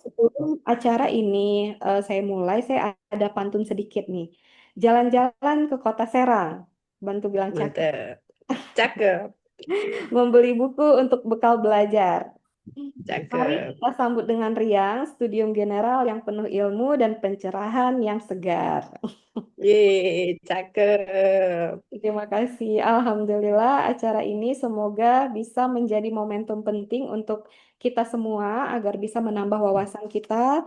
Sebelum acara ini saya mulai, saya ada pantun sedikit nih. Jalan-jalan ke kota Serang, bantu bilang cakep. Mantap. Cakep. Membeli buku untuk bekal belajar. Mari Cakep. kita sambut dengan riang Studium General yang penuh ilmu dan pencerahan yang segar. Yeay, cakep. Terima kasih. Alhamdulillah, acara ini semoga bisa menjadi momentum penting untuk kita semua agar bisa menambah wawasan kita,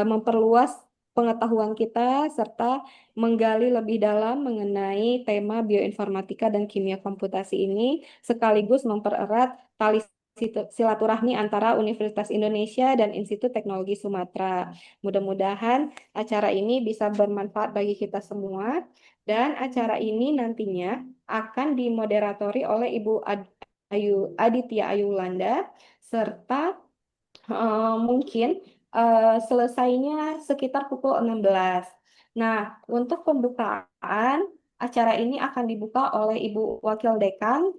memperluas pengetahuan kita, serta menggali lebih dalam mengenai tema bioinformatika dan kimia komputasi ini, sekaligus mempererat tali silaturahmi antara Universitas Indonesia dan Institut Teknologi Sumatera. Mudah-mudahan acara ini bisa bermanfaat bagi kita semua. Dan acara ini nantinya akan dimoderatori oleh Ibu Aditya Ayulanda serta mungkin selesainya sekitar pukul 16. Nah, untuk pembukaan acara ini akan dibuka oleh Ibu Wakil Dekan,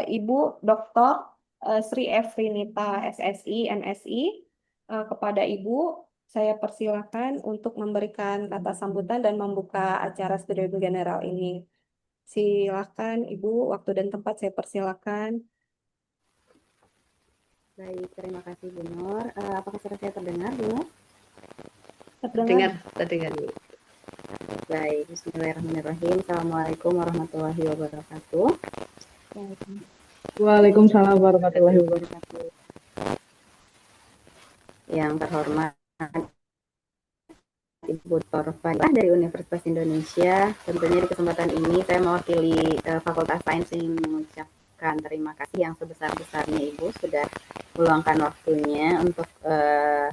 Ibu Dr. Sri Efrinita SSI MSI. Kepada Ibu, saya persilakan untuk memberikan kata sambutan dan membuka acara Studio General ini. Silakan Ibu, waktu dan tempat saya persilakan. Baik, terima kasih Bu Nur. Apakah suara saya terdengar, Bu Nur? Terdengar? Dengar, terdengar. Baik, Bismillahirrahmanirrahim. Assalamualaikum warahmatullahi wabarakatuh. Waalaikumsalam warahmatullahi wabarakatuh. Yang terhormat Ibu Dr. Fadilah dari Universitas Indonesia. Tentunya di kesempatan ini saya mewakili Fakultas Sains ingin mengucapkan terima kasih yang sebesar-besarnya Ibu sudah meluangkan waktunya untuk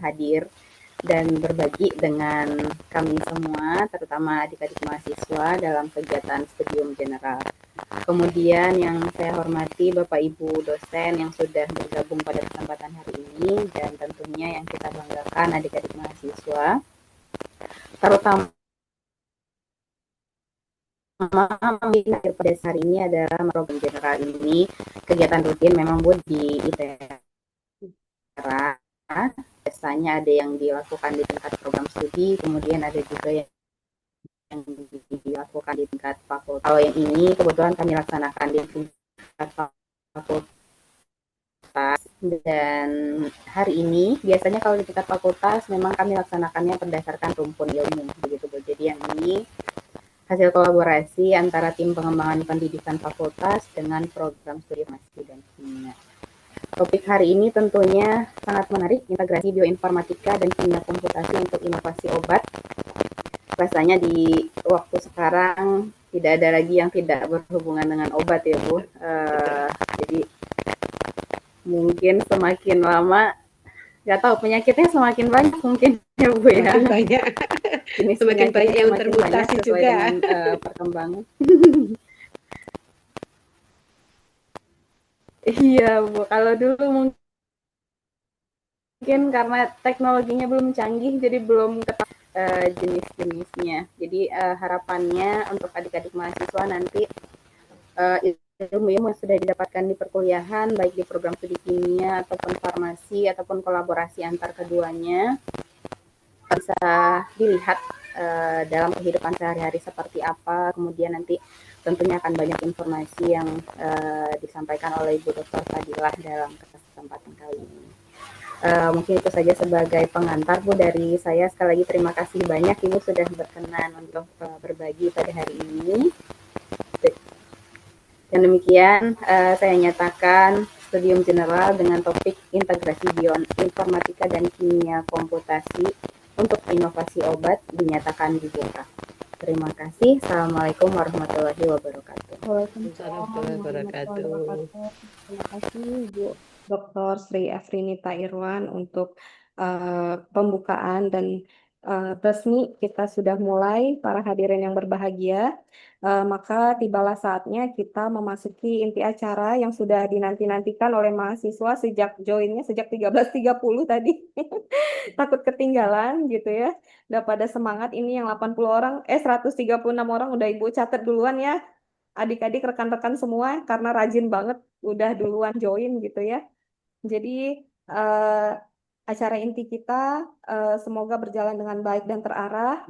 hadir dan berbagi dengan kami semua, terutama adik-adik mahasiswa dalam kegiatan Studium General. Kemudian yang saya hormati Bapak Ibu dosen yang sudah bergabung pada kesempatan hari ini, dan tentunya yang kita banggakan adik-adik mahasiswa, terutama pada hari ini adalah program general ini kegiatan rutin memang Bu di ITERA. Biasanya ada yang dilakukan di tingkat program studi, kemudian ada juga yang dilakukan di tingkat fakultas. Kalau yang ini kebetulan kami laksanakan di tingkat fakultas, dan hari ini biasanya kalau di tingkat fakultas memang kami laksanakannya berdasarkan rumpun ilmu begitu Bu. Jadi yang ini hasil kolaborasi antara tim pengembangan pendidikan fakultas dengan program studi farmasi dan kimia. Topik hari ini tentunya sangat menarik, integrasi bioinformatika dan kimia komputasi untuk inovasi obat. Rasanya di waktu sekarang tidak ada lagi yang tidak berhubungan dengan obat ya Bu. Jadi mungkin semakin lama, nggak tahu penyakitnya semakin banyak mungkin ya Bu ya. Semakin banyak. Jenis Semakin banyak yang semakin termutasi banyak sesuai juga. dengan perkembangan. Iya Bu, kalau dulu mungkin karena teknologinya belum canggih, jadi belum ketahui jenis-jenisnya. Jadi harapannya untuk adik-adik mahasiswa nanti ilmu-ilmu yang sudah didapatkan di perkuliahan, baik di program studi kimia ataupun farmasi ataupun kolaborasi antar keduanya, bisa dilihat dalam kehidupan sehari-hari seperti apa. Kemudian nanti tentunya akan banyak informasi yang disampaikan oleh Ibu Dr. Fadilah dalam kesempatan kali ini. Mungkin itu saja sebagai pengantar Bu dari saya. Sekali lagi terima kasih banyak Ibu sudah berkenan untuk berbagi pada hari ini. Dan demikian saya nyatakan Studium General dengan topik integrasi bioinformatika dan kimia komputasi untuk inovasi obat dinyatakan dibuka. Terima kasih. Assalamualaikum warahmatullahi wabarakatuh. Waalaikumsalam warahmatullahi wabarakatuh. Terima kasih Bu Dr. Sri Efrinita Irwan untuk pembukaan dan resmi kita sudah mulai para hadirin yang berbahagia. Maka tibalah saatnya kita memasuki inti acara yang sudah dinanti-nantikan oleh mahasiswa sejak joinnya sejak 13.30 tadi. Takut ketinggalan gitu ya. Udah pada semangat ini yang 80 orang, 136 orang udah Ibu catat duluan ya. Adik-adik rekan-rekan semua karena rajin banget udah duluan join gitu ya. Jadi eh, acara inti kita semoga berjalan dengan baik dan terarah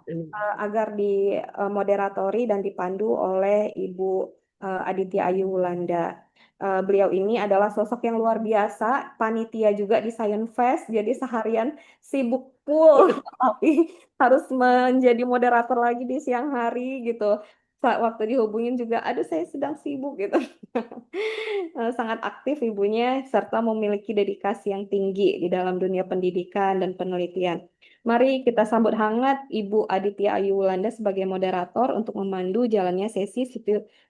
agar dimoderatori dan dipandu oleh Ibu Aditya Ayu Wulanda. Beliau ini adalah sosok yang luar biasa, panitia juga di Science Fest, jadi seharian sibuk full, tapi harus menjadi moderator lagi di siang hari gitu. Waktu dihubungin juga, aduh saya sedang sibuk gitu. Sangat aktif ibunya serta memiliki dedikasi yang tinggi di dalam dunia pendidikan dan penelitian. Mari kita sambut hangat Ibu Aditya Ayu Wulanda sebagai moderator untuk memandu jalannya sesi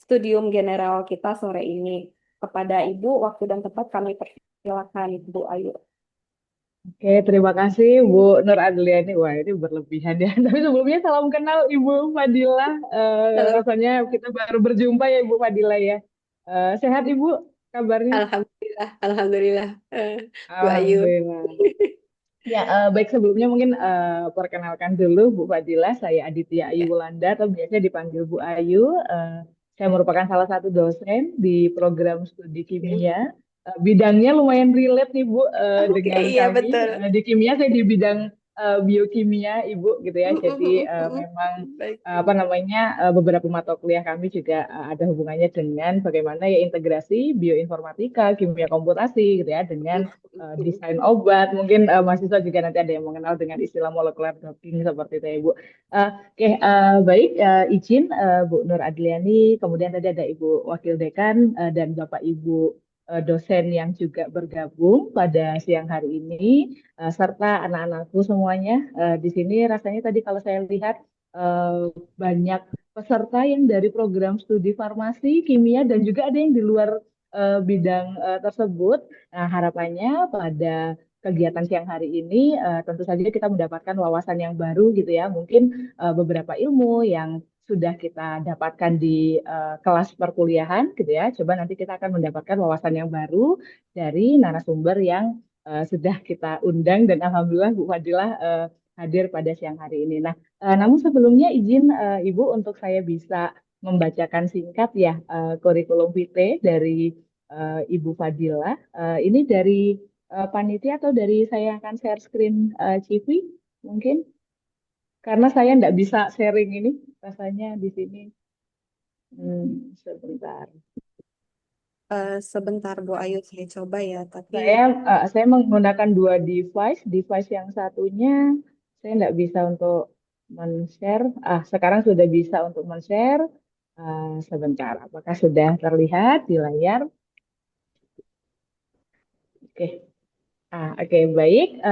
studium general kita sore ini. Kepada Ibu, waktu dan tempat kami persilakan Ibu Ayu. Oke, terima kasih Bu Nur Adliani. Wah, ini berlebihan ya. Tapi sebelumnya salam kenal Ibu Fadila. Halo, Rasanya kita baru berjumpa ya Ibu Fadila ya. Sehat Ibu kabarnya? Alhamdulillah, Alhamdulillah, Bu Ayu. Alhamdulillah. Ya, baik sebelumnya mungkin perkenalkan dulu Bu Fadila, saya Aditya Ayu Ya, Wulanda atau biasa dipanggil Bu Ayu. Saya merupakan salah satu dosen di program studi oke, kimia. Bidangnya lumayan relate nih Bu oke, dengan iya kami. betul. Di kimia saya di bidang biokimia Ibu gitu ya. Jadi memang Baik, apa namanya beberapa mata kuliah kami juga ada hubungannya dengan bagaimana ya integrasi bioinformatika, kimia komputasi gitu ya dengan desain obat. Mungkin mahasiswa juga nanti ada yang mengenal dengan istilah molecular docking seperti itu ya Ibu. Oke, baik izin Bu Nur Adliani, kemudian tadi ada Ibu Wakil Dekan dan Bapak Ibu dosen yang juga bergabung pada siang hari ini, serta anak-anakku semuanya. Di sini rasanya tadi kalau saya lihat banyak peserta yang dari program studi farmasi, kimia, dan juga ada yang di luar bidang tersebut. Nah, harapannya pada kegiatan siang hari ini tentu saja kita mendapatkan wawasan yang baru gitu ya. Mungkin beberapa ilmu yang sudah kita dapatkan di kelas perkuliahan gitu ya. Coba nanti kita akan mendapatkan wawasan yang baru dari narasumber yang sudah kita undang dan alhamdulillah Bu Fadilah hadir pada siang hari ini. Nah, namun sebelumnya izin Ibu untuk saya bisa membacakan singkat ya kurikulum vitae dari Ibu Fadila. Ini dari panitia atau dari saya akan share screen CV mungkin karena saya nggak bisa sharing ini rasanya di sini. Sebentar. Sebentar Bu Ayu, saya coba ya, tapi Saya menggunakan dua device. Device yang satunya saya nggak bisa untuk men-share. Sekarang sudah bisa untuk men-share. Sebentar, apakah sudah terlihat di layar? Oke. Oke, baik.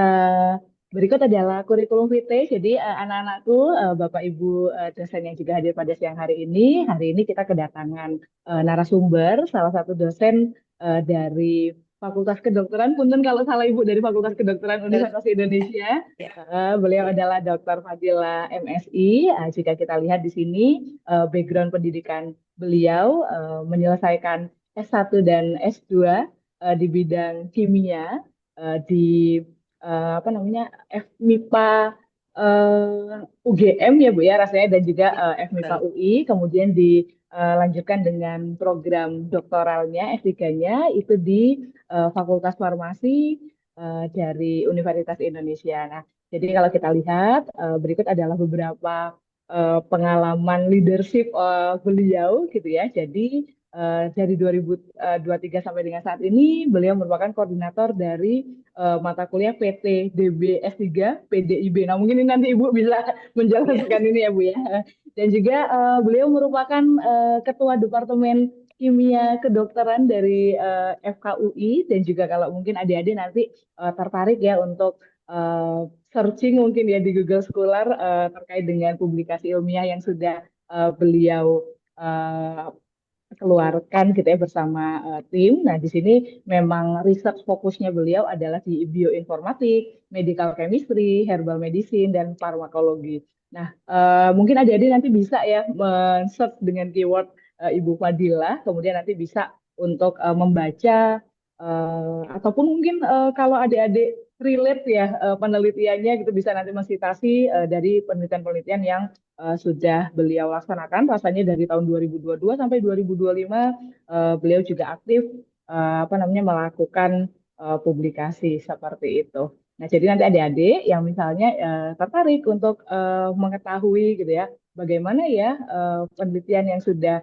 Berikut adalah kurikulum vitae. Jadi anak-anakku, Bapak Ibu dosen yang juga hadir pada siang hari ini kita kedatangan narasumber, salah satu dosen dari Fakultas Kedokteran. Punten kalau salah Ibu dari Fakultas Kedokteran betul. Universitas Indonesia. Ya, Beliau adalah Dr. Fadila MSI. Jika kita lihat di sini, background pendidikan beliau menyelesaikan S1 dan S2 di bidang kimia di apa namanya FMIPA UGM ya Bu ya rasanya dan juga ya, FMIPA betul. UI kemudian dilanjutkan dengan program doktoralnya S3-nya itu di Fakultas Farmasi dari Universitas Indonesia. Nah, jadi kalau kita lihat berikut adalah beberapa pengalaman leadership beliau gitu ya. Jadi dari 2023 sampai dengan saat ini, beliau merupakan koordinator dari mata kuliah PTDB S3 PDIB. Nah, mungkin ini nanti Ibu bisa Ya, menjelaskan ini ya, Bu ya. Dan juga beliau merupakan Ketua Departemen Kimia Kedokteran dari FKUI dan juga kalau mungkin adik-adik nanti tertarik ya untuk searching mungkin ya di Google Scholar terkait dengan publikasi ilmiah yang sudah beliau uh, keluarkan gitu ya bersama tim. Nah, di sini memang research fokusnya beliau adalah di bioinformatik, medical chemistry, herbal medicine, dan farmakologi. Nah, mungkin adik-adik nanti bisa ya men-search dengan keyword Ibu Fadila, kemudian nanti bisa untuk membaca ataupun mungkin kalau adik-adik relate ya penelitiannya gitu bisa nanti mensitasi dari penelitian-penelitian yang sudah beliau laksanakan rasanya dari tahun 2022 sampai 2025 beliau juga aktif apa namanya melakukan publikasi seperti itu. Nah, jadi nanti adik-adik yang misalnya tertarik untuk mengetahui gitu ya, bagaimana ya penelitian yang sudah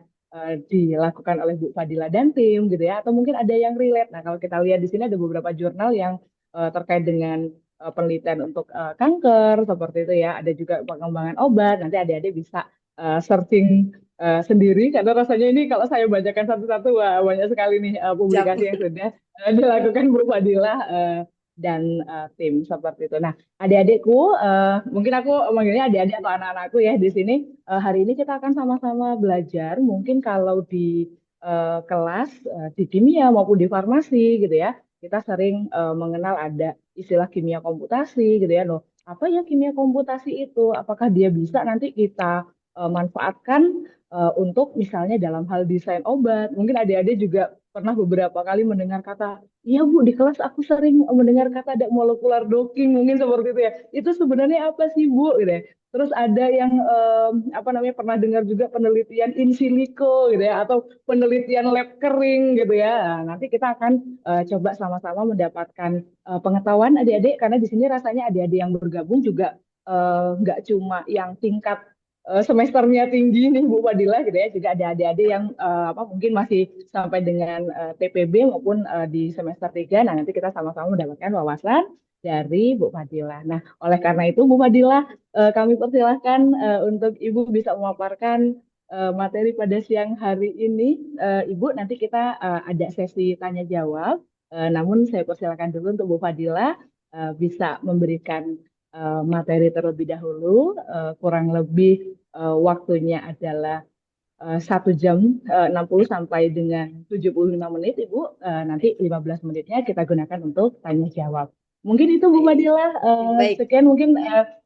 dilakukan oleh Bu Fadila dan tim gitu ya, atau mungkin ada yang relate. Nah, kalau kita lihat di sini ada beberapa jurnal yang terkait dengan penelitian untuk kanker seperti itu ya, ada juga pengembangan obat. Nanti adik-adik bisa searching sendiri karena rasanya ini kalau saya bacakan satu-satu wah, banyak sekali nih Jap. publikasi yang sudah dilakukan Bu Fadila dan tim seperti itu. Nah, adik-adikku, mungkin aku manggilnya adik-adik atau anak-anakku ya di sini. Hari ini kita akan sama-sama belajar. Mungkin kalau di kelas di kimia maupun di farmasi gitu ya, kita sering mengenal ada istilah kimia komputasi gitu ya. Loh, apa ya kimia komputasi itu? Apakah dia bisa nanti kita manfaatkan untuk misalnya dalam hal desain obat? Mungkin adik-adik juga pernah beberapa kali mendengar kata, iya Bu, di kelas aku sering mendengar kata ada molecular docking, mungkin seperti itu ya. Itu sebenarnya apa sih Bu? Gitu ya. Terus ada yang apa namanya pernah dengar juga penelitian in silico gitu ya, atau penelitian lab kering gitu ya. Nah, nanti kita akan coba sama-sama mendapatkan pengetahuan adik-adik, karena di sini rasanya adik-adik yang bergabung juga nggak cuma yang tingkat semesternya tinggi nih Bu Fadila gitu ya, juga ada adik-adik yang apa mungkin masih sampai dengan TPB maupun di semester 3. Nah, nanti kita sama-sama mendapatkan wawasan dari Bu Fadila. Nah, oleh karena itu Bu Fadila, kami persilahkan untuk Ibu bisa memaparkan materi pada siang hari ini. Ibu, nanti kita ada sesi tanya jawab. Namun saya persilakan dulu untuk Bu Fadila bisa memberikan materi terlebih dahulu, kurang lebih waktunya adalah 1 jam 60 sampai dengan 75 menit, Ibu. Nanti 15 menitnya kita gunakan untuk tanya jawab. Mungkin itu Bu Baik, Fadila. baik, Sekian mungkin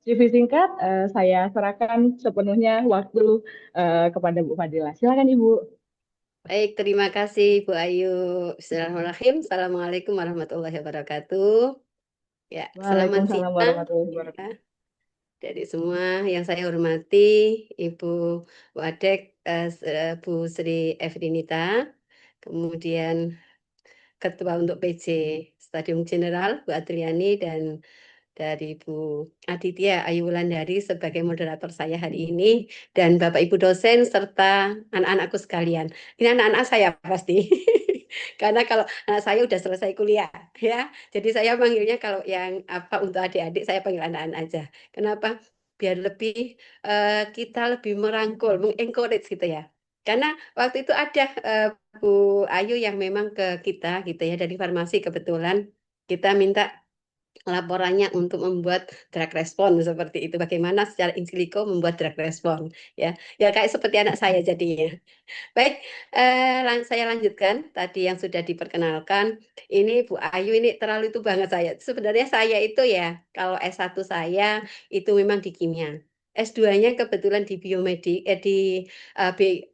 CV singkat. Saya serahkan sepenuhnya waktu kepada Bu Fadila. Silakan Ibu. baik. Terima kasih Bu Ayu. Bismillahirrahmanirrahim. Assalamualaikum warahmatullahi wabarakatuh. Ya, selamat Waalaikumsalam siang warahmatullahi ya, wabarakatuh. dari semua yang saya hormati, Ibu Wadek, Bu Sri Efrinita, kemudian Ketua untuk PJ Stadium General, Bu Adriani, dan dari Bu Aditya Ayu Wulandari sebagai moderator saya hari ini, dan Bapak Ibu dosen serta anak-anakku sekalian. Ini anak-anak saya pasti, karena kalau anak saya udah selesai kuliah, ya. Jadi saya panggilnya kalau yang apa untuk adik-adik saya panggil anak-anak aja. Kenapa? Biar lebih kita lebih merangkul, mengencourage gitu ya. Karena waktu itu ada Bu Ayu yang memang ke kita gitu ya dari farmasi kebetulan kita minta laporannya untuk membuat drug respon seperti itu. Bagaimana secara in silico membuat drug respon ya. Ya kayak seperti anak saya jadinya. Baik, saya lanjutkan tadi yang sudah diperkenalkan. Ini Bu Ayu ini terlalu itu banget saya. Sebenarnya saya itu ya kalau S1 saya itu memang di kimia. S2-nya kebetulan di biomedik di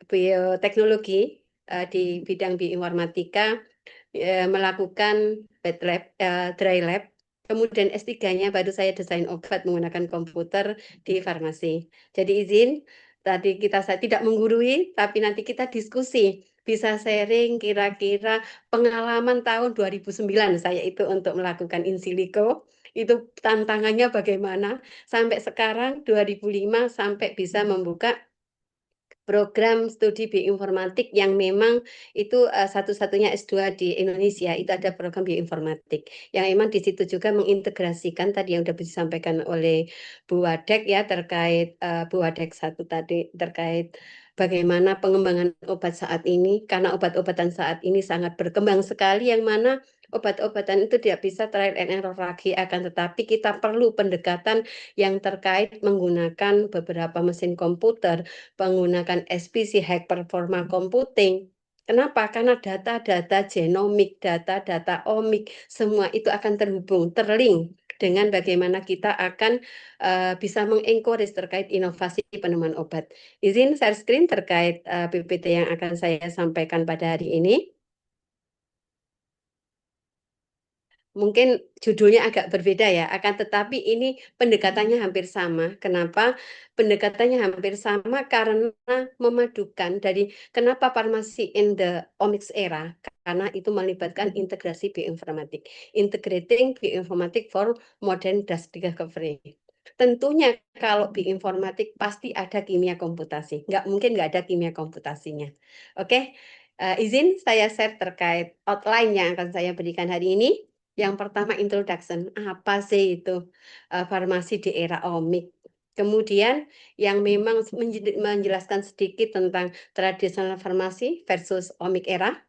bioteknologi di bidang bioinformatika melakukan wet lab, dry lab. Kemudian S3-nya baru saya desain obat menggunakan komputer di farmasi. Jadi izin, tadi saya tidak menggurui, tapi nanti kita diskusi. Bisa sharing kira-kira pengalaman tahun 2009 saya itu untuk melakukan in silico. Itu tantangannya bagaimana sampai sekarang 2005 sampai bisa membuka program studi bioinformatik yang memang itu satu-satunya S2 di Indonesia itu ada program bioinformatik yang memang di situ juga mengintegrasikan tadi yang sudah disampaikan oleh Bu Wadek ya terkait Bu Wadek satu tadi terkait bagaimana pengembangan obat saat ini karena obat-obatan saat ini sangat berkembang sekali yang mana obat-obatan itu tidak bisa trial and error lagi akan tetapi kita perlu pendekatan yang terkait menggunakan beberapa mesin komputer menggunakan SPC High Performance Computing. Kenapa? Karena data-data genomik, data-data omik, semua itu akan terhubung, terlink dengan bagaimana kita akan bisa mengencourage terkait inovasi penemuan obat. Izin share screen terkait PPT yang akan saya sampaikan pada hari ini. Mungkin judulnya agak berbeda ya, akan tetapi ini pendekatannya hampir sama. Kenapa? Pendekatannya hampir sama karena memadukan dari kenapa farmasi in the omics era, karena itu melibatkan integrasi bioinformatik, integrating bioinformatik for modern drug discovery. Tentunya kalau bioinformatik pasti ada kimia komputasi, nggak mungkin nggak ada kimia komputasinya. Oke, izin saya share terkait outline yang akan saya berikan hari ini. Yang pertama introduction, apa sih itu farmasi di era omik. Kemudian yang memang menjelaskan sedikit tentang tradisional farmasi versus omik era.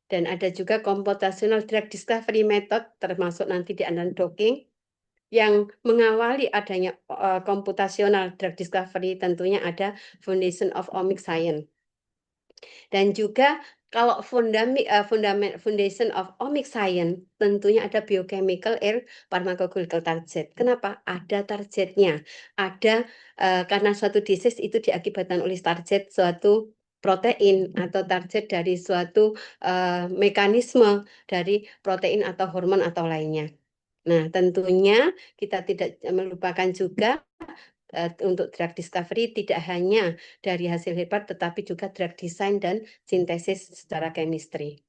Dan ada juga computational drug discovery method termasuk nanti di unlocking. Yang mengawali adanya computational drug discovery tentunya ada Foundation of Omic Science. Dan juga kalau Foundation of Omic Science tentunya ada biochemical air pharmacological target. Kenapa? Ada targetnya. Ada karena suatu disease itu diakibatkan oleh target suatu protein atau target dari suatu mekanisme dari protein atau hormon atau lainnya. Nah, tentunya kita tidak melupakan juga untuk drug discovery tidak hanya dari hasil hebat, tetapi juga drug design dan sintesis secara chemistry.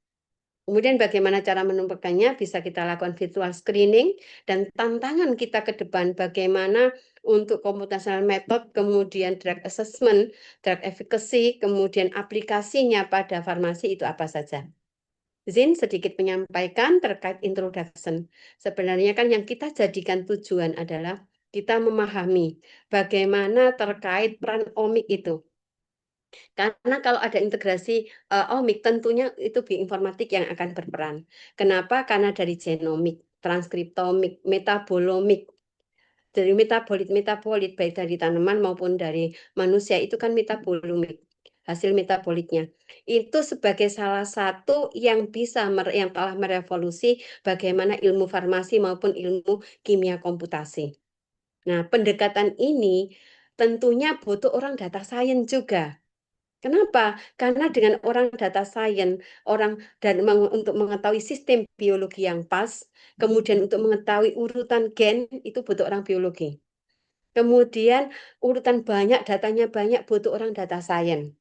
Kemudian bagaimana cara menumpukannya, bisa kita lakukan virtual screening, dan tantangan kita ke depan bagaimana untuk computational method, kemudian drug assessment, drug efficacy, kemudian aplikasinya pada farmasi itu apa saja. Izin sedikit menyampaikan terkait introduction. Sebenarnya kan yang kita jadikan tujuan adalah kita memahami bagaimana terkait peran omik itu. Karena kalau ada integrasi omik tentunya itu bioinformatik yang akan berperan. Kenapa? Karena dari genomik, transkriptomik, metabolomik. Dari metabolit baik dari tanaman maupun dari manusia itu kan metabolomik. Hasil metaboliknya itu sebagai salah satu yang yang telah merevolusi bagaimana ilmu farmasi maupun ilmu kimia komputasi. Nah, pendekatan ini tentunya butuh orang data science juga. Kenapa? Karena dengan orang data science, untuk mengetahui sistem biologi yang pas, kemudian untuk mengetahui urutan gen itu butuh orang biologi. Kemudian urutan banyak, datanya banyak, butuh orang data science.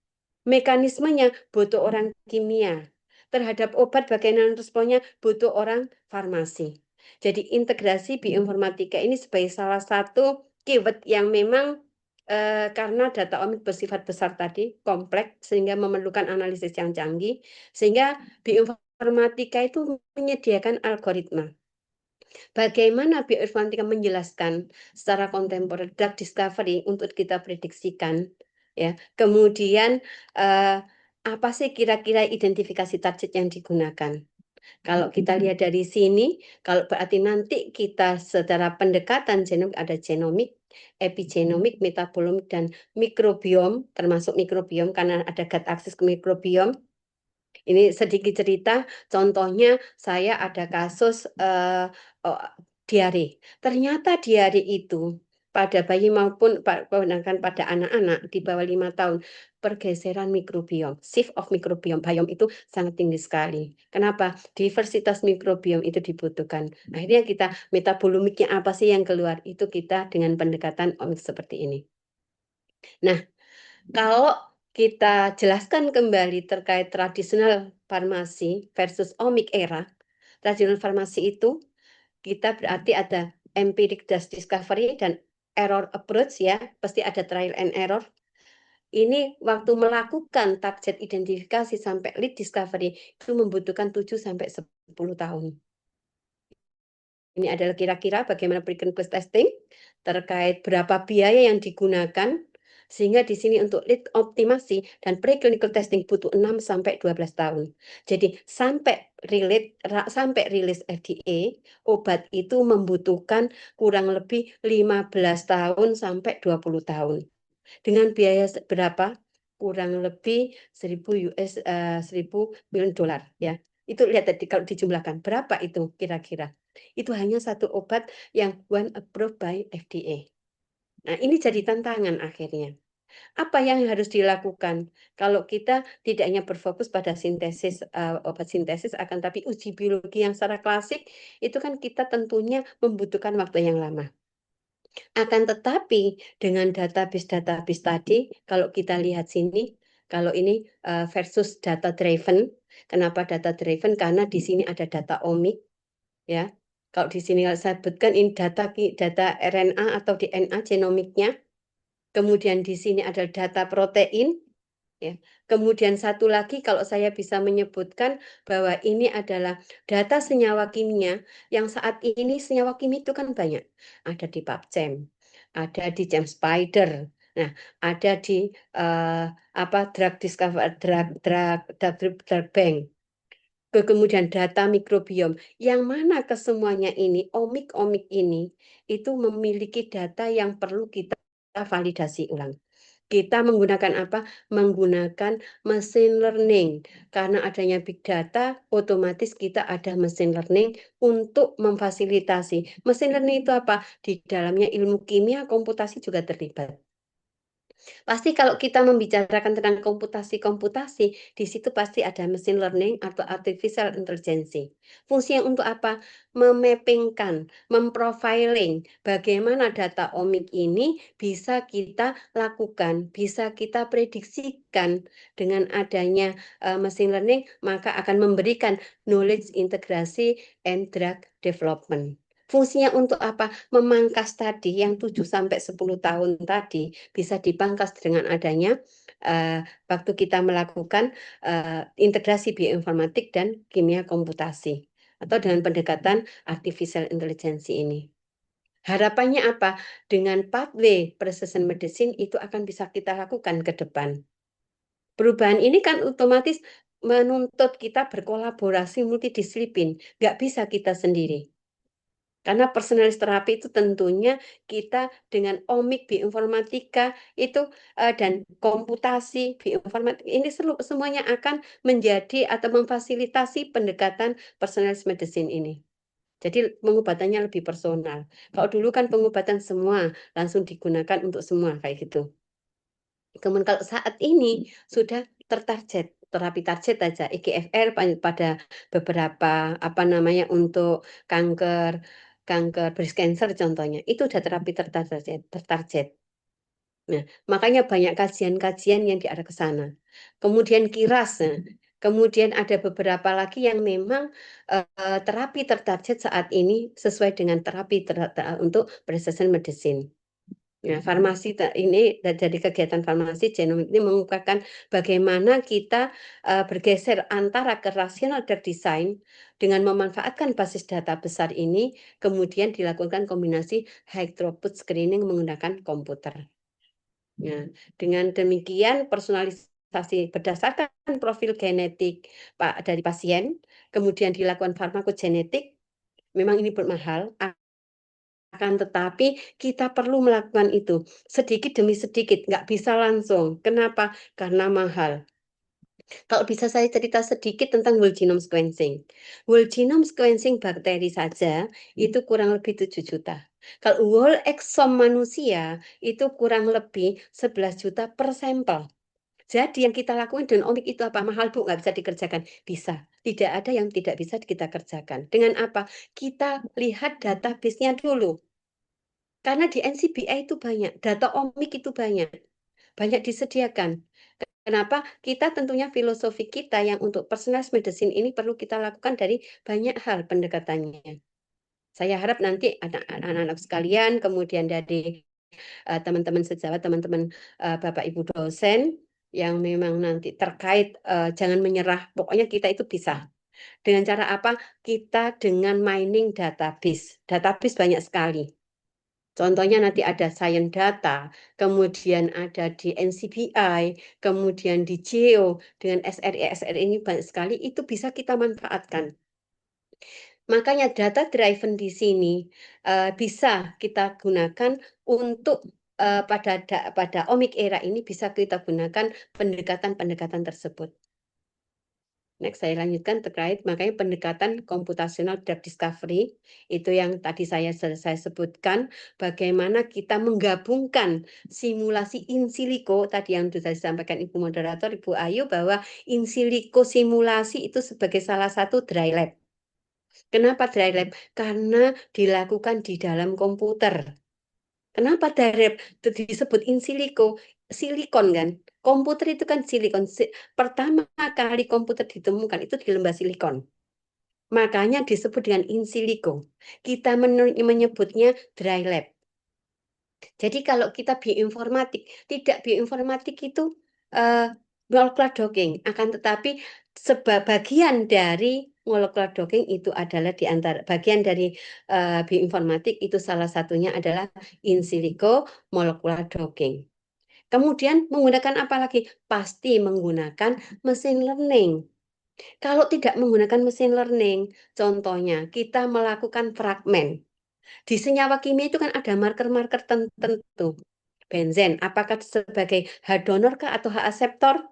Mekanismenya butuh orang kimia. Terhadap obat bagaimana responnya butuh orang farmasi. Jadi integrasi bioinformatika ini sebagai salah satu keyword yang memang karena data omik bersifat besar tadi, kompleks, sehingga memerlukan analisis yang canggih, sehingga bioinformatika itu menyediakan algoritma. Bagaimana bioinformatika menjelaskan secara kontemporer drug discovery untuk kita prediksikan, ya. Kemudian apa sih kira-kira identifikasi target yang digunakan? Kalau kita lihat dari sini, kalau berarti nanti kita secara pendekatan genomik ada genomik, epigenomik, metabolomik, dan mikrobiom, termasuk mikrobiom karena ada gut access ke mikrobiom. Ini sedikit cerita, contohnya saya ada kasus diare. Ternyata diare itu pada bayi maupun bahkan pada anak-anak di bawah 5 tahun, pergeseran mikrobiom, shift of mikrobiom, biom itu sangat tinggi sekali. Kenapa? Diversitas mikrobiom itu dibutuhkan. Akhirnya kita metabolomiknya apa sih yang keluar? Itu kita dengan pendekatan omik seperti ini. Nah, kalau kita jelaskan kembali terkait tradisional farmasi versus omik era, tradisional farmasi itu kita berarti ada empiric discovery dan error approach ya, pasti ada trial and error. Ini waktu melakukan target identifikasi sampai lead discovery itu membutuhkan 7 sampai 10 tahun. Ini adalah kira-kira bagaimana preclinical testing terkait berapa biaya yang digunakan, sehingga di sini untuk lead optimasi dan preclinical testing butuh 6 sampai 12 tahun. Jadi sampai rilis FDA, obat itu membutuhkan kurang lebih 15 tahun sampai 20 tahun. Dengan biaya berapa? Kurang lebih 1.000 miliar dolar ya. Itu lihat tadi kalau dijumlahkan berapa itu kira-kira. Itu hanya satu obat yang one approved by FDA. Nah, ini jadi tantangan akhirnya. Apa yang harus dilakukan? Kalau kita tidak hanya berfokus pada sintesis obat sintesis, akan tapi uji biologi yang secara klasik itu kan kita tentunya membutuhkan waktu yang lama. Akan tetapi dengan database-database tadi, kalau kita lihat sini, kalau ini versus data driven. Kenapa data driven? Karena di sini ada data omik, ya. Kalau di sini saya sebutkan ini data RNA atau DNA genomiknya. Kemudian di sini ada data protein, ya. Kemudian satu lagi kalau saya bisa menyebutkan bahwa ini adalah data senyawa kimia yang saat ini senyawa kimia itu kan banyak. Ada di PubChem, ada di GenSpider. Nah, ada di drug discover drug bank. Kemudian data mikrobiom, yang mana kesemuanya ini, omik ini, itu memiliki data yang perlu kita validasi ulang. Kita menggunakan apa? Menggunakan mesin learning. Karena adanya big data, otomatis kita ada mesin learning untuk memfasilitasi. Mesin learning itu apa? Di dalamnya ilmu kimia, komputasi juga terlibat. Pasti kalau kita membicarakan tentang komputasi, di situ pasti ada mesin learning atau artificial intelligence. Fungsinya untuk apa? Memappingkan, memprofiling bagaimana data omik ini bisa kita lakukan, bisa kita prediksikan dengan adanya mesin learning, maka akan memberikan knowledge integrasi and drug development. Fungsinya untuk apa? Memangkas tadi yang 7-10 tahun tadi bisa dipangkas dengan adanya waktu kita melakukan integrasi bioinformatik dan kimia komputasi atau dengan pendekatan artificial intelligence ini. Harapannya apa? Dengan pathway precision medicine itu akan bisa kita lakukan ke depan. Perubahan ini kan otomatis menuntut kita berkolaborasi multidisiplin, nggak bisa kita sendiri. Karena personalis terapi itu tentunya kita dengan omik bioinformatika itu dan komputasi bioinformatika ini semuanya akan menjadi atau memfasilitasi pendekatan personalis medicine ini. Jadi pengobatannya lebih personal. Kalau dulu kan pengobatan semua langsung digunakan untuk semua kayak gitu. Kemudian kalau saat ini sudah tertarget, terapi target aja EGFR pada beberapa untuk kanker breast cancer contohnya, itu udah terapi tertarget. Nah, makanya banyak kajian-kajian yang diarah ke sana. Kemudian KIRAS, kemudian ada beberapa lagi yang memang terapi tertarget saat ini sesuai dengan terapi untuk precision medicine. Ya, farmasi ini dari kegiatan farmasi genomik ini mengungkapkan bagaimana kita bergeser antara ke rasional drug design dengan memanfaatkan basis data besar ini, kemudian dilakukan kombinasi high throughput screening menggunakan komputer. Ya, dengan demikian personalisasi berdasarkan profil genetik dari pasien, kemudian dilakukan farmakogenetik, memang ini bermahal. Akan tetapi kita perlu melakukan itu sedikit demi sedikit, nggak bisa langsung. Kenapa? Karena mahal. Kalau bisa saya cerita sedikit tentang whole genome sequencing. Whole genome sequencing bakteri saja itu kurang lebih 7 juta. Kalau whole exome manusia itu kurang lebih 11 juta per sampel. Jadi yang kita lakukan dengan omik itu apa? Mahal Bu, nggak bisa dikerjakan. Bisa. Tidak ada yang tidak bisa kita kerjakan. Dengan apa? Kita lihat database-nya dulu. Karena di NCBI itu banyak, data omik itu banyak disediakan. Kenapa? Kita tentunya filosofi kita yang untuk personalized medicine ini perlu kita lakukan dari banyak hal pendekatannya. Saya harap nanti anak-anak sekalian, kemudian dari teman-teman sejawat, teman-teman Bapak Ibu dosen yang memang nanti terkait jangan menyerah, pokoknya kita itu bisa. Dengan cara apa? Kita dengan mining database. Database banyak sekali. Contohnya nanti ada Science Data, kemudian ada di NCBI, kemudian di Geo, dengan SRI ini banyak sekali, itu bisa kita manfaatkan. Makanya data driven di sini bisa kita gunakan untuk pada omik era ini bisa kita gunakan pendekatan-pendekatan tersebut. Next, saya lanjutkan terkait makanya pendekatan komputasional drug discovery itu yang tadi saya sebutkan, bagaimana kita menggabungkan simulasi in silico tadi yang sudah disampaikan Ibu Moderator, Ibu Ayu, bahwa in silico simulasi itu sebagai salah satu dry lab. Kenapa dry lab? Karena dilakukan di dalam komputer. Kenapa dry lab disebut in silico? Silikon kan? Komputer itu kan silikon. Pertama kali komputer ditemukan itu di lembah silikon. Makanya disebut dengan in silico. Kita menyebutnya dry lab. Jadi kalau kita bioinformatik, tidak bioinformatik itu molecular docking. Akan tetapi sebagian dari molecular docking itu adalah di antara bagian dari bioinformatik itu salah satunya adalah in silico molecular docking. Kemudian menggunakan apa lagi? Pasti menggunakan mesin learning. Kalau tidak menggunakan mesin learning, contohnya kita melakukan fragmen. Di senyawa kimia itu kan ada marker-marker tertentu. Benzen, apakah sebagai H donor kah atau H akseptor?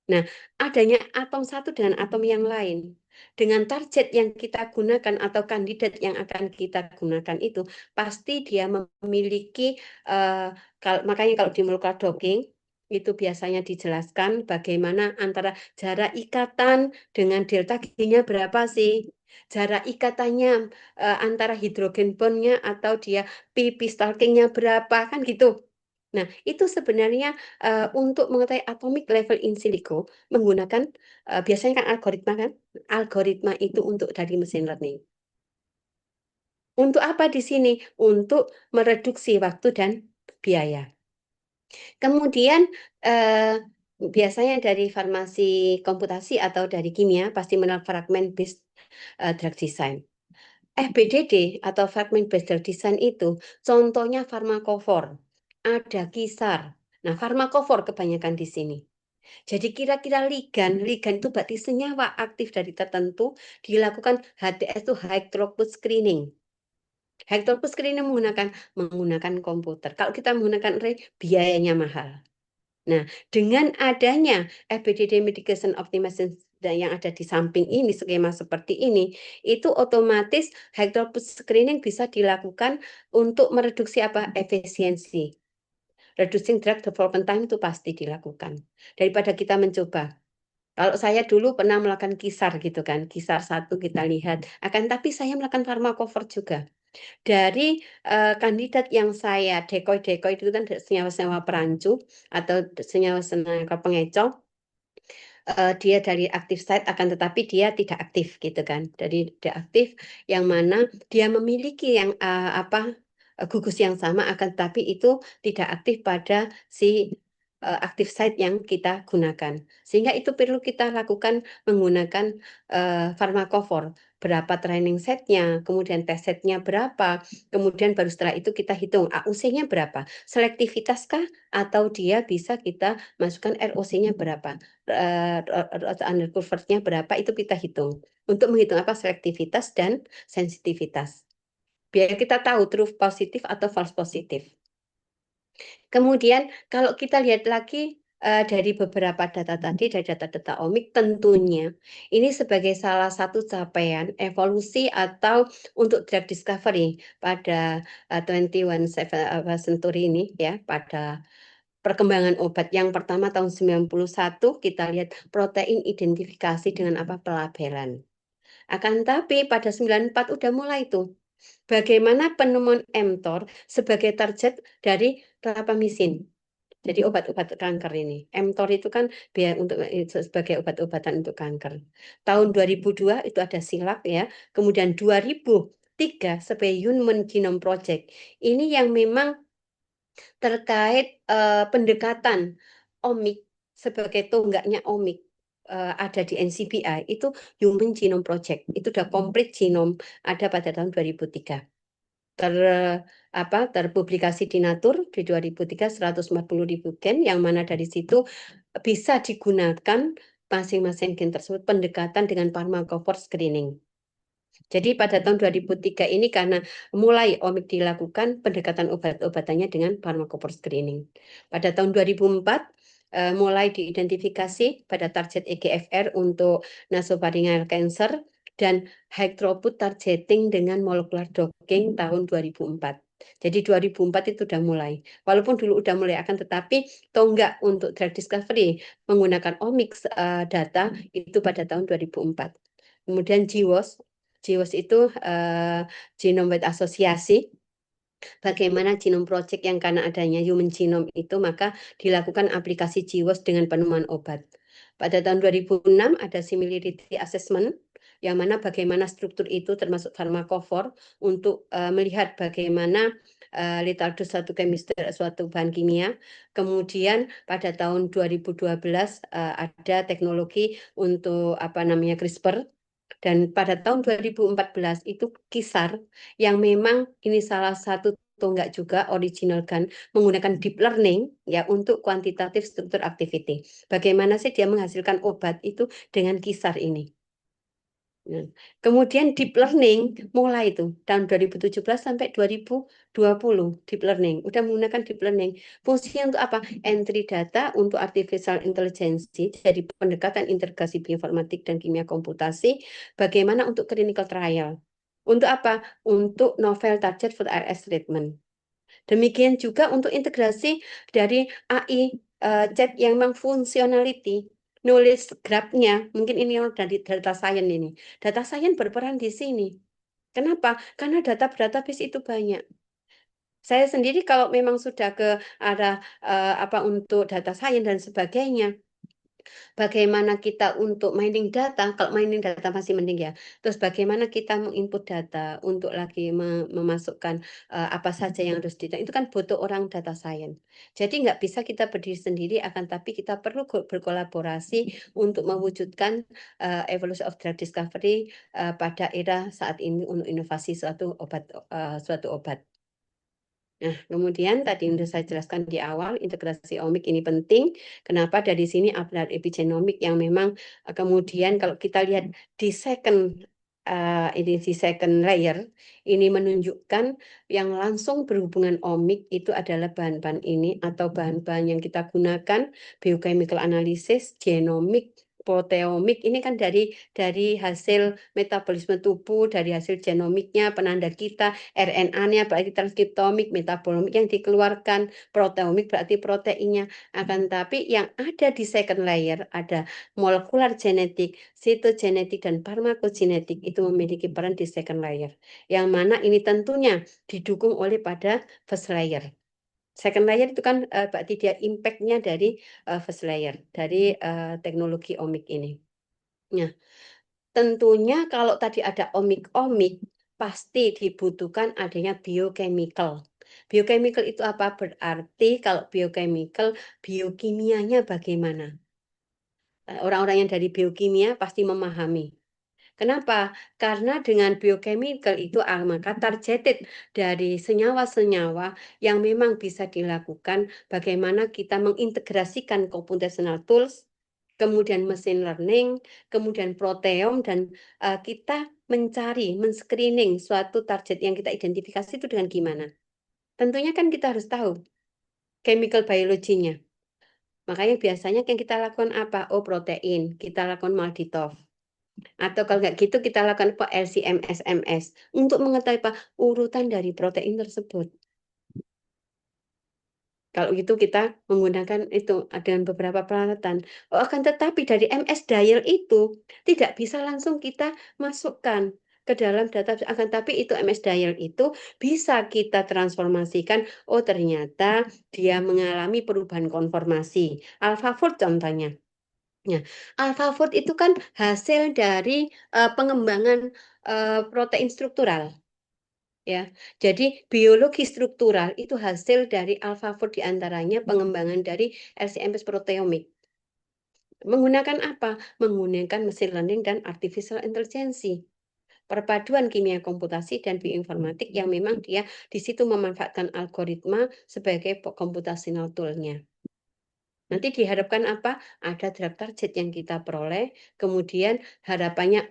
Nah, adanya atom satu dengan atom yang lain. Dengan target yang kita gunakan atau kandidat yang akan kita gunakan itu, pasti dia memiliki, makanya kalau di molecular docking, itu biasanya dijelaskan bagaimana antara jarak ikatan dengan delta G-nya berapa sih. Jarak ikatannya antara hidrogen bond-nya atau dia pp stalking-nya berapa, kan gitu. Nah, itu sebenarnya untuk mengetahui atomic level in silico menggunakan biasanya kan algoritma itu untuk dari mesin learning. Untuk apa di sini? Untuk mereduksi waktu dan biaya. Kemudian biasanya dari farmasi komputasi atau dari kimia pasti mengenal fragment based drug design. FBDD atau fragment based drug design itu contohnya farmakofor, ada kisar. Nah, farmakofor kebanyakan di sini. Jadi kira-kira ligan itu berarti senyawa aktif dari tertentu dilakukan HTS itu high throughput screening. High throughput screening menggunakan komputer. Kalau kita menggunakan array, biayanya mahal. Nah, dengan adanya FBDD Medication Optimization yang ada di samping ini, skema seperti ini, itu otomatis high throughput screening bisa dilakukan untuk mereduksi efisiensi. Reducing drug development time itu pasti dilakukan. Daripada kita mencoba. Kalau saya dulu pernah melakukan kisar gitu kan, kisar satu kita lihat. Tapi saya melakukan farmakofor juga. Dari kandidat yang saya decoy itu kan senyawa-senyawa perancu atau senyawa-senyawa pengecoh, dia dari aktif site akan tetapi dia tidak aktif gitu kan. Jadi dia aktif yang mana dia memiliki yang gugus yang sama akan tetapi itu tidak aktif pada si aktif site yang kita gunakan. Sehingga itu perlu kita lakukan menggunakan farmakofor. Berapa training setnya, kemudian test setnya berapa, kemudian baru setelah itu kita hitung AUC-nya berapa, selektivitas kah atau dia bisa kita masukkan ROC-nya berapa, undercover-nya berapa, itu kita hitung. Untuk menghitung selektivitas dan sensitivitas. Biar kita tahu true positif atau false positif. Kemudian kalau kita lihat lagi dari beberapa data tadi, dari data-data omik, tentunya ini sebagai salah satu capaian evolusi atau untuk drug discovery pada 21 century ini ya, pada perkembangan obat yang pertama tahun 91 kita lihat protein identifikasi dengan pelabelan. Akan tapi pada 94 udah mulai tuh bagaimana penemuan mTOR sebagai target dari rapamycin. Jadi obat-obat kanker ini. mTOR itu kan biar untuk sebagai obat-obatan untuk kanker. Tahun 2002 itu ada SILAC ya. Kemudian 2003 sebagai Human Genome Project. Ini yang memang terkait pendekatan omik sebagai tonggaknya omik ada di NCBI itu Human Genome Project. Itu udah komplit genome ada pada tahun 2003. Terpublikasi di Nature di 2003 140.000 gen yang mana dari situ bisa digunakan masing-masing gen tersebut pendekatan dengan farmakophore screening. Jadi pada tahun 2003 ini karena mulai omik dilakukan pendekatan obat-obatannya dengan farmakophore screening. Pada tahun 2004 mulai diidentifikasi pada target EGFR untuk nasopharyngeal cancer dan high throughput targeting dengan molecular docking tahun 2004. Jadi 2004 itu sudah mulai. Walaupun dulu udah mulai akan tetapi tonggak untuk drug discovery menggunakan omics data itu pada tahun 2004. Kemudian GWAS itu Genome Wide Associasi. Bagaimana Genome Project yang karena adanya human genome itu maka dilakukan aplikasi GWAS dengan penemuan obat. Pada tahun 2006 ada similarity assessment yang mana bagaimana struktur itu termasuk farmakofor untuk melihat bagaimana lethal dose suatu chemistry suatu bahan kimia. Kemudian pada tahun 2012 ada teknologi untuk CRISPR. Dan pada tahun 2014 itu kisar yang memang ini salah satu tonggak juga original gun menggunakan deep learning ya untuk kuantitatif struktur activity. Bagaimana sih dia menghasilkan obat itu dengan kisar ini. Nah, kemudian deep learning mulai itu tahun 2017 sampai 2020 deep learning udah menggunakan deep learning. Fungsinya untuk apa? Entry data untuk artificial intelligence jadi pendekatan integrasi bioinformatik dan kimia komputasi. Bagaimana untuk clinical trial? Untuk apa? Untuk novel target for RS treatment. Demikian juga untuk integrasi dari AI chat yang memang functionality nulis grabnya, mungkin ini dari data science ini. Data science berperan di sini. Kenapa? Karena database itu banyak. Saya sendiri kalau memang sudah ke arah untuk data science dan sebagainya, bagaimana kita untuk mining data, kalau mining data masih mending ya. Terus bagaimana kita menginput data untuk lagi memasukkan apa saja yang harus itu kan butuh orang data science. Jadi nggak bisa kita berdiri sendiri, akan tapi kita perlu berkolaborasi untuk mewujudkan evolution of drug discovery pada era saat ini untuk inovasi suatu obat. Nah, kemudian tadi sudah saya jelaskan di awal, integrasi omik ini penting. Kenapa? Dari sini update epigenomik yang memang kemudian kalau kita lihat di second layer, ini menunjukkan yang langsung berhubungan omik itu adalah bahan-bahan ini atau bahan-bahan yang kita gunakan, biochemical analysis, genomik, proteomik ini kan dari hasil metabolisme tubuh, dari hasil genomiknya, penanda kita, RNA-nya berarti transkriptomik, metabolomik yang dikeluarkan, proteomik berarti proteinnya. Akan tapi yang ada di second layer ada molekular genetik, sitogenetik, dan farmakogenetik itu memiliki peran di second layer. Yang mana ini tentunya didukung oleh pada first layer. Second layer itu kan berarti dia impact-nya dari first layer, dari teknologi omik ini. Nah, tentunya kalau tadi ada omik-omik, pasti dibutuhkan adanya biochemical. Biochemical itu apa? Berarti kalau biochemical, biokimianya bagaimana? Orang-orang yang dari biokimia pasti memahami. Kenapa? Karena dengan biochemical itu maka targeted dari senyawa-senyawa yang memang bisa dilakukan bagaimana kita mengintegrasikan computational tools, kemudian machine learning, kemudian proteome, dan kita men-screening suatu target yang kita identifikasi itu dengan gimana. Tentunya kan kita harus tahu chemical biology-nya. Makanya biasanya yang kita lakukan apa? Oh, protein, kita lakukan MALDI-TOF. Atau kalau nggak gitu kita lakukan LCM SMS untuk mengetahui urutan dari protein tersebut. Kalau gitu kita menggunakan itu dengan beberapa peralatan. Akan tetapi dari MS Dial itu tidak bisa langsung kita masukkan ke dalam data. Akan tapi itu MS Dial itu bisa kita transformasikan. Oh ternyata dia mengalami perubahan konformasi. AlphaFold contohnya. Nah, AlphaFold itu kan hasil dari pengembangan protein struktural. Ya, jadi biologi struktural itu hasil dari AlphaFold diantaranya pengembangan dari LC-MS proteomik. Menggunakan apa? Menggunakan machine learning dan artificial intelligence. Perpaduan kimia komputasi dan bioinformatik yang memang dia di situ memanfaatkan algoritma sebagai computational tool-nya. Nanti diharapkan apa? Ada drug target yang kita peroleh, kemudian harapannya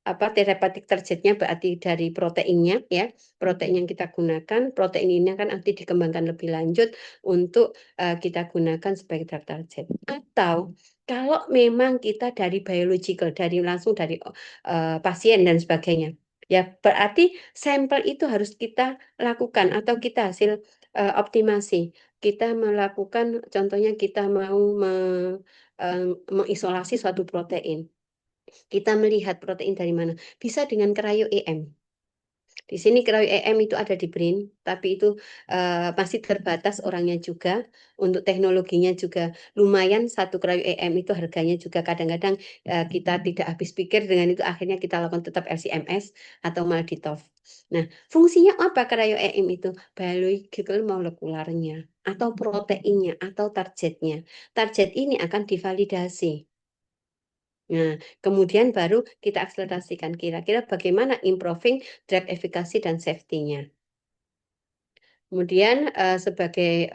therapeutic targetnya berarti dari proteinnya ya, protein yang kita gunakan, protein ini akan nanti dikembangkan lebih lanjut untuk kita gunakan sebagai drug target. Atau kalau memang kita dari biological, langsung dari pasien dan sebagainya, ya berarti sampel itu harus kita lakukan atau kita hasil optimasi. Kita melakukan, contohnya kita mau mengisolasi suatu protein. Kita melihat protein dari mana. Bisa dengan cryo-EM. Di sini cryo-EM itu ada di BRIN, tapi itu masih terbatas orangnya juga. Untuk teknologinya juga lumayan, satu cryo-EM itu harganya juga kadang-kadang kita tidak habis pikir, dengan itu akhirnya kita lakukan tetap LC-MS atau MALDI-TOF. Nah, fungsinya apa cryo-EM itu? Biological molekularnya, atau proteinnya, atau targetnya. Target ini akan divalidasi. Nah, kemudian baru kita akselerasikan kira-kira bagaimana improving drug efficacy dan safety-nya. Kemudian sebagai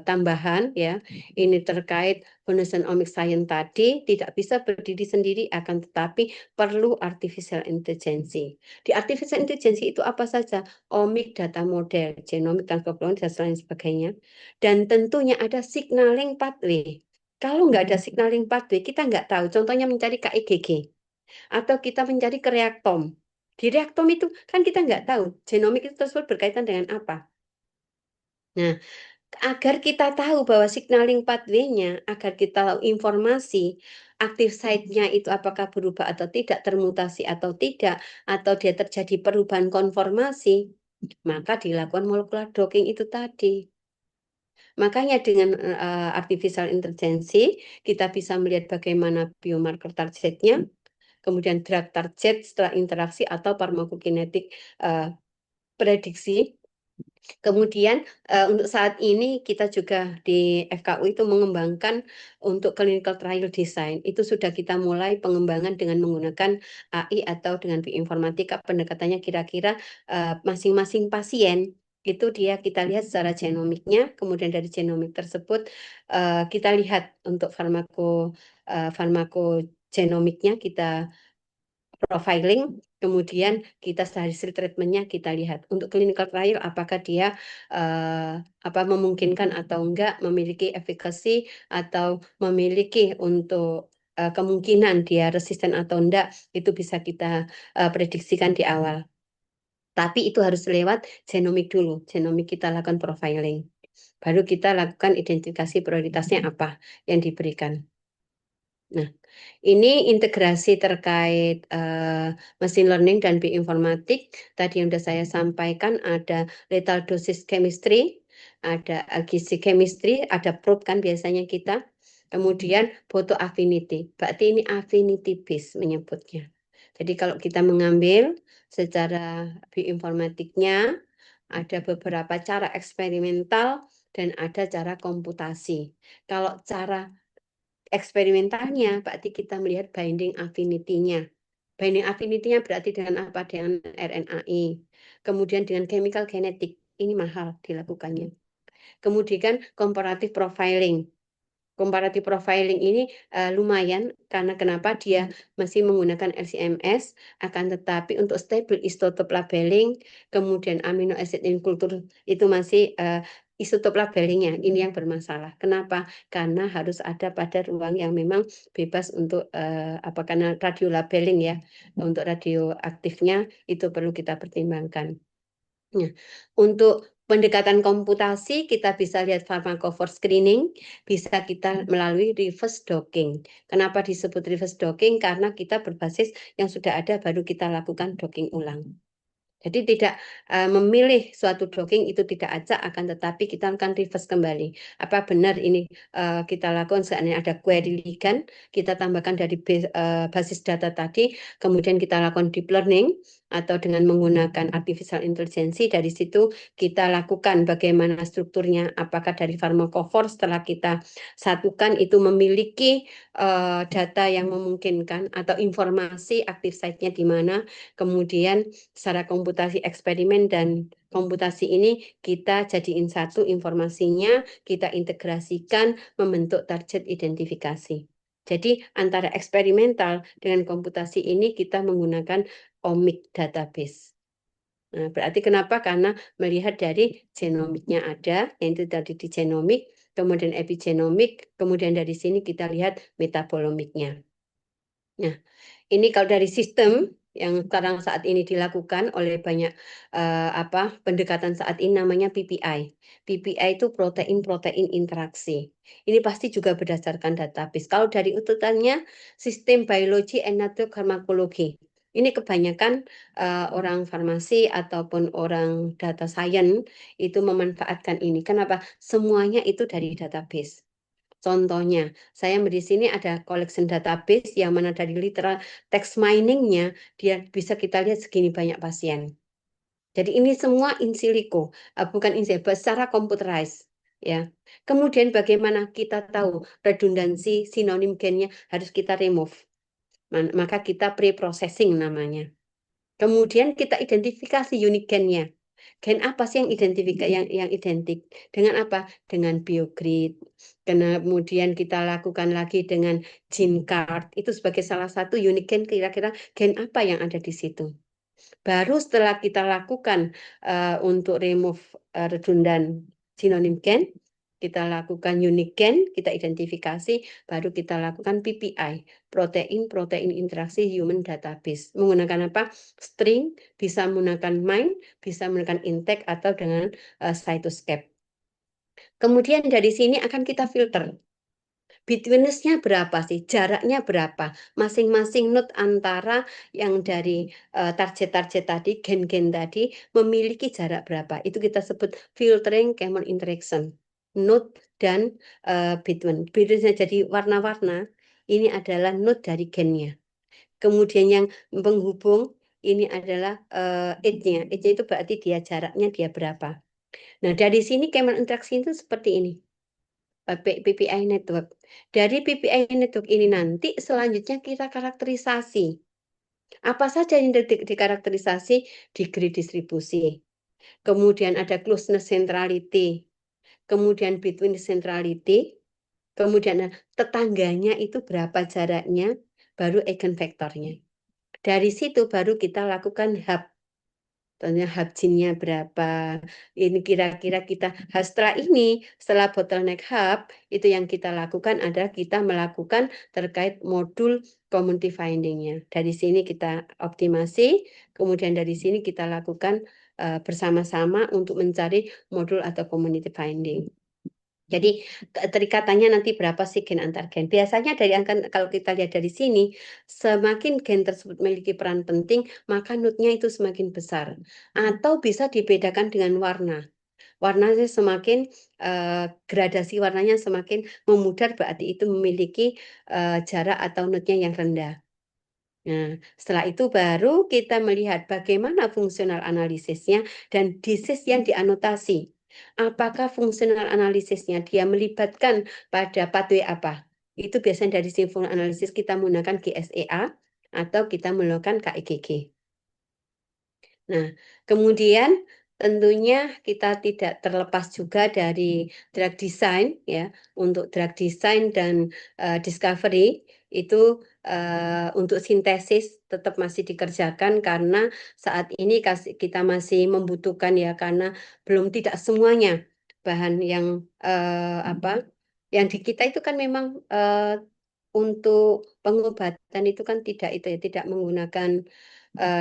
tambahan ya, ini terkait foundation omics science tadi tidak bisa berdiri sendiri, akan tetapi perlu artificial intelligence. Di artificial intelligence itu apa saja? Omic data model, genomic transcriptomics dan lain sebagainya. Dan tentunya ada signaling pathway. Kalau nggak ada signaling pathway, kita nggak tahu. Contohnya mencari KIGG atau kita mencari ke reaktom. Di reaktom itu kan kita nggak tahu genomik itu tersebut berkaitan dengan apa. Nah, agar kita tahu bahwa signaling pathway-nya, agar kita tahu informasi aktif site-nya itu apakah berubah atau tidak, termutasi atau tidak, atau dia terjadi perubahan konformasi, maka dilakukan molecular docking itu tadi. Makanya dengan artificial intelligence kita bisa melihat bagaimana biomarker targetnya, kemudian drug target setelah interaksi atau farmakokinetik prediksi. Kemudian untuk saat ini kita juga di FKU itu mengembangkan untuk clinical trial design. Itu sudah kita mulai pengembangan dengan menggunakan AI atau dengan bioinformatika. Pendekatannya kira-kira masing-masing pasien itu kita lihat secara genomiknya, kemudian dari genomik tersebut kita lihat untuk farmakogenomiknya kita profiling, kemudian kita hasil treatmentnya kita lihat untuk clinical trial apakah dia memungkinkan atau enggak, memiliki efficacy atau memiliki untuk kemungkinan dia resisten atau enggak, itu bisa kita prediksikan di awal. Tapi itu harus lewat genomik dulu, genomik kita lakukan profiling, baru kita lakukan identifikasi prioritasnya apa yang diberikan. Nah, ini integrasi terkait machine learning dan bioinformatik. Tadi yang sudah saya sampaikan ada lethal dosis chemistry, ada gizi chemistry, ada probe kan biasanya kita. Kemudian photo affinity, berarti ini affinity based menyebutnya. Jadi kalau kita mengambil secara bioinformatiknya, ada beberapa cara eksperimental dan ada cara komputasi. Kalau cara eksperimentalnya berarti kita melihat binding affinity-nya. Binding affinity-nya berarti dengan apa? Dengan RNAi. Kemudian dengan chemical kinetic. Ini mahal dilakukannya. Kemudian comparative profiling. Comparative profiling ini lumayan karena kenapa dia masih menggunakan LC-MS, akan tetapi untuk stable isotope labeling, kemudian amino acid in culture itu masih isotop labelingnya ini yang bermasalah. Kenapa? Karena harus ada pada ruang yang memang bebas untuk karena radio labeling ya, untuk radioaktifnya itu perlu kita pertimbangkan. Nah, untuk pendekatan komputasi kita bisa lihat pharmacophore screening, bisa kita melalui reverse docking. Kenapa disebut reverse docking? Karena kita berbasis yang sudah ada baru kita lakukan docking ulang. Jadi tidak memilih suatu docking itu tidak acak, akan tetapi kita akan reverse kembali. Apa benar ini kita lakukan seandainya ada query ligand, kita tambahkan dari basis data tadi, kemudian kita lakukan deep learning atau dengan menggunakan artificial intelligence, dari situ kita lakukan bagaimana strukturnya, apakah dari pharmacophore setelah kita satukan itu memiliki data yang memungkinkan atau informasi aktif site-nya di mana, kemudian secara komputasi eksperimen dan komputasi ini kita jadiin satu informasinya, kita integrasikan membentuk target identifikasi. Jadi antara eksperimental dengan komputasi ini kita menggunakan omic database. Nah, berarti kenapa? Karena melihat dari genomiknya ada, yang itu tadi di genomik, kemudian epigenomik, kemudian dari sini kita lihat metabolomiknya. Nah, ini kalau dari sistem yang sekarang saat ini dilakukan oleh banyak pendekatan saat ini namanya PPI. PPI itu protein-protein interaksi. Ini pasti juga berdasarkan database. Kalau dari ututannya sistem biologi and pharmacology. Ini kebanyakan orang farmasi ataupun orang data science itu memanfaatkan ini. Kenapa? Semuanya itu dari database. Contohnya, saya di sini ada collection database yang mana dari literal text miningnya dia bisa kita lihat segini banyak pasien. Jadi ini semua in silico, bukan in silico, secara computerized. Ya. Kemudian bagaimana kita tahu redundansi sinonim gennya harus kita remove. Maka kita pre-processing namanya. Kemudian kita identifikasi unique gennya. Gen apa sih yang identik? Dengan apa? Dengan biogrid. Kemudian kita lakukan lagi dengan gene card. Itu sebagai salah satu unique gen, kira-kira gen apa yang ada di situ. Baru setelah kita lakukan untuk remove redundan sinonim gen, kita lakukan unique gen, kita identifikasi, baru kita lakukan PPI, protein interaksi human database. Menggunakan apa? String, bisa menggunakan MIND, bisa menggunakan intake atau dengan cytoscape. Kemudian dari sini akan kita filter. Betweenness-nya berapa sih? Jaraknya berapa? Masing-masing node antara yang dari target-target tadi, gen-gen tadi, memiliki jarak berapa? Itu kita sebut filtering Kalman interaction. Node dan between. Betweenness-nya jadi warna-warna, ini adalah node dari gennya. Kemudian yang penghubung, ini adalah edge-nya. Edge-nya itu berarti dia jaraknya dia berapa. Nah, dari sini Kalman interaction itu seperti ini. PPI network. Dari PPI network ini nanti selanjutnya kita karakterisasi. Apa saja yang dikarakterisasi? Degree distribusi. Kemudian ada closeness centrality. Kemudian between centrality. Kemudian tetangganya itu berapa jaraknya, baru eigenvektornya. Dari situ baru kita lakukan hub. Contohnya hub gene-nya berapa, ini kira-kira kita setelah bottleneck hub, itu yang kita lakukan adalah kita melakukan terkait modul community finding-nya. Dari sini kita optimasi, kemudian dari sini kita lakukan bersama-sama untuk mencari modul atau community finding. Jadi keterikatannya nanti berapa sih gen antar gen? Biasanya kalau kita lihat dari sini, semakin gen tersebut memiliki peran penting, maka node-nya itu semakin besar. Atau bisa dibedakan dengan warna. Warnanya semakin gradasi warnanya semakin memudar, berarti itu memiliki jarak atau node-nya yang rendah. Nah, setelah itu baru kita melihat bagaimana fungsional analisisnya dan disease yang dianotasi. Apakah fungsional analisisnya dia melibatkan pada pathway apa? Itu biasanya dari fungsional analisis kita menggunakan GSEA atau kita melakukan KEGG. Nah, kemudian tentunya kita tidak terlepas juga dari drug design ya. Untuk drug design dan discovery itu untuk sintesis tetap masih dikerjakan karena saat ini kita masih membutuhkan ya, karena belum tidak semuanya bahan yang yang di kita itu kan memang untuk pengobatan itu kan tidak menggunakan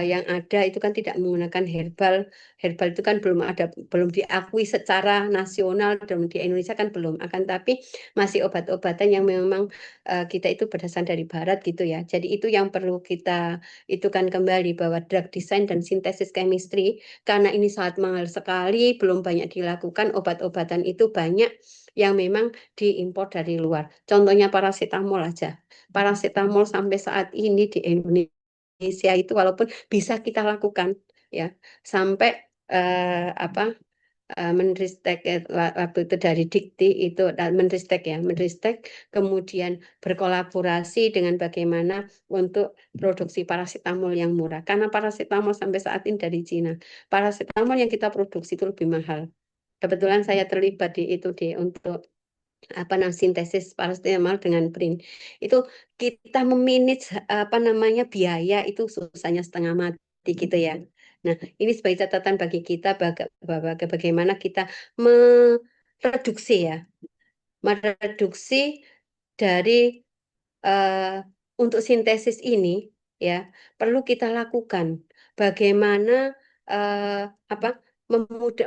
yang ada itu kan tidak menggunakan herbal. Herbal itu kan belum diakui secara nasional, dan di Indonesia kan belum. Akan tapi masih obat-obatan yang memang kita itu berdasarkan dari barat gitu ya. Jadi itu yang perlu kita itu kan kembali, bahwa drug design dan sintesis chemistry karena ini sangat mahal sekali, belum banyak dilakukan. Obat-obatan itu banyak yang memang diimpor dari luar. Contohnya paracetamol aja. Paracetamol sampai saat ini di Indonesia itu walaupun bisa kita lakukan ya, sampai menristek waktu itu dari Dikti itu menristek kemudian berkolaborasi dengan bagaimana untuk produksi paracetamol yang murah, karena paracetamol sampai saat ini dari Cina. Paracetamol yang kita produksi itu lebih mahal. Kebetulan saya terlibat untuk sintesis paracetamol dengan PRIN. Itu kita memanage biaya itu susahnya setengah mati gitu ya. Nah, ini sebagai catatan bagi kita bagaimana kita mereduksi dari untuk sintesis ini ya perlu kita lakukan bagaimana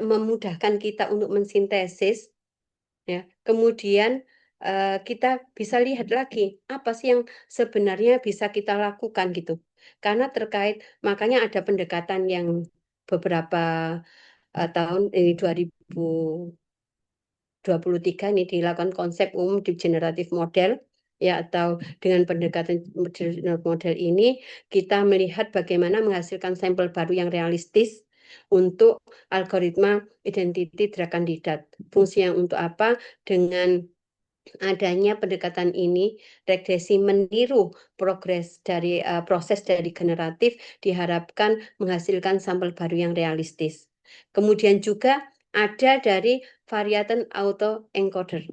memudahkan kita untuk mensintesis ya. Kemudian kita bisa lihat lagi apa sih yang sebenarnya bisa kita lakukan gitu. Karena makanya ada pendekatan yang beberapa tahun ini 2023 ini dilakukan konsep umum di generative model ya, atau dengan pendekatan model ini kita melihat bagaimana menghasilkan sampel baru yang realistis untuk algoritma identity drug candidate. Fungsi yang untuk apa? Dengan adanya pendekatan ini, regresi meniru proses dari generatif diharapkan menghasilkan sampel baru yang realistis. Kemudian juga ada dari variant autoencoder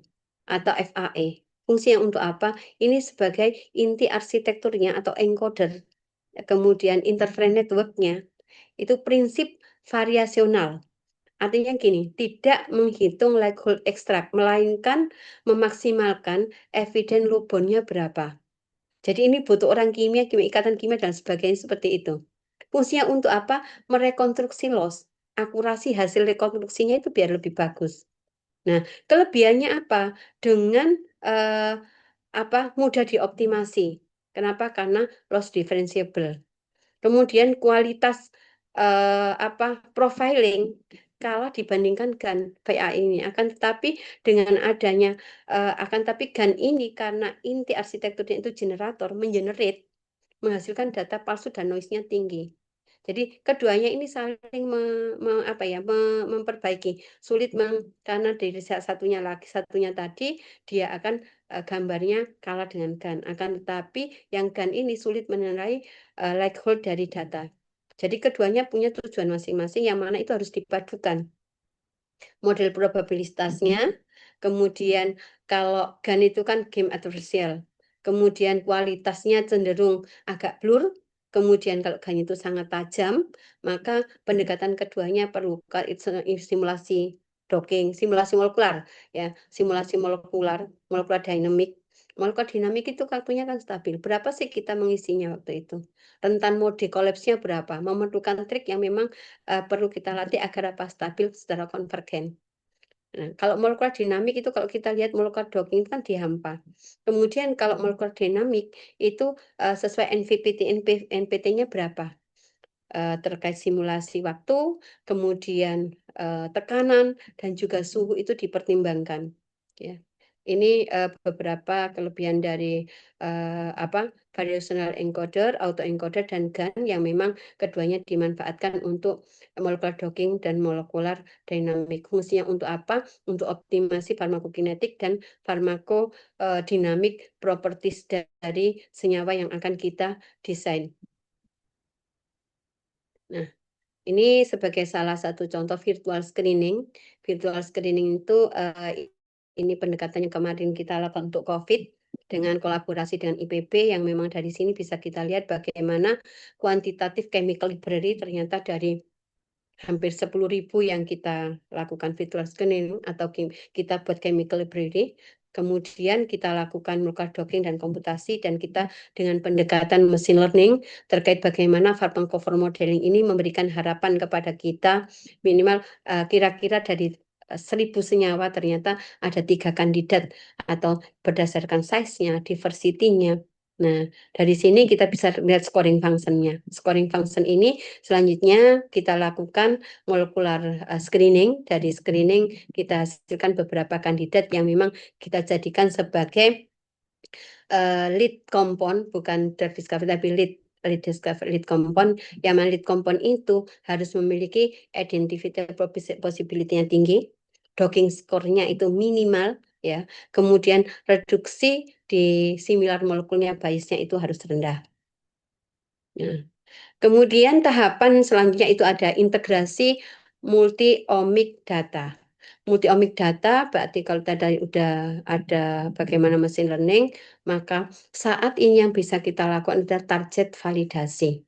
atau FAE. Fungsi yang untuk apa? Ini sebagai inti arsitekturnya atau encoder. Kemudian interference network-nya itu prinsip variasional. Artinya gini, tidak menghitung likelihood extract, melainkan memaksimalkan eviden lubonnya berapa. Jadi ini butuh orang kimia, ikatan kimia, dan sebagainya seperti itu. Fungsinya untuk apa? Merekonstruksi loss. Akurasi hasil rekonstruksinya itu biar lebih bagus. Nah, kelebihannya apa? Dengan mudah dioptimasi. Kenapa? Karena loss differentiable. Kemudian kualitas profiling kalah dibandingkan GAN VA ini, tetapi dengan adanya GAN ini karena inti arsitekturnya itu generator menghasilkan data palsu dan noise-nya tinggi. Jadi keduanya ini saling memperbaiki. Sulit karena dari satunya tadi dia akan gambarnya kalah dengan GAN. Tetapi yang GAN ini sulit menilai likelihood dari data. Jadi keduanya punya tujuan masing-masing yang mana itu harus dipadukan. Model probabilitasnya, kemudian kalau GAN itu kan game adversarial. Kemudian kualitasnya cenderung agak blur. Kemudian kalau GAN itu sangat tajam, maka pendekatan keduanya perlu simulasi docking, simulasi molekular, ya, simulasi molekular dinamik. Molekular dinamik itu waktunya kan stabil. Berapa sih kita mengisinya waktu itu? Rentan mode kolapsnya berapa? Memerlukan trik yang memang perlu kita latih agar stabil secara konvergen. Nah, kalau molekular dinamik itu kalau kita lihat molekular docking itu kan dihampa. Kemudian kalau molekular dinamik itu sesuai NPT-nya berapa? Terkait simulasi waktu, kemudian tekanan dan juga suhu itu dipertimbangkan. Ya. Ini beberapa kelebihan dari variational encoder, autoencoder, dan GAN yang memang keduanya dimanfaatkan untuk molekular docking dan molekular dynamic. Fungsinya untuk apa? Untuk optimasi farmakokinetik dan farmakodinamik properties dari senyawa yang akan kita desain. Nah, ini sebagai salah satu contoh virtual screening. Virtual screening itu ini pendekatannya kemarin kita lakukan untuk COVID dengan kolaborasi dengan IPB yang memang dari sini bisa kita lihat bagaimana kuantitatif chemical library ternyata dari hampir 10.000 yang kita lakukan virtual screening atau kita buat chemical library. Kemudian kita lakukan molekular docking dan komputasi, dan kita dengan pendekatan machine learning terkait bagaimana pharmacophore modeling ini memberikan harapan kepada kita minimal kira-kira dari 1.000 senyawa ternyata ada 3 kandidat atau berdasarkan size-nya, diversity-nya. Nah, dari sini kita bisa lihat scoring function-nya. Scoring function ini selanjutnya kita lakukan molekular screening. Dari screening kita hasilkan beberapa kandidat yang memang kita jadikan sebagai lead compound, bukan drug discovery tapi lead compound. Yang mana lead compound itu harus memiliki identified possibility-nya tinggi, docking score-nya itu minimal, ya. Kemudian reduksi di similar molekulnya bias-nya itu harus rendah. Nah, kemudian tahapan selanjutnya itu ada integrasi multi-omic data. Multi-omic data berarti kalau tadi udah ada bagaimana machine learning, maka saat ini yang bisa kita lakukan adalah target validasi,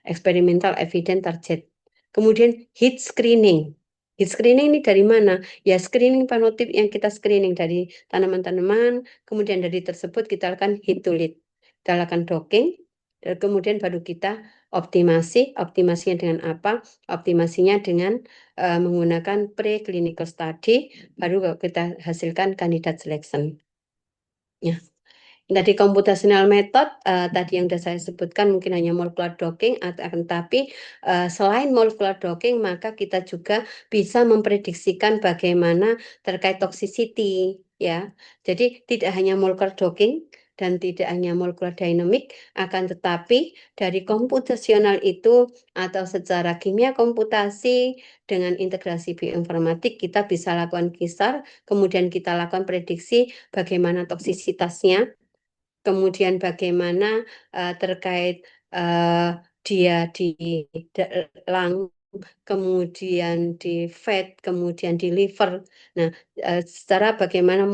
experimental evidence target. Kemudian hit screening. Hit screening ini dari mana? Ya screening panotip yang kita screening dari tanaman-tanaman, kemudian dari tersebut kita lakukan hit to lead. Kita lakukan docking, dan kemudian baru kita optimasi. Optimasinya dengan apa? Optimasinya dengan menggunakan preclinical study, baru kita hasilkan kandidat selection. Ya. Tadi computational method tadi yang sudah saya sebutkan mungkin hanya molecular docking, akan tetapi selain molecular docking maka kita juga bisa memprediksikan bagaimana terkait toxicity ya. Jadi tidak hanya molecular docking dan tidak hanya molecular dynamic, akan tetapi dari computational itu atau secara kimia komputasi dengan integrasi bioinformatik kita bisa lakukan kisar, kemudian kita lakukan prediksi bagaimana toksisitasnya. Kemudian bagaimana terkait dia di lung, kemudian di fat, kemudian di liver. Nah, secara bagaimana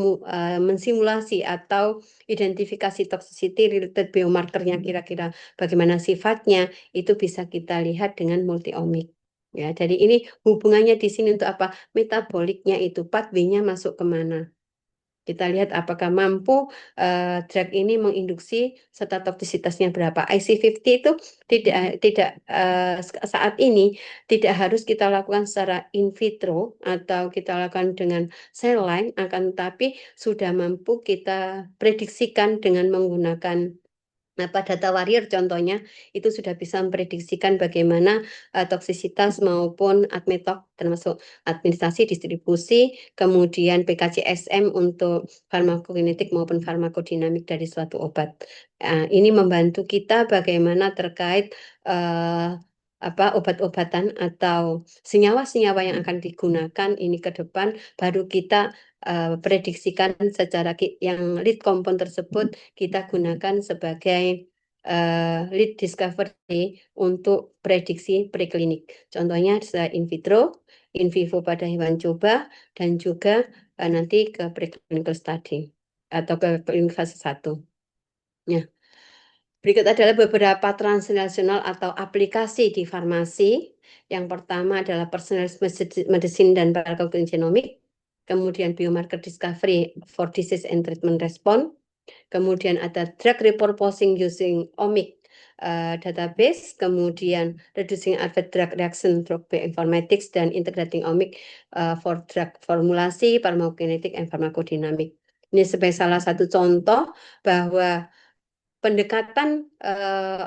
mensimulasi atau identifikasi toxicity related biomarkernya kira-kira bagaimana sifatnya, itu bisa kita lihat dengan multi-omic. Ya, jadi ini hubungannya di sini untuk apa? Metaboliknya itu pathway-nya masuk kemana? Kita lihat apakah mampu drug ini menginduksi serta toksisitasnya berapa. IC50 itu tidak saat ini tidak harus kita lakukan secara in vitro atau kita lakukan dengan cell line, akan tetapi sudah mampu kita prediksikan dengan menggunakan data warrior contohnya itu sudah bisa memprediksikan bagaimana toksisitas maupun admetok termasuk administrasi distribusi, kemudian PKCSM untuk farmakokinetik maupun farmakodinamik dari suatu obat. Ini membantu kita bagaimana terkait obat-obatan atau senyawa-senyawa yang akan digunakan ini ke depan, baru kita prediksikan secara yang lead compound tersebut kita gunakan sebagai lead discovery untuk prediksi preklinik. Contohnya in vitro, in vivo pada hewan coba, dan juga nanti ke preclinical study atau ke klinik fase 1. Ya. Berikut adalah beberapa translational atau aplikasi di farmasi. Yang pertama adalah personalized medicine dan pharmacogenomic. Kemudian biomarker discovery for disease and treatment response. Kemudian ada drug repurposing using omic database, kemudian reducing adverse drug reaction through bioinformatics, dan integrating omic for drug formulasi, pharmacokinetic, and pharmacodynamic. Ini sebagai salah satu contoh bahwa pendekatan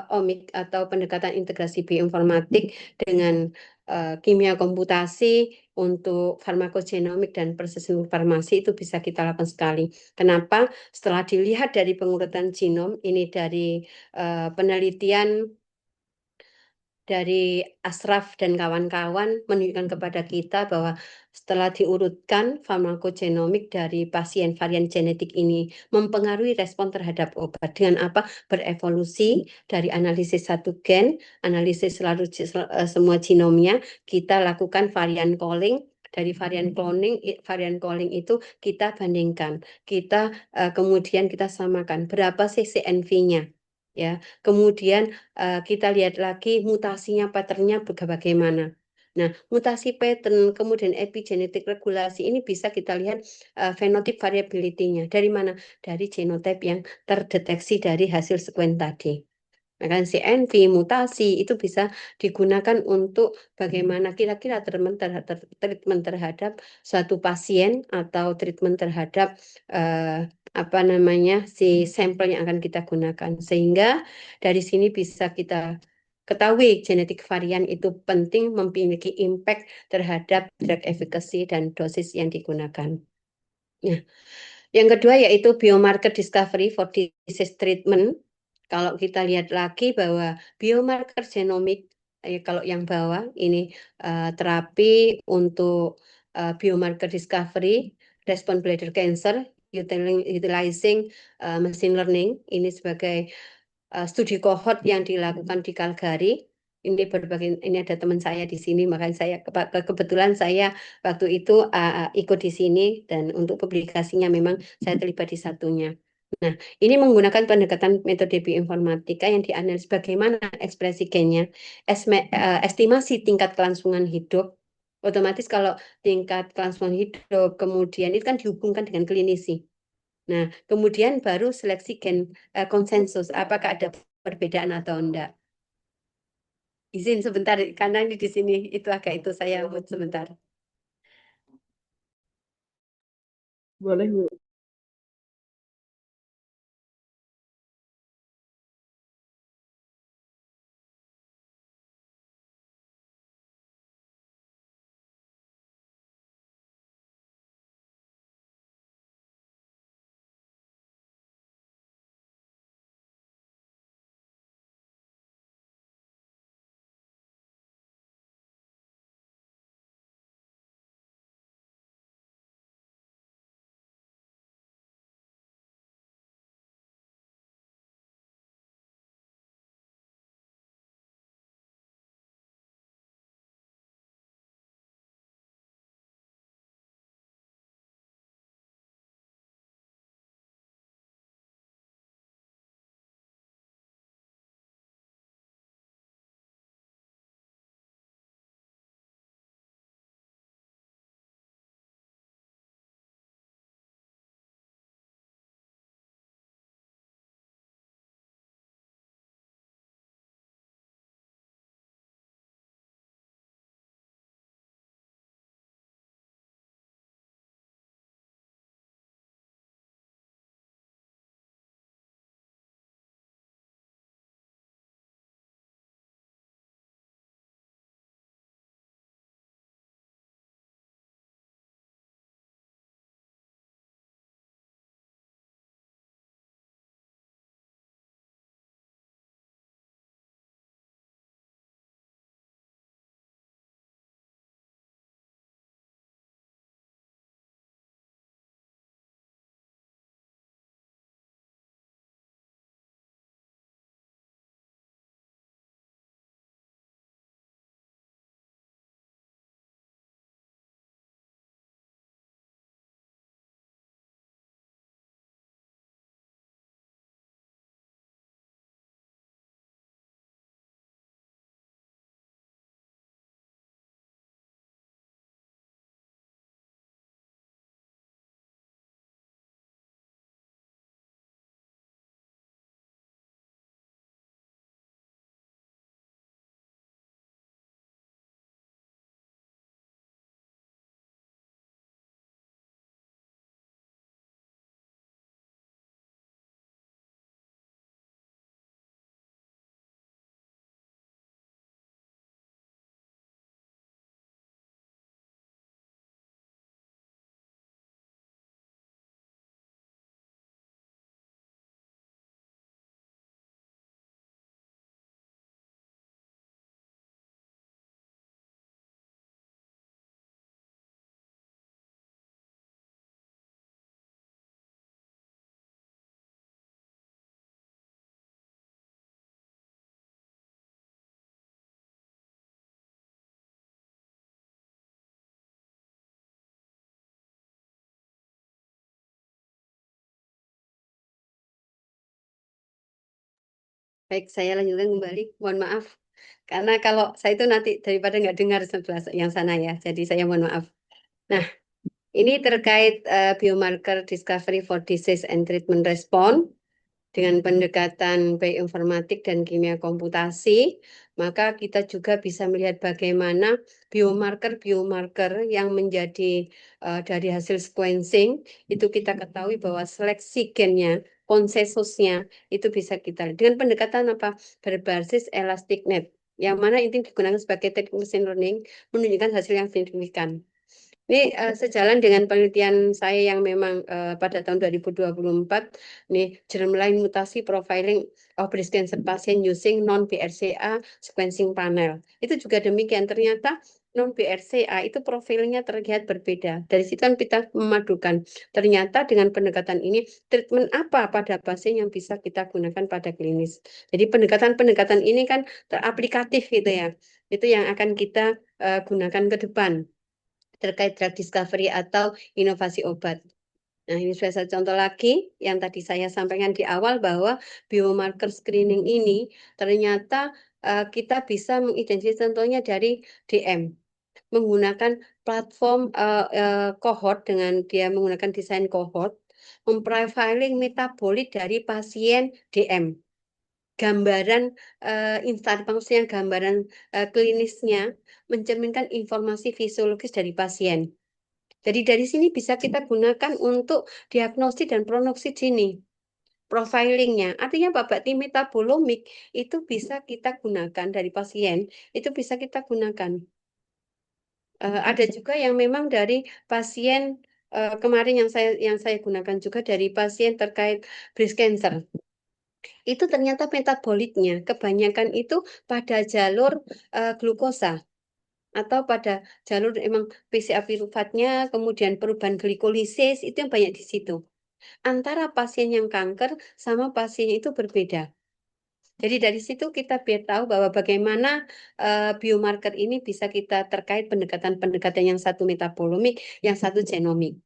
omic atau pendekatan integrasi bioinformatik dengan kimia komputasi untuk farmakogenomik dan proses farmasi itu bisa kita lakukan sekali. Kenapa? Setelah dilihat dari pengurutan genom, ini dari penelitian dari Ashraf dan kawan-kawan menunjukkan kepada kita bahwa setelah diurutkan farmakogenomik dari pasien varian genetik ini mempengaruhi respon terhadap obat dengan apa? Berevolusi dari analisis satu gen, analisis selalu semua genomnya, kita lakukan varian calling. Dari varian calling itu kita bandingkan, kita kemudian kita samakan berapa sih CNV-nya. Ya, kemudian kita lihat lagi mutasinya, patternnya bagaimana. Nah, mutasi pattern, kemudian epigenetik regulasi ini bisa kita lihat phenotype variability-nya. Dari mana? Dari genotype yang terdeteksi dari hasil sekuen tadi. Maka CNV, mutasi itu bisa digunakan untuk bagaimana kira-kira treatment terhadap suatu pasien atau treatment terhadap si sampel yang akan kita gunakan. Sehingga dari sini bisa kita ketahui genetik varian itu penting, memiliki impact terhadap drug efficacy dan dosis yang digunakan. Nah, yang kedua yaitu biomarker discovery for disease treatment. Kalau kita lihat lagi bahwa biomarker genomik, kalau yang bawah ini terapi untuk biomarker discovery, respon bladder cancer, utilizing machine learning, ini sebagai studi cohort yang dilakukan di Calgary, ini berbagai, ini ada teman saya di sini, makanya saya kebetulan saya waktu itu ikut di sini dan untuk publikasinya memang saya terlibat di satunya. Nah, ini menggunakan pendekatan metode bioinformatika yang dianalisis bagaimana ekspresi gennya, estimasi tingkat kelangsungan hidup. Otomatis kalau tingkat kelangsungan hidup kemudian itu kan dihubungkan dengan klinisi. Nah, kemudian baru seleksi gen konsensus, apakah ada perbedaan atau enggak. Izin sebentar, karena ini di sini itu agak itu saya buat sebentar. Boleh, Bu. Baik, saya lanjutkan kembali. Mohon maaf. Karena kalau saya itu nanti daripada nggak dengar sebelah yang sana ya. Jadi saya mohon maaf. Nah, ini terkait biomarker discovery for disease and treatment response dengan pendekatan bioinformatik dan kimia komputasi, maka kita juga bisa melihat bagaimana biomarker-biomarker yang menjadi dari hasil sequencing, itu kita ketahui bahwa seleksi gennya, konsensusnya, itu bisa kita lihat. Dengan pendekatan apa? Berbasis elastic net, yang mana ini digunakan sebagai teknik machine learning, menunjukkan hasil yang signifikan. Ini sejalan dengan penelitian saya yang memang pada tahun 2024, nih germline mutasi profiling of breast cancer patient using non-BRCA sequencing panel. Itu juga demikian, ternyata non-BRCA itu profilnya terlihat berbeda. Dari situ kan kita memadukan. Ternyata dengan pendekatan ini, treatment apa pada pasien yang bisa kita gunakan pada klinis. Jadi pendekatan-pendekatan ini kan teraplikatif gitu ya. Itu yang akan kita gunakan ke depan terkait drug discovery atau inovasi obat. Nah, ini sudah satu contoh lagi yang tadi saya sampaikan di awal bahwa biomarker screening ini ternyata kita bisa mengidentifikasi contohnya dari DM menggunakan platform cohort dengan dia menggunakan desain cohort, memprofiling metabolit dari pasien DM. Gambaran instan, maksudnya gambaran klinisnya mencerminkan informasi fisiologis dari pasien. Jadi dari sini bisa kita gunakan untuk diagnosis dan prognosis dini. Profilingnya, artinya berarti metabolomik itu bisa kita gunakan dari pasien, itu bisa kita gunakan. Ada juga yang memang dari pasien kemarin yang saya gunakan juga dari pasien terkait breast cancer. Itu ternyata metabolitnya kebanyakan itu pada jalur glukosa atau pada jalur emang PCA piruvatnya, kemudian perubahan glikolisis itu yang banyak di situ. Antara pasien yang kanker sama pasien itu berbeda. Jadi dari situ kita biar tahu bahwa bagaimana biomarker ini bisa kita terkait pendekatan-pendekatan yang satu metabolomik, yang satu genomik.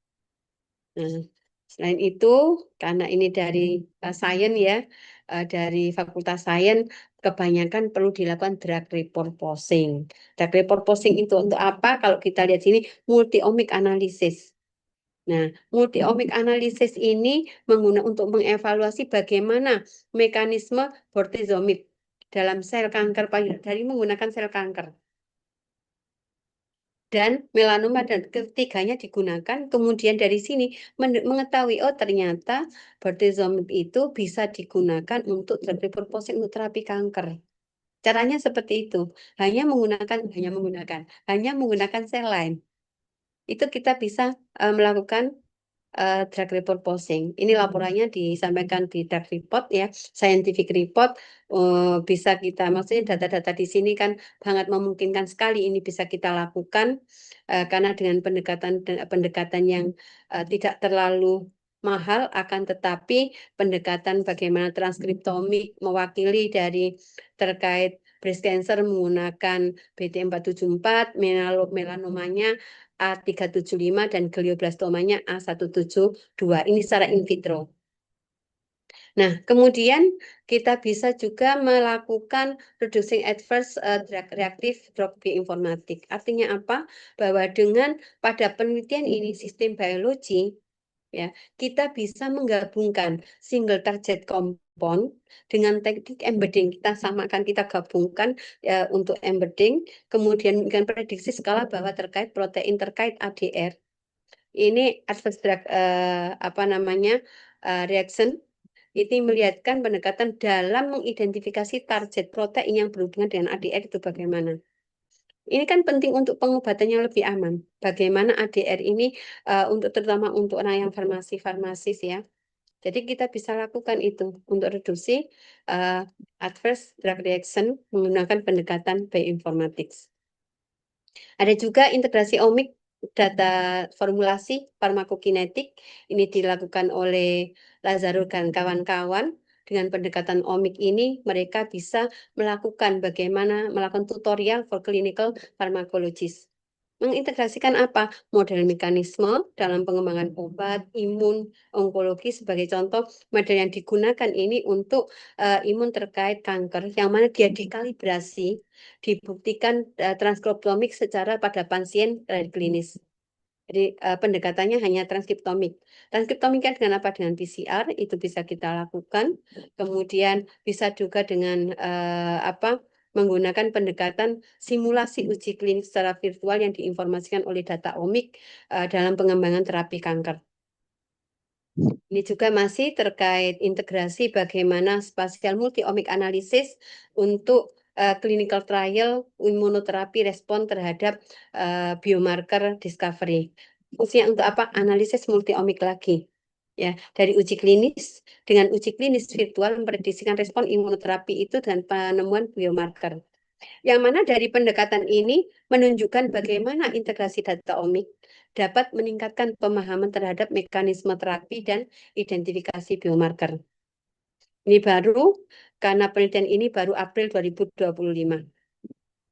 Nah, selain itu, karena ini dari sains ya, dari Fakultas Sains, kebanyakan perlu dilakukan drug repurposing. Drug repurposing itu untuk apa? Kalau kita lihat sini, multi-omic analysis. Nah, multi-omic analysis ini untuk mengevaluasi bagaimana mekanisme bortezomib dalam sel kanker payudara dari menggunakan sel kanker. Dan melanoma dan ketiganya digunakan, kemudian dari sini mengetahui, oh ternyata bortezomib itu bisa digunakan untuk drug repurposing untuk terapi kanker. Caranya seperti itu, hanya menggunakan sel lain. Itu kita bisa melakukan drug repurposing. Ini laporannya disampaikan di drug report ya, scientific report. Bisa kita, maksudnya data-data di sini kan sangat memungkinkan sekali ini bisa kita lakukan karena dengan pendekatan yang tidak terlalu mahal, akan tetapi pendekatan bagaimana transkriptomik mewakili dari terkait breast cancer menggunakan BT474, melanomanya A375 dan glioblastomanya A172. Ini secara in vitro. Nah, kemudian kita bisa juga melakukan reducing adverse drug reactive drug bioinformatik. Artinya apa? Bahwa dengan pada penelitian ini sistem biologi ya, kita bisa menggabungkan single target compound dengan teknik embedding. Kita samakan, kita gabungkan untuk embedding, kemudian dengan prediksi skala bahwa terkait protein terkait ADR. Ini adverse drug reaction. Ini melihatkan pendekatan dalam mengidentifikasi target protein yang berhubungan dengan ADR itu bagaimana. Ini kan penting untuk pengobatan yang lebih aman. Bagaimana ADR ini untuk terutama untuk orang yang farmasis ya. Jadi kita bisa lakukan itu untuk reduksi adverse drug reaction menggunakan pendekatan bioinformatics. Ada juga integrasi omik data formulasi farmakokinetik. Ini dilakukan oleh Lazaro dan kawan-kawan. Dengan pendekatan omik ini, mereka bisa melakukan bagaimana melakukan tutorial for clinical pharmacologist. Mengintegrasikan apa? Model mekanisme dalam pengembangan obat, imun, onkologi sebagai contoh. Model yang digunakan ini untuk imun terkait kanker, yang mana dia dikalibrasi, dibuktikan transkriptomik secara pada pasien klinis. Jadi pendekatannya hanya transkriptomik. Transkriptomiknya dengan apa? Dengan PCR itu bisa kita lakukan. Kemudian bisa juga dengan menggunakan pendekatan simulasi uji klinik secara virtual yang diinformasikan oleh data omik dalam pengembangan terapi kanker. Ini juga masih terkait integrasi bagaimana spasial multi-omic analysis untuk clinical trial imunoterapi respon terhadap biomarker discovery. Fungsinya untuk apa? Analisis multi-omic lagi. Ya, dari uji klinis dengan uji klinis virtual memprediksikan respon imunoterapi itu dengan penemuan biomarker. Yang mana dari pendekatan ini menunjukkan bagaimana integrasi data omik dapat meningkatkan pemahaman terhadap mekanisme terapi dan identifikasi biomarker. Ini baru, karena penelitian ini baru April 2025.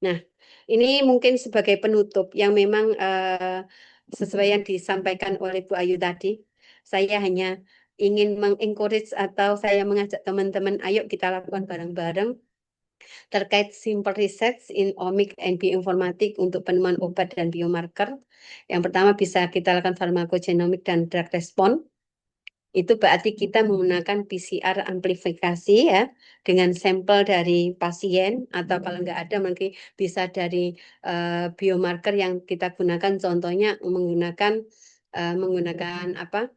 Nah, ini mungkin sebagai penutup yang memang sesuai yang disampaikan oleh Bu Ayu tadi, saya hanya ingin mengencourage atau saya mengajak teman-teman, ayo kita lakukan bareng-bareng terkait simple research in omic and bioinformatik untuk penemuan obat dan biomarker. Yang pertama bisa kita lakukan farmakogenomik dan drug response. Itu berarti kita menggunakan PCR amplifikasi ya, dengan sampel dari pasien, atau kalau nggak ada mungkin bisa dari biomarker yang kita gunakan, contohnya menggunakan apa?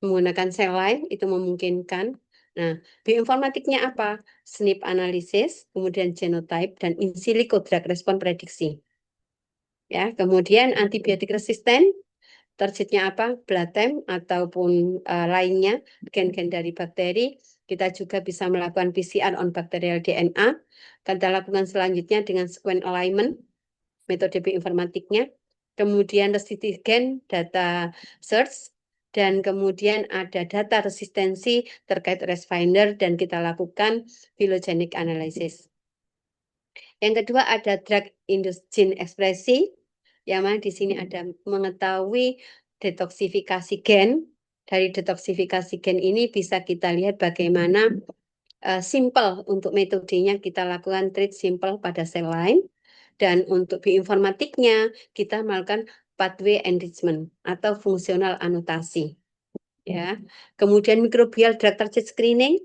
Menggunakan sel lain, itu memungkinkan. Nah, bioinformatiknya apa? SNP analisis, kemudian genotype, dan in silico drug response prediksi. Ya, kemudian antibiotik resisten, targetnya apa? Blatem ataupun lainnya, gen-gen dari bakteri. Kita juga bisa melakukan PCR on bacterial DNA. Kita lakukan selanjutnya dengan sequence alignment, metode bioinformatiknya. Kemudian resistigen data search, dan kemudian ada data resistensi terkait REST finder, dan kita lakukan phylogenetic analysis. Yang kedua ada drug induced gene ekspresi, yang mana di sini ada mengetahui detoksifikasi gen. Dari detoksifikasi gen ini bisa kita lihat bagaimana simple untuk metodenya kita lakukan treat simple pada sel lain. Dan untuk bioinformatiknya kita melakukan pathway enrichment atau fungsional anotasi. Ya. Kemudian microbial drug target screening,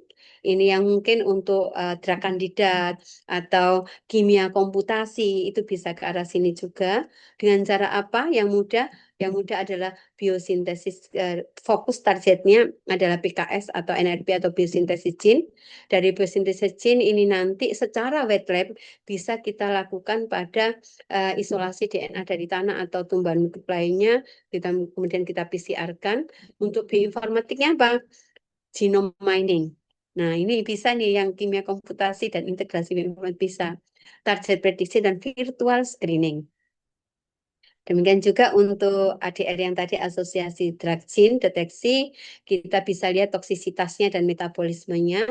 ini yang mungkin untuk drug kandidat atau kimia komputasi, itu bisa ke arah sini juga. Dengan cara apa? Yang mudah? Yang mudah adalah biosintesis, fokus targetnya adalah PKS atau NRP atau biosintesis gene. Dari biosintesis gene ini nanti secara wet lab bisa kita lakukan pada isolasi DNA dari tanah atau tumbuhan hidup lainnya, kemudian kita PCR-kan. Untuk bioinformatiknya apa? Genome mining. Nah, ini bisa nih yang kimia komputasi dan integrasi bioinformatik bisa. Target prediksi dan virtual screening. Demikian juga untuk ADR yang tadi asosiasi drug gene deteksi, kita bisa lihat toksisitasnya dan metabolismenya.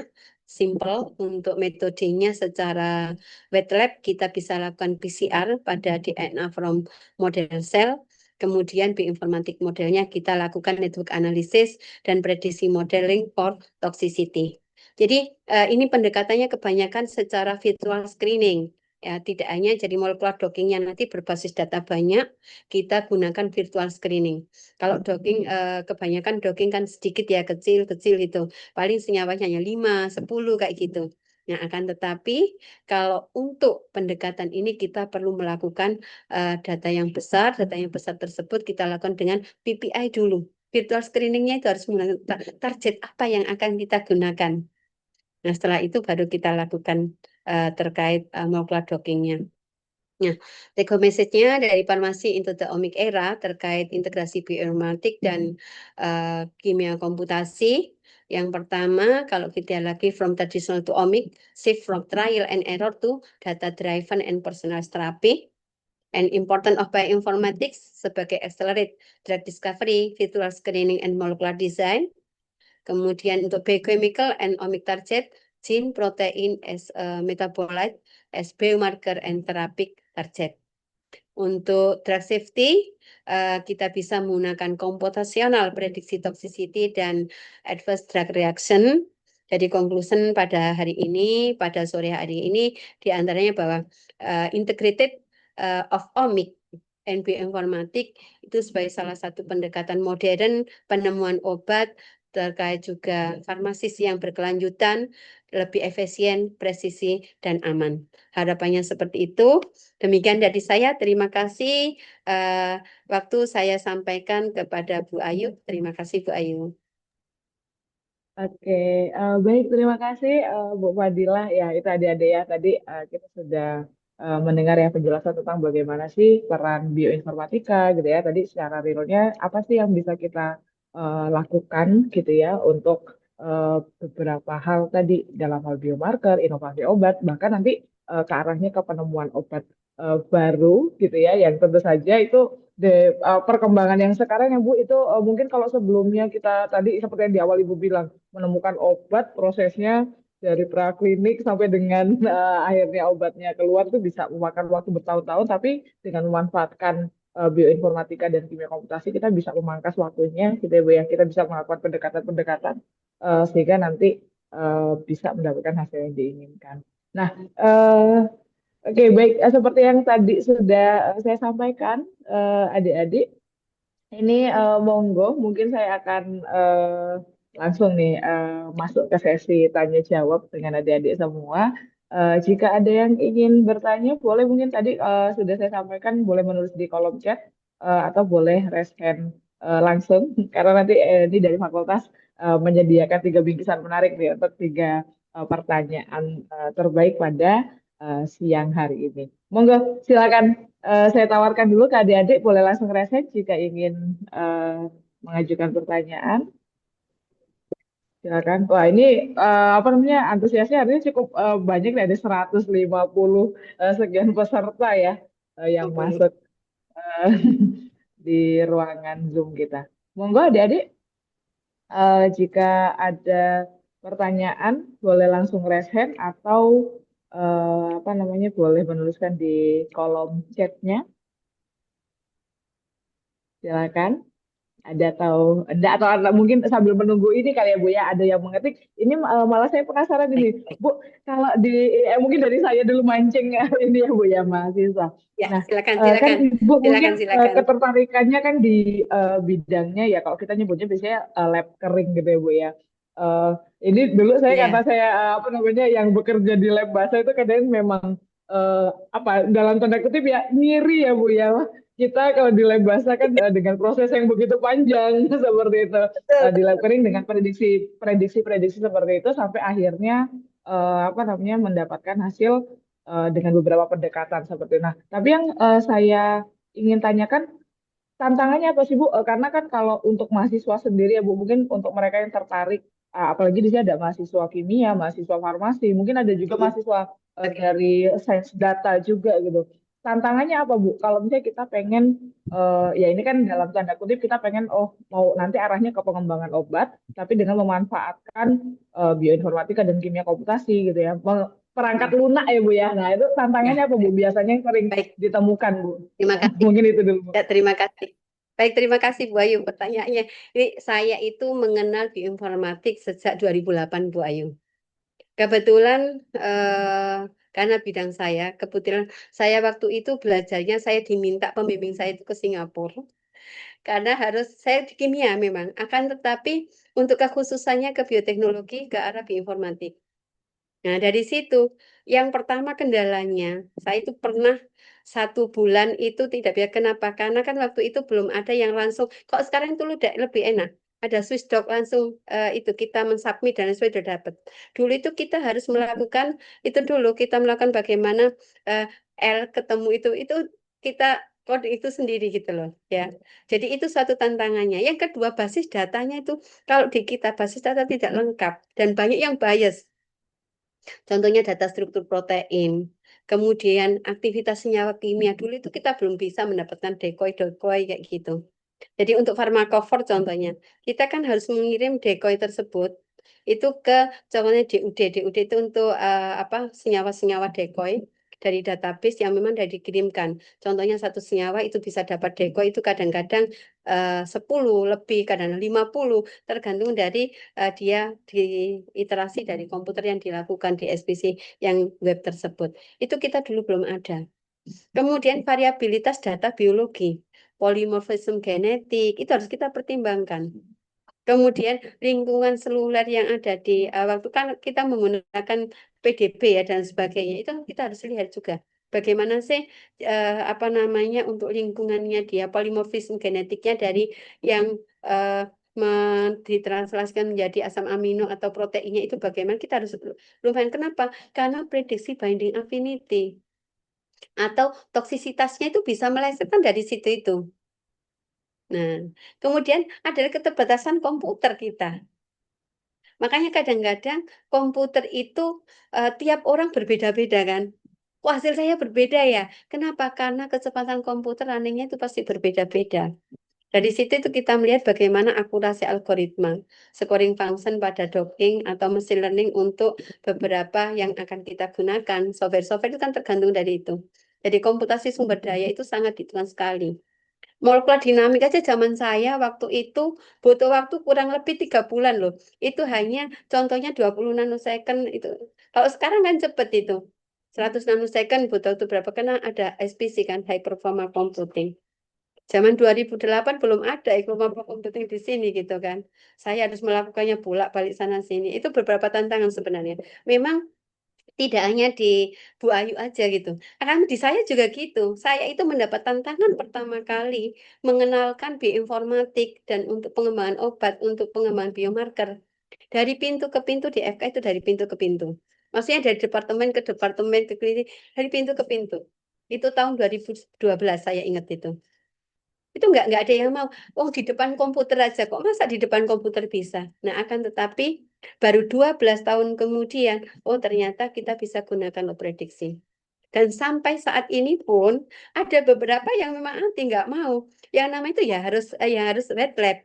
Simple untuk metodenya secara wet lab, kita bisa lakukan PCR pada DNA from model cell. Kemudian bioinformatik modelnya kita lakukan network analysis dan prediksi modeling for toxicity. Jadi ini pendekatannya kebanyakan secara virtual screening. Ya, tidak hanya jadi molekular dockingnya nanti berbasis data banyak, kita gunakan virtual screening. Kalau docking, kebanyakan docking kan sedikit ya, kecil-kecil itu. Paling senyawanya hanya 5, 10 kayak gitu. Nah, akan tetapi kalau untuk pendekatan ini kita perlu melakukan data yang besar. Data yang besar tersebut kita lakukan dengan PPI dulu. Virtual screeningnya itu harus menggunakan target apa yang akan kita gunakan. Nah, setelah itu baru kita lakukan terkait molekular dockingnya. Nah, take home message-nya dari Farmasi into the Omic Era terkait integrasi bioinformatik dan kimia komputasi. Yang pertama, kalau kita lagi from traditional to omic, shift from trial and error to data-driven and personalized therapy. And important of bioinformatics sebagai accelerate drug discovery, virtual screening, and molecular design. Kemudian untuk biochemical and omic target, gene, protein as metabolite, as biomarker and therapeutic target. Untuk drug safety, kita bisa menggunakan computational prediksi toxicity dan adverse drug reaction. Jadi conclusion pada hari ini, pada sore hari ini, diantaranya bahwa integrated of omic and bioinformatik itu sebagai salah satu pendekatan modern penemuan obat, terkait juga farmasis yang berkelanjutan, lebih efisien, presisi, dan aman. Harapannya seperti itu. Demikian dari saya. Terima kasih. Waktu saya sampaikan kepada Bu Ayu. Terima kasih Bu Ayu. Oke, baik, terima kasih Bu Fadilah. Ya, itu adik-adik ya, tadi kita sudah mendengar ya penjelasan tentang bagaimana sih peran bioinformatika gitu ya. Tadi secara realnya apa sih yang bisa kita lakukan gitu ya untuk beberapa hal tadi dalam hal biomarker, inovasi obat, bahkan nanti ke arahnya ke penemuan obat baru gitu ya, yang tentu saja itu perkembangan yang sekarang ya Bu, itu mungkin kalau sebelumnya kita tadi seperti yang di awal Ibu bilang, menemukan obat prosesnya dari praklinik sampai dengan akhirnya obatnya keluar tuh bisa memakan waktu bertahun-tahun, tapi dengan memanfaatkan bioinformatika dan kimia komputasi kita bisa memangkas waktunya gitu ya Bu ya. Kita bisa melakukan pendekatan-pendekatan sehingga nanti bisa mendapatkan hasil yang diinginkan. Nah, oke, baik. Seperti yang tadi sudah saya sampaikan, adik-adik, ini monggo, mungkin saya akan langsung nih masuk ke sesi tanya jawab dengan adik-adik semua. Jika ada yang ingin bertanya, boleh mungkin tadi sudah saya sampaikan, boleh menulis di kolom chat atau boleh raise hand langsung, karena nanti ini dari fakultas menyediakan 3 bingkisan menarik nih untuk 3 pertanyaan terbaik pada siang hari ini. Monggo, silakan. Saya tawarkan dulu ke adik-adik, boleh langsung reset jika ingin mengajukan pertanyaan. Silakan. Wah, ini apa namanya, antusiasnya hari ini cukup banyak nih, ada 150 sekian peserta ya yang masuk eh, di ruangan Zoom kita. Monggo adik-adik, jika ada pertanyaan boleh langsung raise hand atau apa namanya, boleh menuliskan di kolom chatnya. Silakan. Ada atau mungkin sambil menunggu ini kali ya Bu ya, ada yang mengetik. Ini malah saya penasaran ini, Bu, kalau di mungkin dari saya dulu mancing ya, ini ya Bu ya, mahasiswa. Ya, Nah, silakan, kan silakan. Ibu mungkin Silakan. ketertarikannya kan di bidangnya ya, kalau kita nyebutnya biasanya lab kering gitu ya Bu ya. Eh, ini dulu saya, Iya, kata saya apa namanya, yang bekerja di lab bahasa itu kadang memang apa, dalam tanda kutip ya, ngiri ya Bu ya. Kita kalau di lab bahasa kan dengan proses yang begitu panjang seperti itu, betul, di lab betul. kering dengan prediksi seperti itu sampai akhirnya apa namanya, mendapatkan hasil dengan beberapa pendekatan seperti itu. Nah, tapi yang saya ingin tanyakan, tantangannya apa sih Bu? Karena kan kalau untuk mahasiswa sendiri ya Bu, mungkin untuk mereka yang tertarik, apalagi di sini ada mahasiswa kimia, mahasiswa farmasi, mungkin ada juga Mm, mahasiswa oke. dari sains data juga gitu. Tantangannya apa Bu? Kalau misalnya kita pengen, ya ini kan dalam tanda kutip kita pengen, oh mau nanti arahnya ke pengembangan obat, tapi dengan memanfaatkan bioinformatika dan kimia komputasi gitu ya, perangkat Mm, lunak ya Bu ya. Nah itu tantangannya Ya, apa Bu? Biasanya yang sering baik. ditemukan Bu. Terima Nah, kasih. mungkin itu dulu Bu. Ya, terima kasih. Baik, terima kasih Bu Ayu pertanyaannya. Ini saya itu mengenal bioinformatik sejak 2008 Bu Ayu. Kebetulan karena bidang saya, kebetulan saya waktu itu belajarnya saya diminta pembimbing saya itu ke Singapura karena harus saya di kimia memang, akan tetapi untuk kekhususannya ke bioteknologi ke arah bioinformatik. Nah, dari situ yang pertama kendalanya, saya itu pernah 1 bulan itu tidak biar kenapa? Karena kan waktu itu belum ada yang langsung. Kok sekarang itu udah lebih enak. Ada Swissdoc langsung itu kita mensubmit dan sudah dapat. Dulu itu kita harus melakukan itu dulu kita melakukan bagaimana eh, L ketemu itu kita kode itu sendiri gitu loh ya. Jadi itu suatu tantangannya. Yang kedua basis datanya itu kalau di kita basis data tidak lengkap dan banyak yang bias. Contohnya data struktur protein, kemudian aktivitas senyawa kimia. Dulu itu kita belum bisa mendapatkan decoy kayak gitu. Jadi untuk farmakofor contohnya, kita kan harus mengirim decoy tersebut itu ke contohnya DUD. DUD itu untuk apa senyawa-senyawa decoy dari database yang memang sudah dikirimkan. Contohnya satu senyawa itu bisa dapat decoy itu kadang-kadang 10 lebih, kadang 50 tergantung dari dia di iterasi dari komputer yang dilakukan di SPC yang web tersebut. Itu kita dulu belum ada. Kemudian variabilitas data biologi, polimorfisme genetik, itu harus kita pertimbangkan. Kemudian lingkungan seluler yang ada di waktu kan kita menggunakan PDB ya dan sebagainya, itu kita harus lihat juga bagaimana sih apa namanya untuk lingkungannya dia polimorfisme genetiknya dari yang ditranslasikan menjadi asam amino atau proteinnya itu bagaimana kita harus lumayan kenapa? Karena prediksi binding affinity atau toksisitasnya itu bisa meleset kan dari situ itu. Nah, kemudian adalah keterbatasan komputer kita. Makanya kadang-kadang komputer itu tiap orang berbeda-beda kan. Kok hasil saya berbeda ya? Kenapa? Karena kecepatan komputer runningnya itu pasti berbeda-beda. Dari situ itu kita melihat bagaimana akurasi algoritma, scoring function pada docking atau machine learning untuk beberapa yang akan kita gunakan. Software-software itu kan tergantung dari itu. Jadi komputasi sumber daya itu sangat dibutuhkan sekali. Molekular dinamik aja zaman saya waktu itu butuh waktu kurang lebih 3 bulan loh. Itu hanya contohnya 20 nanosecond itu. Kalau sekarang kan cepet itu. 100 nanosecond butuh waktu berapa? Karena ada HPC kan, High Performance Computing. Zaman 2008 belum ada performance computing di sini gitu kan. Saya harus melakukannya bolak-balik sana sini. Itu beberapa tantangan sebenarnya. Memang tidak hanya di Bu Ayu aja gitu. Karena di saya juga gitu. Saya itu mendapat tantangan pertama kali mengenalkan bioinformatik dan untuk pengembangan obat, untuk pengembangan biomarker. Dari pintu ke pintu di FK itu dari pintu ke pintu. Maksudnya dari departemen ke departemen ke klinik, dari pintu ke pintu. Itu tahun 2012 saya ingat itu. Itu nggak ada yang mau. Oh, di depan komputer aja kok, masa di depan komputer bisa. Nah, akan tetapi baru 12 tahun kemudian, oh ternyata kita bisa gunakan loh prediksi. Dan sampai saat ini pun ada beberapa yang memang anti nggak mau. Yang nama itu ya harus red lab.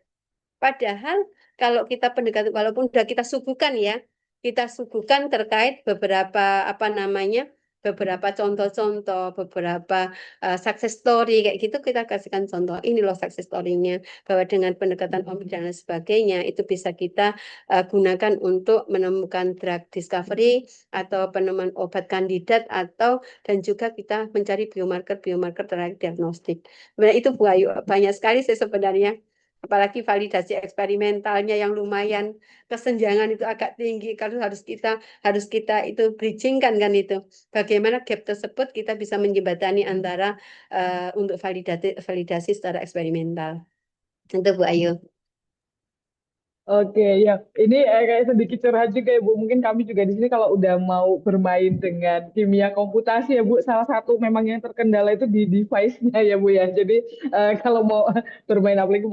Padahal kalau kita pendekatan, walaupun sudah kita suguhkan ya, kita suguhkan terkait beberapa apa namanya, beberapa contoh-contoh, beberapa success story kayak gitu kita kasihkan contoh. Ini loh success story-nya bahwa dengan pendekatan omik dan lain sebagainya itu bisa kita gunakan untuk menemukan drug discovery atau penemuan obat kandidat atau dan juga kita mencari biomarker terhadap diagnostik. Sebenarnya itu banyak sekali sih sebenarnya. Apalagi validasi eksperimentalnya yang lumayan kesenjangan itu agak tinggi kalau harus kita itu bridgingkan kan itu. Bagaimana gap tersebut kita bisa menjembatani antara untuk validasi secara eksperimental. Itu Bu Ayu. Oke, ya. Ini kayak sedikit curhat juga ya, Bu. Mungkin kami juga di sini kalau udah mau bermain dengan kimia komputasi ya, Bu, salah satu memang yang terkendala itu di device-nya ya, Bu ya. Jadi kalau mau bermain apalagi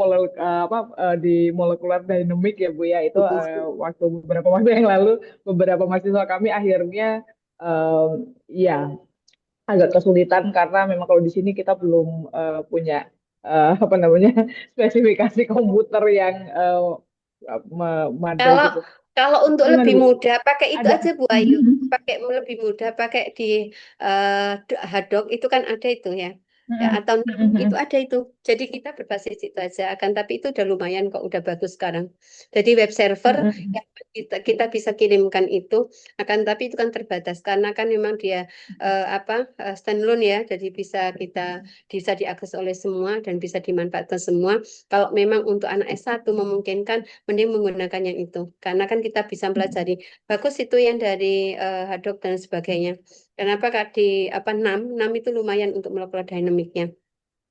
di molecular dynamic ya, Bu ya, itu beberapa waktu yang lalu beberapa mahasiswa kami akhirnya ya agak kesulitan karena memang kalau di sini kita belum punya apa namanya spesifikasi komputer yang memadai Kalau gitu. kalau untuk Gimana lebih Bu? mudah pakai itu Ada. aja Bu Ayu. Pakai lebih mudah pakai di Hadok itu kan ada itu ya. Ya atau NAM itu ada itu. Jadi kita berbasis itu aja. Akan tapi itu udah lumayan kok, udah bagus sekarang. Jadi web server yang kita bisa kirimkan itu, akan tapi itu kan terbatas karena kan memang dia standalone ya. Jadi bisa diakses oleh semua dan bisa dimanfaatkan semua. Kalau memang untuk anak S1 memungkinkan mending menggunakan yang itu karena kan kita bisa pelajari bagus itu yang dari Hadok dan sebagainya. Kenapa Kak di NAM itu lumayan untuk molekular dinamiknya.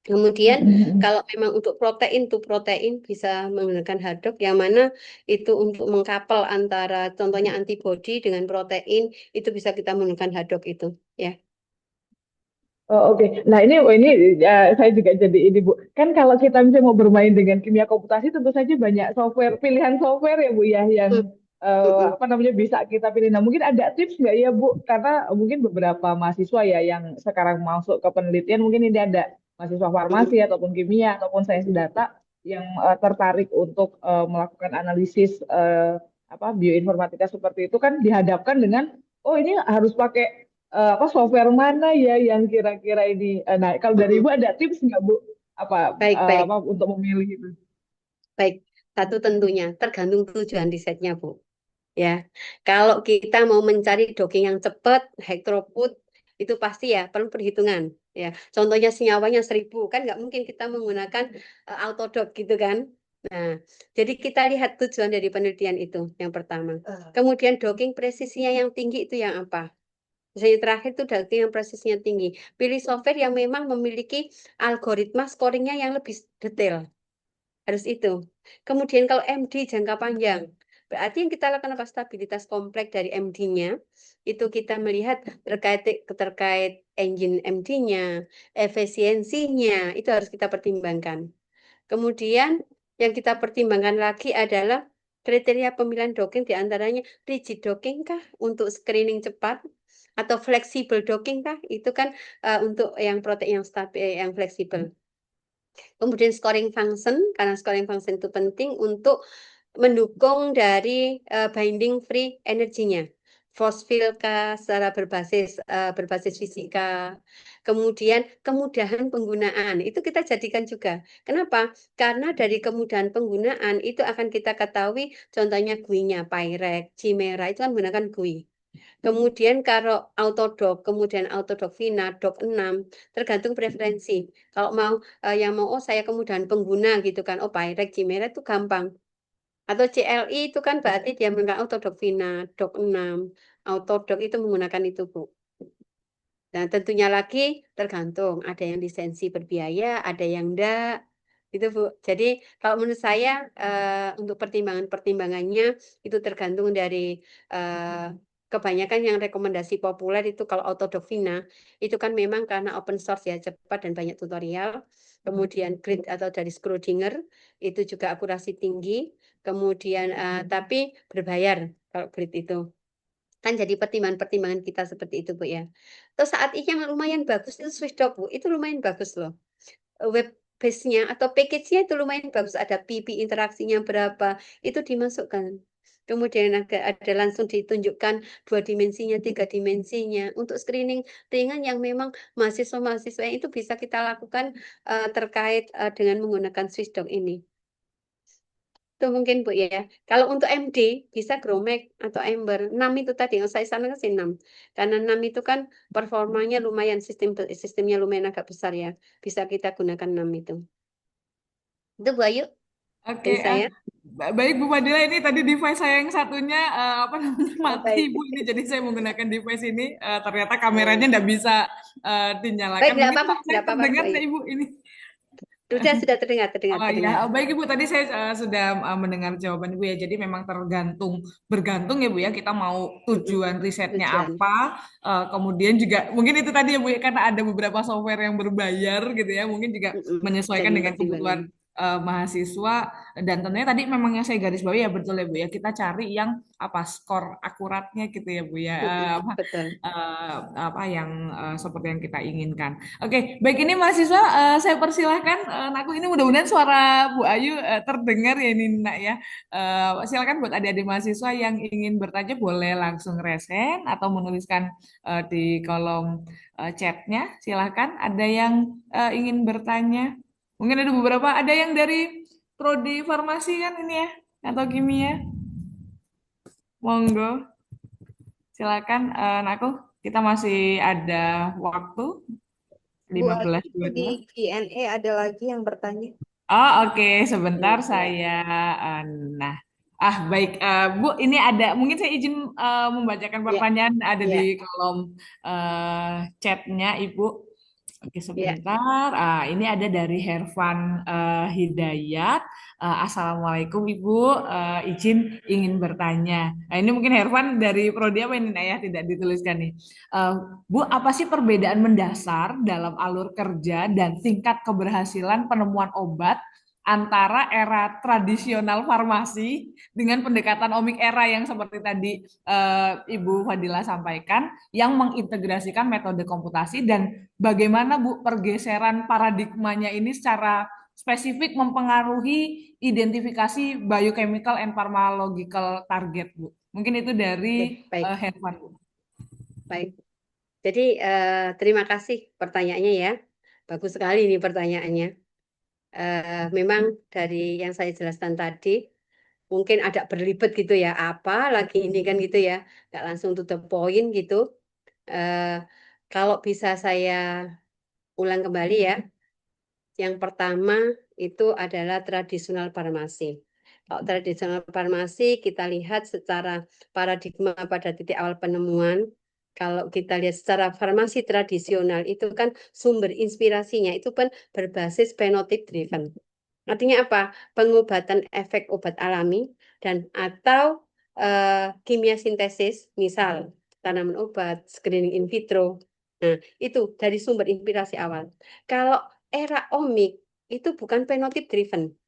Kemudian kalau memang untuk protein tuh protein bisa menggunakan Hadok yang mana itu untuk mengkapel antara contohnya antibodi dengan protein itu bisa kita menggunakan Hadok itu ya. Oh, oke. Nah, ini saya juga jadi ini Bu. Kan kalau kita misalnya mau bermain dengan kimia komputasi tentu saja banyak pilihan software ya Bu ya yang Hmm, hmm, hmm. apa namanya bisa kita pilih. Nah, mungkin ada tips nggak ya Bu? Karena mungkin beberapa mahasiswa ya yang sekarang masuk ke penelitian mungkin ini ada mahasiswa farmasi Hmm, ataupun kimia ataupun sains hmm. data yang tertarik untuk melakukan analisis bioinformatika seperti itu kan dihadapkan dengan oh ini harus pakai software mana ya yang kira-kira ini. Nah, kalau dari Hmm. Ibu ada tips nggak Bu Baik, baik, untuk memilih itu? baik. Satu tentunya tergantung tujuan risetnya, Bu. Ya, kalau kita mau mencari docking yang cepat, high throughput, itu pasti ya perlu perhitungan. Ya, contohnya senyawanya 1000 kan nggak mungkin kita menggunakan autodock gitu kan. Nah, jadi kita lihat tujuan dari penelitian itu yang pertama. Kemudian docking presisinya yang tinggi itu yang apa? Misalnya terakhir itu docking yang presisinya tinggi. Pilih software yang memang memiliki algoritma scoringnya yang lebih detail. Harus itu. Kemudian kalau MD jangka panjang, berarti yang kita lakukan apa stabilitas kompleks dari MD-nya, itu kita melihat terkait engine MD-nya, efisiensinya, itu harus kita pertimbangkan. Kemudian yang kita pertimbangkan lagi adalah kriteria pemilihan docking diantaranya rigid docking kah untuk screening cepat atau flexible docking kah? Itu kan untuk yang protein yang stabil, yang fleksibel. Kemudian scoring function, karena scoring function itu penting untuk mendukung dari binding free energinya. Fosfil secara berbasis fisika. Kemudian kemudahan penggunaan itu kita jadikan juga. Kenapa? Karena dari kemudahan penggunaan itu akan kita ketahui contohnya GUI-nya Pyrrec, Chimera itu kan menggunakan GUI. Kemudian kalau Autodoc, kemudian Autodoc Vina, Doc 6, tergantung preferensi. Kalau mau yang mau saya kemudahan pengguna gitu kan, Pyrrec, Chimera itu gampang. Atau CLI itu kan berarti dia menggunakan Autodoc Vina, Doc 6, Autodoc itu menggunakan itu, Bu. Dan tentunya lagi tergantung, ada yang lisensi berbiaya, ada yang enggak, gitu Bu. Jadi kalau menurut saya untuk pertimbangannya itu tergantung dari kebanyakan yang rekomendasi populer itu kalau Autodoc Vina itu kan memang karena open source ya, cepat dan banyak tutorial. Kemudian grid atau dari Schrödinger itu juga akurasi tinggi. Kemudian tapi berbayar kalau grid itu. Kan jadi pertimbangan-pertimbangan kita seperti itu, Bu ya. Terus saat ini yang lumayan bagus itu Swissdoc, Bu. Itu lumayan bagus loh. Web base-nya atau package-nya itu lumayan bagus. Ada PP interaksinya berapa, itu dimasukkan. Kemudian ada langsung ditunjukkan 2 dimensinya, 3 dimensinya. Untuk screening ringan yang memang mahasiswa-mahasiswa itu bisa kita lakukan terkait dengan menggunakan Swissdoc ini. Itu mungkin Bu ya. Kalau untuk MD bisa Gromec atau Ember. 6 itu tadi yang saya sampaikan sih 6. Karena 6 itu kan performanya lumayan, sistemnya lumayan agak besar ya. Bisa kita gunakan 6 itu. Itu Bu Ayu Oke, dari saya. baik Bu Fadila, ini tadi device saya yang satunya apa namanya mati Baik. Bu ini, jadi saya menggunakan device ini ternyata kameranya nggak bisa dinyalakan. Baik, tidak Mungkin apa-apa, saya tidak apa-apa Bu terdengar Ayu. nggak Ibu ini? Sudah terdengar, Oh terdengar. ya, baik Ibu. Tadi saya sudah mendengar jawaban Ibu ya. Jadi memang bergantung ya Bu ya. Kita mau tujuan risetnya Tujuan. apa. Kemudian juga mungkin itu tadi ya Bu ya, karena ada beberapa software yang berbayar gitu ya. Mungkin juga menyesuaikan Jadi dengan kebutuhan pertimbangan. mahasiswa. Dan tentunya tadi memang yang saya garis bawahi ya betul ya Bu ya. Kita cari yang apa skor akuratnya gitu ya Bu ya. Betul. Apa yang seperti yang kita inginkan. Oke, baik ini mahasiswa saya persilahkan aku ini mudah-mudahan suara Bu Ayu terdengar ya ini Nak ya. Silakan buat adik-adik mahasiswa yang ingin bertanya boleh langsung resen atau menuliskan di kolom chatnya. Silakan ada yang ingin bertanya. Mungkin ada beberapa, ada yang dari prodi farmasi kan ini ya atau kimia. Monggo. Silakan Nakku, kita masih ada waktu Bu Ayu, di 15.22. Q&A ada lagi yang bertanya. Oh, oke. Sebentar Iya. saya eh, nah. Baik Bu, ini ada mungkin saya izin membacakan Iya. pertanyaan ada Iya. di kolom chatnya Ibu. Oke, Iya. sebentar. Ini ada dari Hervan Hidayat. Assalamualaikum Ibu, izin ingin bertanya. Nah, ini mungkin Hervan dari prodi apa ini Nak ya? Tidak dituliskan nih. Bu, apa sih perbedaan mendasar dalam alur kerja dan tingkat keberhasilan penemuan obat antara era tradisional farmasi dengan pendekatan omik era yang seperti tadi Ibu Fadila sampaikan, yang mengintegrasikan metode komputasi, dan bagaimana Bu pergeseran paradigmanya ini secara spesifik mempengaruhi identifikasi biochemical and pharmacological target Bu. Mungkin itu dari Baik. Hervan Bu. Baik. Jadi terima kasih pertanyaannya ya. Bagus sekali ini pertanyaannya. Memang dari yang saya jelaskan tadi mungkin agak berlibet gitu ya, apa lagi ini kan gitu ya, nggak langsung to the point gitu. Kalau bisa saya ulang kembali ya, yang pertama itu adalah tradisional farmasi. Kalau tradisional farmasi kita lihat secara paradigma pada titik awal penemuan. Kalau kita lihat secara farmasi tradisional itu kan sumber inspirasinya itu kan berbasis phenotype driven. Artinya apa? Pengobatan efek obat alami dan atau kimia sintesis, misal tanaman obat, screening in vitro. Nah, itu dari sumber inspirasi awal. Kalau era omik itu bukan phenotype driven,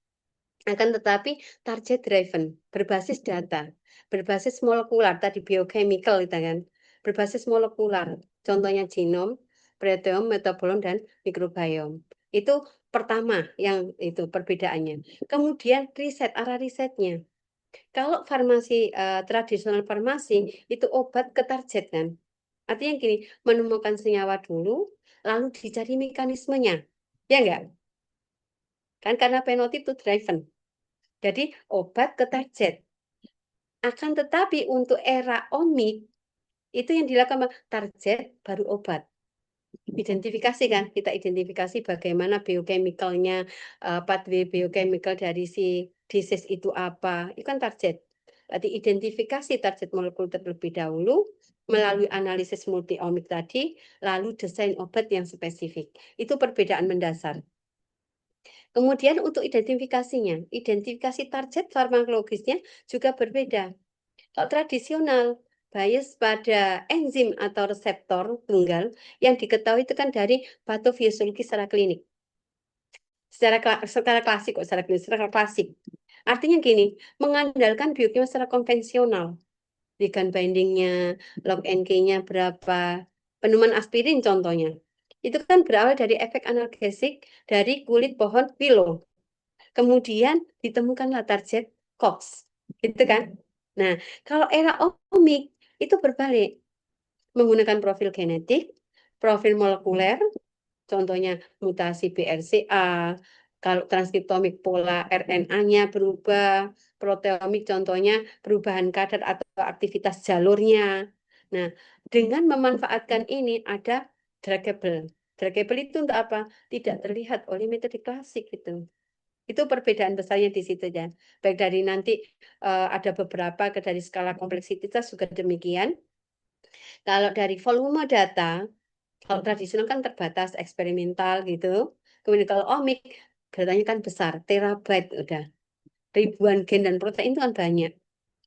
akan tetapi target driven, berbasis data, berbasis molekular tadi biochemical itu kan. berbasis molekular. Contohnya genom, proteom, metabolom, dan mikrobiom. Itu pertama yang itu perbedaannya. Kemudian arah risetnya. Kalau farmasi tradisional farmasi itu obat ke target kan. Artinya gini, menemukan senyawa dulu, lalu dicari mekanismenya. Ya enggak? Kan karena fenotip itu driven. Jadi obat ke target. Akan tetapi untuk era omik, itu yang dilakukan target baru obat. Identifikasi kan, kita identifikasi bagaimana biochemicalnya, pathway biochemical dari si disease itu apa, itu kan target. Berarti identifikasi target molekul terlebih dahulu, melalui analisis multi-omik tadi, lalu desain obat yang spesifik. Itu perbedaan mendasar. Kemudian untuk identifikasinya, identifikasi target farmakologisnya juga berbeda. Kalau tradisional, bias pada enzim atau reseptor tunggal yang diketahui itu kan dari patofisiologi secara klinik. Secara klasik kok, secara klasik. Artinya gini, mengandalkan biokimia secara konvensional. Ligand bindingnya, log NK-nya berapa, penemuan aspirin contohnya. Itu kan berawal dari efek analgesik dari kulit pohon willow. Kemudian ditemukanlah target COX. Gitu kan? Nah, kalau era omik itu berbalik. Menggunakan profil genetik, profil molekuler, contohnya mutasi BRCA, kalau transkriptomik pola RNA-nya berubah, proteomik contohnya perubahan kadar atau aktivitas jalurnya. Nah, dengan memanfaatkan ini ada druggable. Druggable itu untuk apa? Tidak terlihat oleh metode klasik gitu. Itu perbedaan besarnya di situ ya. Baik dari nanti ada beberapa dari skala kompleksitas juga demikian. Kalau dari volume data, kalau tradisional kan terbatas eksperimental gitu. Kemudian kalau omik datanya kan besar, terabyte udah. Ribuan gen dan protein itu kan banyak.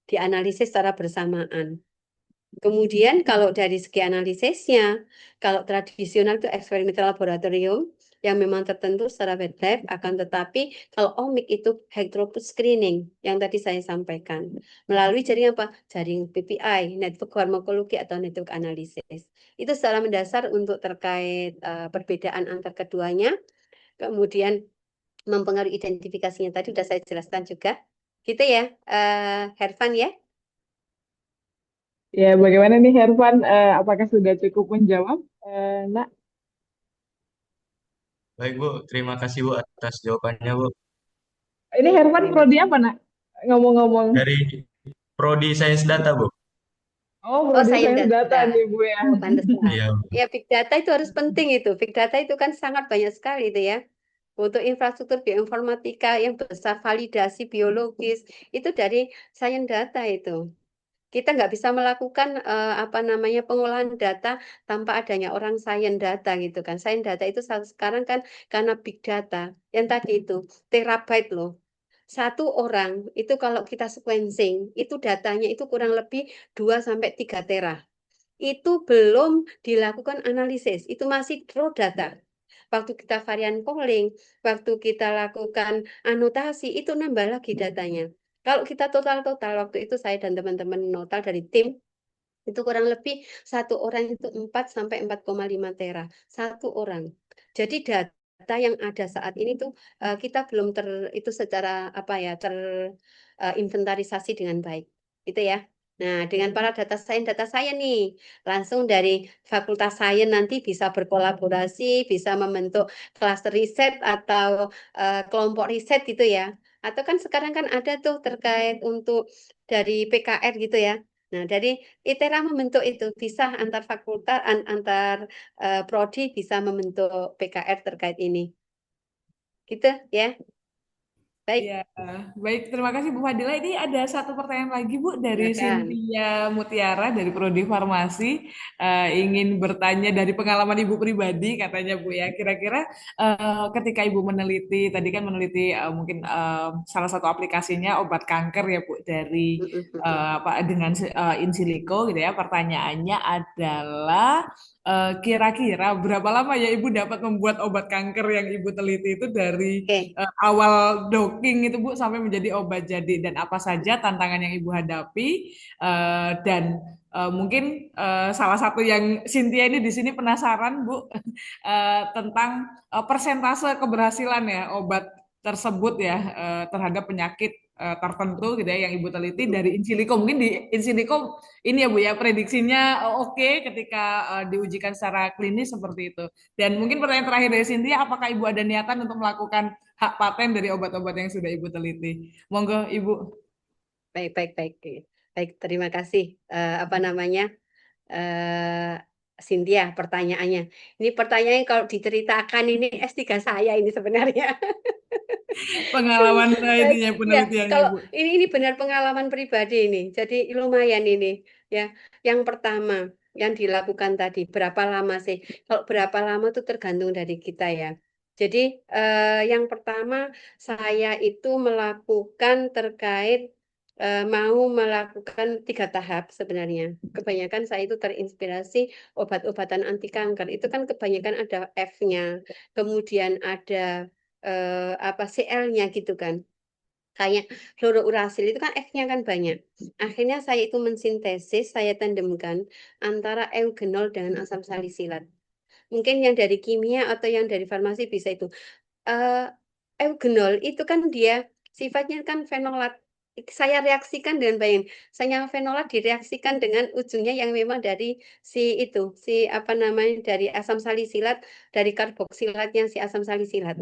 Dianalisis secara bersamaan. Kemudian kalau dari segi analisisnya, kalau tradisional itu eksperimental laboratorium yang memang tertentu secara wet lab, akan tetapi kalau omik itu high throughput screening yang tadi saya sampaikan melalui jaring apa? Jaring PPI, network farmakologi atau network analysis. Itu secara mendasar untuk terkait perbedaan antar keduanya. Kemudian mempengaruhi identifikasinya tadi sudah saya jelaskan juga. Gitu ya, Hervan ya. Ya, bagaimana nih Hervan? Apakah sudah cukup menjawab? Nak, Baik Bu, terima kasih Bu atas jawabannya Bu. ini Hervan Terima prodi kasih. apa, Nak? Ngomong-ngomong. Dari Prodi Sains Data Bu. Oh, Oh, prodi sains sains data data. nih, Bu ya. Oh, pantesan. Iya Bu. Ya, big data itu harus penting itu. Big data itu kan sangat banyak sekali itu ya. Untuk infrastruktur bioinformatika yang besar, validasi biologis, itu dari sains data itu. Kita nggak bisa melakukan apa namanya pengolahan data tanpa adanya orang sains data gitu kan. Sains data itu sekarang kan karena big data. Yang tadi itu terabyte loh. Satu orang itu kalau kita sequencing, itu datanya itu kurang lebih 2 sampai 3 tera. Itu belum dilakukan analisis, itu masih raw data. Waktu kita varian calling, waktu kita lakukan anotasi, itu nambah lagi datanya. Kalau kita total-total, waktu itu saya dan teman-teman total dari tim, itu kurang lebih satu orang itu 4 sampai 4,5 tera. Satu orang. Jadi data yang ada saat ini tuh kita belum itu secara apa ya inventarisasi dengan baik. Itu ya. Nah, dengan para data science nih, langsung dari Fakultas Sains nanti bisa berkolaborasi, bisa membentuk cluster riset atau kelompok riset gitu ya. Atau kan sekarang kan ada tuh terkait untuk dari PKR gitu ya. Nah, dari ITERA membentuk itu bisa antar fakultas, antar prodi bisa membentuk PKR terkait ini. Gitu ya. Baik, Ya, baik. Terima kasih Bu Fadila. Ini ada satu pertanyaan lagi Bu dari silakan. Cynthia Mutiara dari Prodi Farmasi. Ingin bertanya dari pengalaman Ibu pribadi katanya Bu ya. Kira-kira ketika Ibu meneliti, tadi kan meneliti mungkin salah satu aplikasinya obat kanker ya Bu dari apa dengan in silico gitu ya. Pertanyaannya adalah Kira-kira berapa lama ya Ibu dapat membuat obat kanker yang Ibu teliti itu dari Oke, awal dosing itu Bu sampai menjadi obat jadi, dan apa saja tantangan yang Ibu hadapi, dan mungkin salah satu yang Cynthia ini di sini penasaran Bu, tentang persentase keberhasilan ya obat tersebut ya, terhadap penyakit tertentu gitu ya yang Ibu teliti dari in silico. Mungkin di in silico ini ya Bu ya prediksinya oke ketika diujikan secara klinis seperti itu. Dan mungkin pertanyaan terakhir dari Cynthia, apakah Ibu ada niatan untuk melakukan hak paten dari obat-obat yang sudah Ibu teliti? Monggo Ibu. baik, baik, baik. Baik, terima kasih. Apa namanya? eh Cynthia, pertanyaannya. Ini pertanyaannya kalau diceritakan ini S3 saya ini sebenarnya. Pengalaman Baik, ininya ya, penelitiannya kalau Bu. ini benar pengalaman pribadi ini. Jadi lumayan ini, ya. Yang pertama yang dilakukan tadi, berapa lama sih? Kalau berapa lama itu tergantung dari kita ya. Jadi yang pertama saya itu melakukan terkait mau melakukan 3 tahap sebenarnya. Kebanyakan saya itu terinspirasi obat-obatan anti kanker. Itu kan kebanyakan ada F-nya, kemudian ada apa CL-nya gitu kan. Kayak fluorourasil itu kan F-nya kan banyak. Akhirnya saya itu mensintesis, saya tandemkan antara eugenol dengan asam salisilat. Mungkin yang dari kimia atau yang dari farmasi bisa itu. Eh, Eugenol itu kan dia sifatnya kan fenolat. Saya reaksikan dengan bayang. Saya fenolat direaksikan dengan ujungnya yang memang dari si itu, si apa namanya dari asam salisilat, dari karboksilatnya si asam salisilat.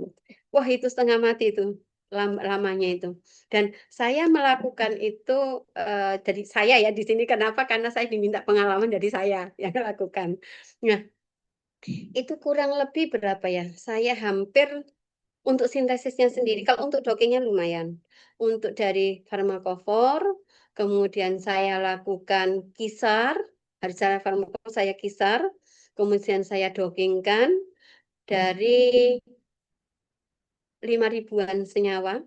Wah, itu setengah mati itu lamanya itu. Dan saya melakukan itu dari saya ya di sini kenapa? Karena saya diminta pengalaman dari saya yang melakukan. Nah, itu kurang lebih berapa ya? Saya hampir untuk sintesisnya sendiri, kalau untuk dokingnya lumayan. Untuk dari farmakofor, kemudian saya lakukan kisar, dari cara farmakofor saya kisar, kemudian saya dokingkan dari 5.000-an senyawa,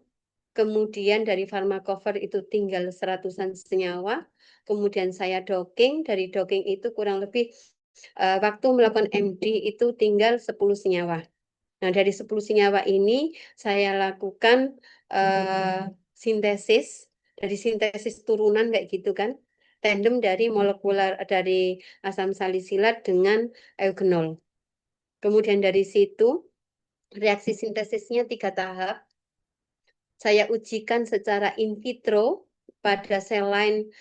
kemudian dari farmakofor itu tinggal 100-an senyawa, kemudian saya docking, dari docking itu kurang lebih waktu melakukan MD itu tinggal 10 senyawa. Nah, dari 10 senyawa ini saya lakukan sintesis, dari sintesis turunan kayak gitu kan, tandem dari molekular dari asam salisilat dengan eugenol. Kemudian dari situ reaksi sintesisnya 3 tahap. Saya ujikan secara in vitro pada sel line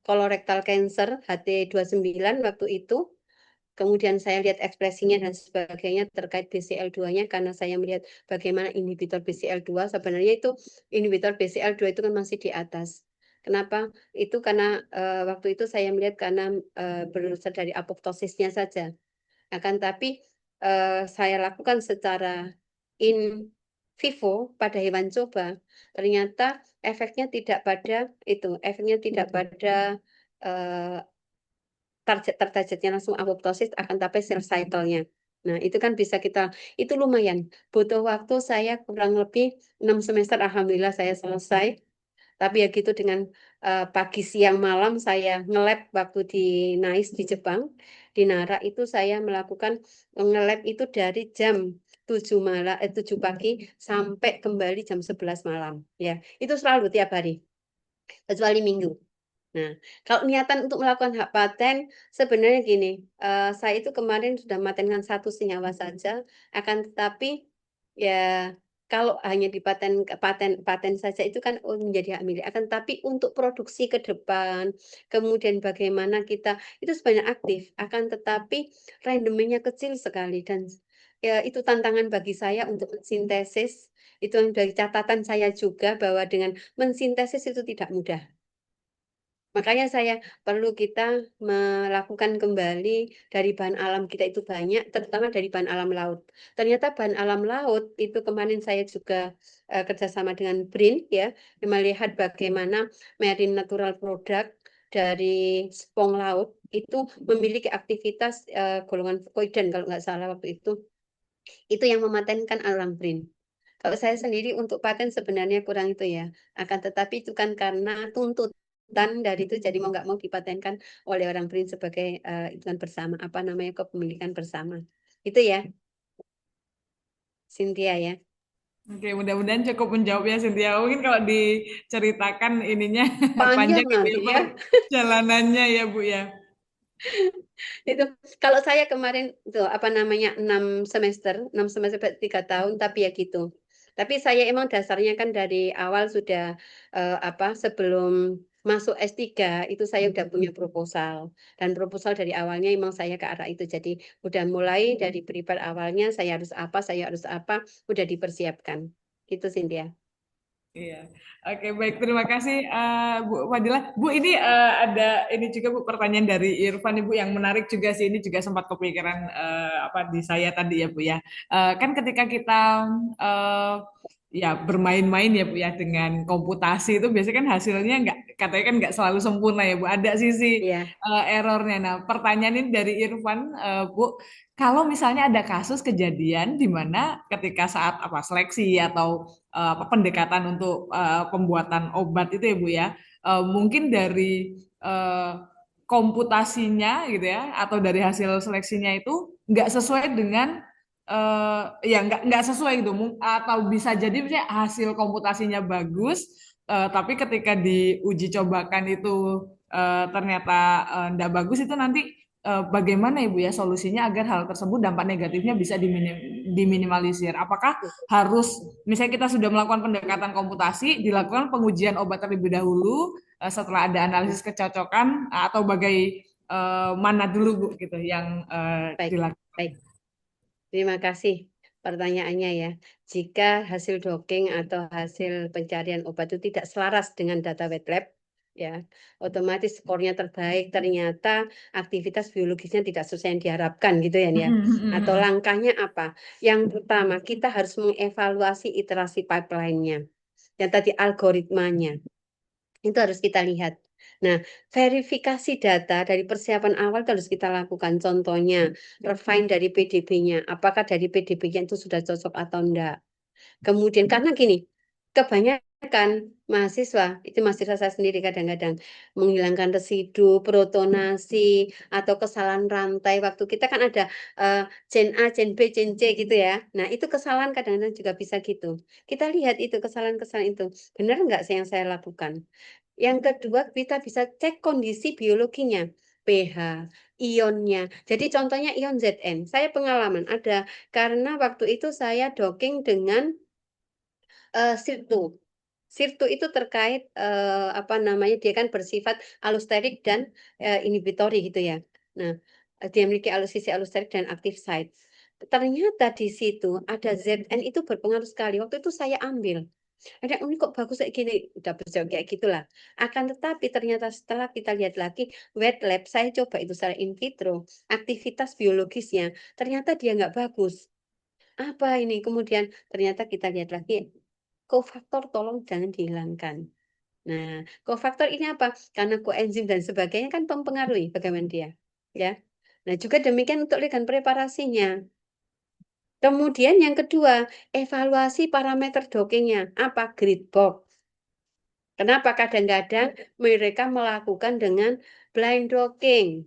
colorectal cancer HT29 waktu itu. Kemudian saya lihat ekspresinya dan sebagainya terkait BCL2-nya karena saya melihat bagaimana inhibitor BCL2. Sebenarnya itu inhibitor BCL2 itu kan masih di atas. Kenapa? Itu karena waktu itu saya melihat karena berdasar dari apoptosisnya saja. Akan tapi saya lakukan secara in vivo pada hewan coba, ternyata efeknya tidak pada itu, efeknya tidak pada eh, tertargetnya langsung apoptosis akan tapi sel cycle-nya. Nah, itu kan bisa kita, itu lumayan. Butuh waktu saya kurang lebih 6 semester, Alhamdulillah saya selesai. Tapi ya gitu dengan pagi, siang, malam saya nge-lab waktu di NICE di Jepang. Di Nara itu saya melakukan nge-lab itu dari jam 7 pagi sampai kembali jam 11 malam. Ya, itu selalu tiap hari, kecuali Minggu. Nah, kalau niatan untuk melakukan hak paten, sebenarnya gini, saya itu kemarin sudah mematenkan 1 senyawa saja, akan tetapi ya kalau hanya di paten saja itu kan menjadi hak milik. Akan tetapi untuk produksi ke depan, kemudian bagaimana kita itu sebenarnya aktif, akan tetapi randomnya kecil sekali dan ya itu tantangan bagi saya untuk mensintesis. Itu yang dari catatan saya juga bahwa dengan mensintesis itu tidak mudah. Makanya saya perlu kita melakukan kembali dari bahan alam kita itu banyak, terutama dari bahan alam laut. Ternyata bahan alam laut itu kemarin saya juga kerjasama dengan BRIN ya, melihat bagaimana marine natural product dari spong laut itu memiliki aktivitas golongan fukoiden kalau nggak salah waktu itu yang mematenkan alam BRIN. Kalau saya sendiri untuk paten sebenarnya kurang itu ya, akan tetapi itu kan karena tuntutan dari itu, jadi mau nggak mau dipatenkan oleh orang BRIN sebagai hitungan bersama, apa namanya, kepemilikan bersama. Itu ya, Cynthia ya. Oke, mudah-mudahan cukup menjawab ya Cynthia. Mungkin kalau diceritakan ininya Panjang panjang gitu nanti ya ya. perjalanannya ya Bu ya. Itu kalau saya kemarin tuh apa namanya 6 semester 3 tahun, tapi ya gitu. Tapi saya emang dasarnya kan dari awal sudah sebelum masuk S3 itu saya udah punya proposal, dan proposal dari awalnya emang saya ke arah itu. Jadi udah mulai dari prepare awalnya, saya harus apa, udah dipersiapkan. Gitu Cynthia. Iya, oke baik, terima kasih Bu Fadilah. Bu, ini ada ini juga Bu, pertanyaan dari Irfan Ibu yang menarik juga sih. Ini juga sempat kepikiran apa di saya tadi ya Bu ya. Kan ketika kita eh, ya bermain-main ya Bu ya dengan komputasi itu biasanya kan hasilnya nggak, katanya kan nggak selalu sempurna ya Bu. Ada sisi Iya. errornya. Nah, pertanyaan ini dari Irfan Bu, kalau misalnya ada kasus kejadian di mana ketika saat apa seleksi atau apa pendekatan untuk pembuatan obat itu ya Bu ya, mungkin dari eh, komputasinya gitu ya atau dari hasil seleksinya itu nggak sesuai dengan ya nggak sesuai gitu, atau bisa jadi misalnya hasil komputasinya bagus, tapi ketika diuji cobakan itu ternyata nggak bagus, itu nanti bagaimana Ibu ya solusinya agar hal tersebut dampak negatifnya bisa diminimalisir? Apakah harus misalnya kita sudah melakukan pendekatan komputasi, dilakukan pengujian obat terlebih dahulu, setelah ada analisis kecocokan, atau mana dulu Bu gitu yang Baik, dilakukan? baik. Terima kasih pertanyaannya ya. Jika hasil docking atau hasil pencarian obat itu tidak selaras dengan data wet lab, ya, otomatis skornya terbaik, ternyata aktivitas biologisnya tidak sesuai yang diharapkan gitu ya, ya. Atau langkahnya apa? Yang pertama, kita harus mengevaluasi iterasi pipeline-nya. Dan tadi algoritmanya. Itu harus kita lihat. Nah, verifikasi data dari persiapan awal itu harus kita lakukan. Contohnya, refine dari PDB-nya. Apakah dari PDB-nya itu sudah cocok atau enggak? Kemudian, karena gini, kebanyakan mahasiswa saya sendiri kadang-kadang menghilangkan residu, protonasi, atau kesalahan rantai. Waktu kita kan ada Gen A, Gen B, Gen C gitu ya. Nah, itu kesalahan kadang-kadang juga bisa gitu. Kita lihat itu, kesalahan-kesalahan itu. Benar enggak sih yang saya lakukan? Yang kedua, kita bisa cek kondisi biologinya, pH, ionnya. Jadi contohnya ion Zn. Saya pengalaman ada, karena waktu itu saya docking dengan sirtu. Sirtu itu terkait apa namanya, dia kan bersifat allosterik dan inhibitory gitu ya. Nah, dia memiliki sisi allosterik dan active site. Ternyata di situ ada Zn itu berpengaruh sekali. Waktu itu saya ambil. Ada ini kok bagus kayak gini, udah berjauh kayak gitulah. Akan tetapi ternyata setelah kita lihat lagi wet lab, saya coba itu secara in vitro, aktivitas biologisnya, ternyata dia nggak bagus. Apa ini? Kemudian ternyata kita lihat lagi, kofaktor tolong jangan dihilangkan. Nah, kofaktor ini apa? Karena koenzim dan sebagainya kan mempengaruhi bagaimana dia. Ya. Nah, juga demikian untuk ligand preparasinya. Kemudian yang kedua, evaluasi parameter dockingnya. Apa? Grid box. Kenapa kadang-kadang mereka melakukan dengan blind docking,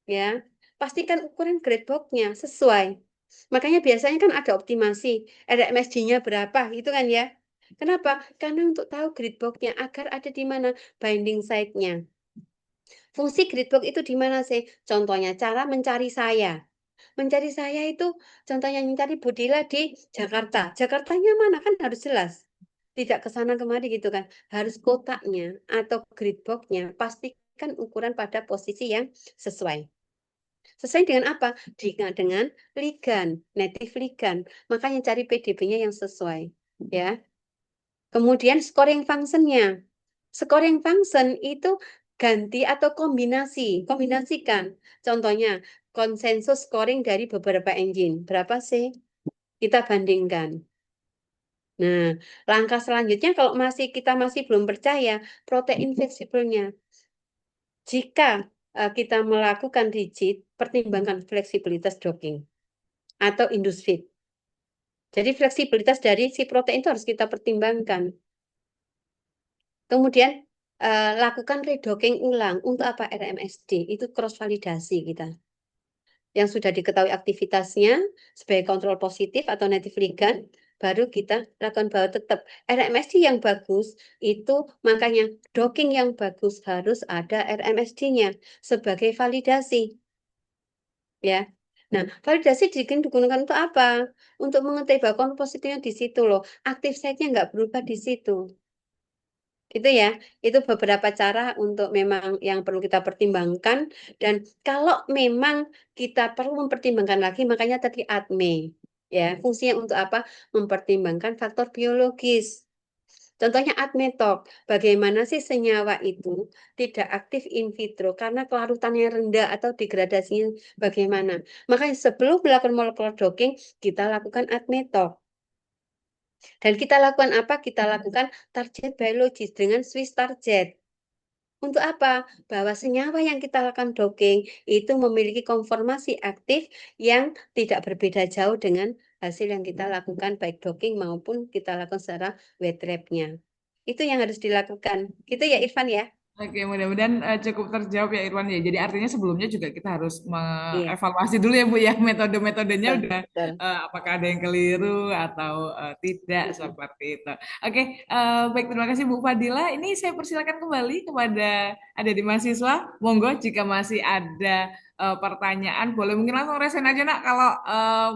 ya? Pastikan ukuran grid box-nya sesuai. Makanya biasanya kan ada optimasi, RMSD-nya berapa, gitu kan ya? Kenapa? Karena untuk tahu grid box-nya agar ada di mana binding site-nya. Fungsi grid box itu di mana sih? Contohnya cara mencari saya. Mencari saya itu contohnya mencari Budila di Jakarta. Jakartanya mana kan harus jelas. Tidak ke sana kemari gitu kan. Harus kotaknya atau grid box-nya pastikan ukuran pada posisi yang sesuai. Sesuai dengan apa? Dengan ligan, native ligan. Makanya cari PDB-nya yang sesuai, ya. Kemudian scoring function-nya. Scoring function itu ganti atau kombinasikan. Contohnya, konsensus scoring dari beberapa engine. Berapa sih? Kita bandingkan. Nah, langkah selanjutnya kalau kita masih belum percaya, protein fleksibelnya. Jika kita melakukan rigid, pertimbangkan fleksibilitas docking atau induced fit. Jadi fleksibilitas dari si protein itu harus kita pertimbangkan. Kemudian lakukan redocking ulang. Untuk apa RMSD? Itu cross validasi kita. Yang sudah diketahui aktivitasnya sebagai kontrol positif atau native ligand, baru kita lakukan bahwa tetap RMSD yang bagus itu, makanya docking yang bagus harus ada RMSD-nya sebagai validasi. Ya. Nah, validasi digunakan untuk apa? Untuk mengetahui bahwa kontrol positifnya di situ loh. Aktif site-nya nggak berubah di situ. Gitu ya, itu beberapa cara untuk memang yang perlu kita pertimbangkan. Dan kalau memang kita perlu mempertimbangkan lagi, makanya tadi ADME. Ya, fungsinya untuk apa? Mempertimbangkan faktor biologis. Contohnya admetok, bagaimana sih senyawa itu tidak aktif in vitro karena kelarutannya rendah atau degradasinya bagaimana. Makanya sebelum melakukan molecular docking, kita lakukan admetok. Dan kita lakukan apa? Kita lakukan target biologis dengan Swiss target. Untuk apa? Bahwa senyawa yang kita lakukan docking itu memiliki konformasi aktif yang tidak berbeda jauh dengan hasil yang kita lakukan baik docking maupun kita lakukan secara wet lab-nya. Itu yang harus dilakukan. Gitu ya Irfan ya? Oke, mudah-mudahan cukup terjawab ya Irwan ya. Jadi artinya sebelumnya juga kita harus Iya, mengevaluasi dulu ya Bu ya, metode-metodenya betul, udah betul. apakah ada yang keliru atau tidak seperti itu. Oke, baik, terima kasih Bu Fadila. Ini saya persilakan kembali kepada adik mahasiswa. Monggo jika masih ada pertanyaan, boleh mungkin langsung resen aja nak. Kalau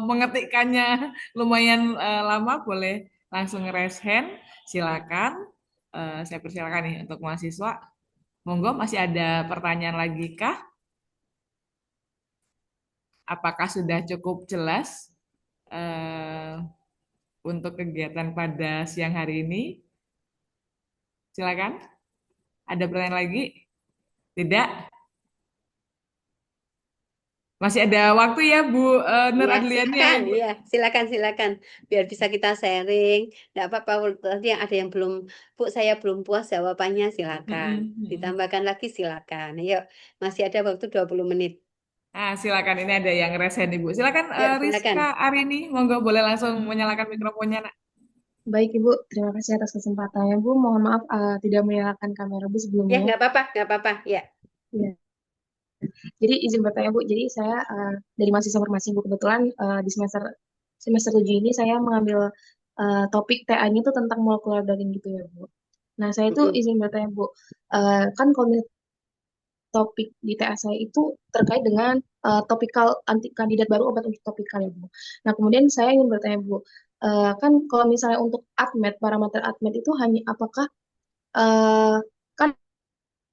mengetikkannya lumayan lama, boleh langsung raise hand. Silakan. Saya persilakan nih untuk mahasiswa. Monggo, masih ada pertanyaan lagi kah? Apakah sudah cukup jelas eh, untuk kegiatan pada siang hari ini? Silakan. Ada pertanyaan lagi? Tidak? Masih ada waktu ya, Bu Nur Iya, Adliani ya, silakan. Ibu. Iya, silakan, silakan. Biar bisa kita sharing. Nggak apa-apa. Tadi yang ada yang belum, Bu, saya belum puas jawabannya, silakan. Mm-mm, mm-mm. Ditambahkan lagi, silakan. Ayo, masih ada waktu 20 menit. Nah, silakan. Ini ada yang resen, Ibu. Silakan, Yuk, silakan. Rizka Arini. Monggo, boleh langsung menyalakan mikrofonnya, nak. Baik Ibu, terima kasih atas kesempatannya Bu. Mohon maaf tidak menyalakan kamera Bu Ya, sebelumnya. nggak apa-apa, nggak apa-apa. Ya. Ya. Jadi izin bertanya Bu, jadi saya dari mahasiswa farmasi Bu, kebetulan di semester 7 ini saya mengambil topik TA-nya itu tentang molecular docking gitu ya Bu. Nah saya itu Mm-mm. izin bertanya Bu, kan kalau topik di TA saya itu terkait dengan topikal anti kandidat baru obat untuk topikal ya Bu. Nah kemudian saya ingin bertanya Bu, kan kalau misalnya untuk ADMET, parameter ADMET itu hanya apakah eh, kan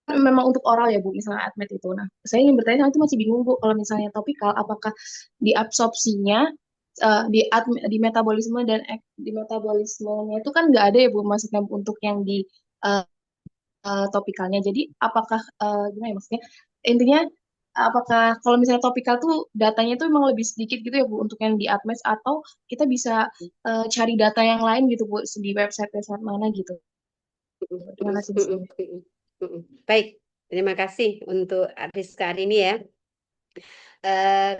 memang untuk oral ya Bu, misalnya ADMET itu. Nah, saya ingin bertanya, itu masih bingung Bu, kalau misalnya topikal, apakah di absorpsinya, di metabolisme dan di metabolismenya itu kan nggak ada ya Bu, maksudnya untuk yang di eh, topikalnya. Jadi, apakah, gimana ya maksudnya, intinya, apakah kalau misalnya topikal tuh datanya itu memang lebih sedikit gitu ya Bu, untuk yang di ADMET, atau kita bisa cari data yang lain gitu Bu, di website-website mana gitu. Terima kasih sebelumnya. Baik, terima kasih untuk Rizka hari ini ya.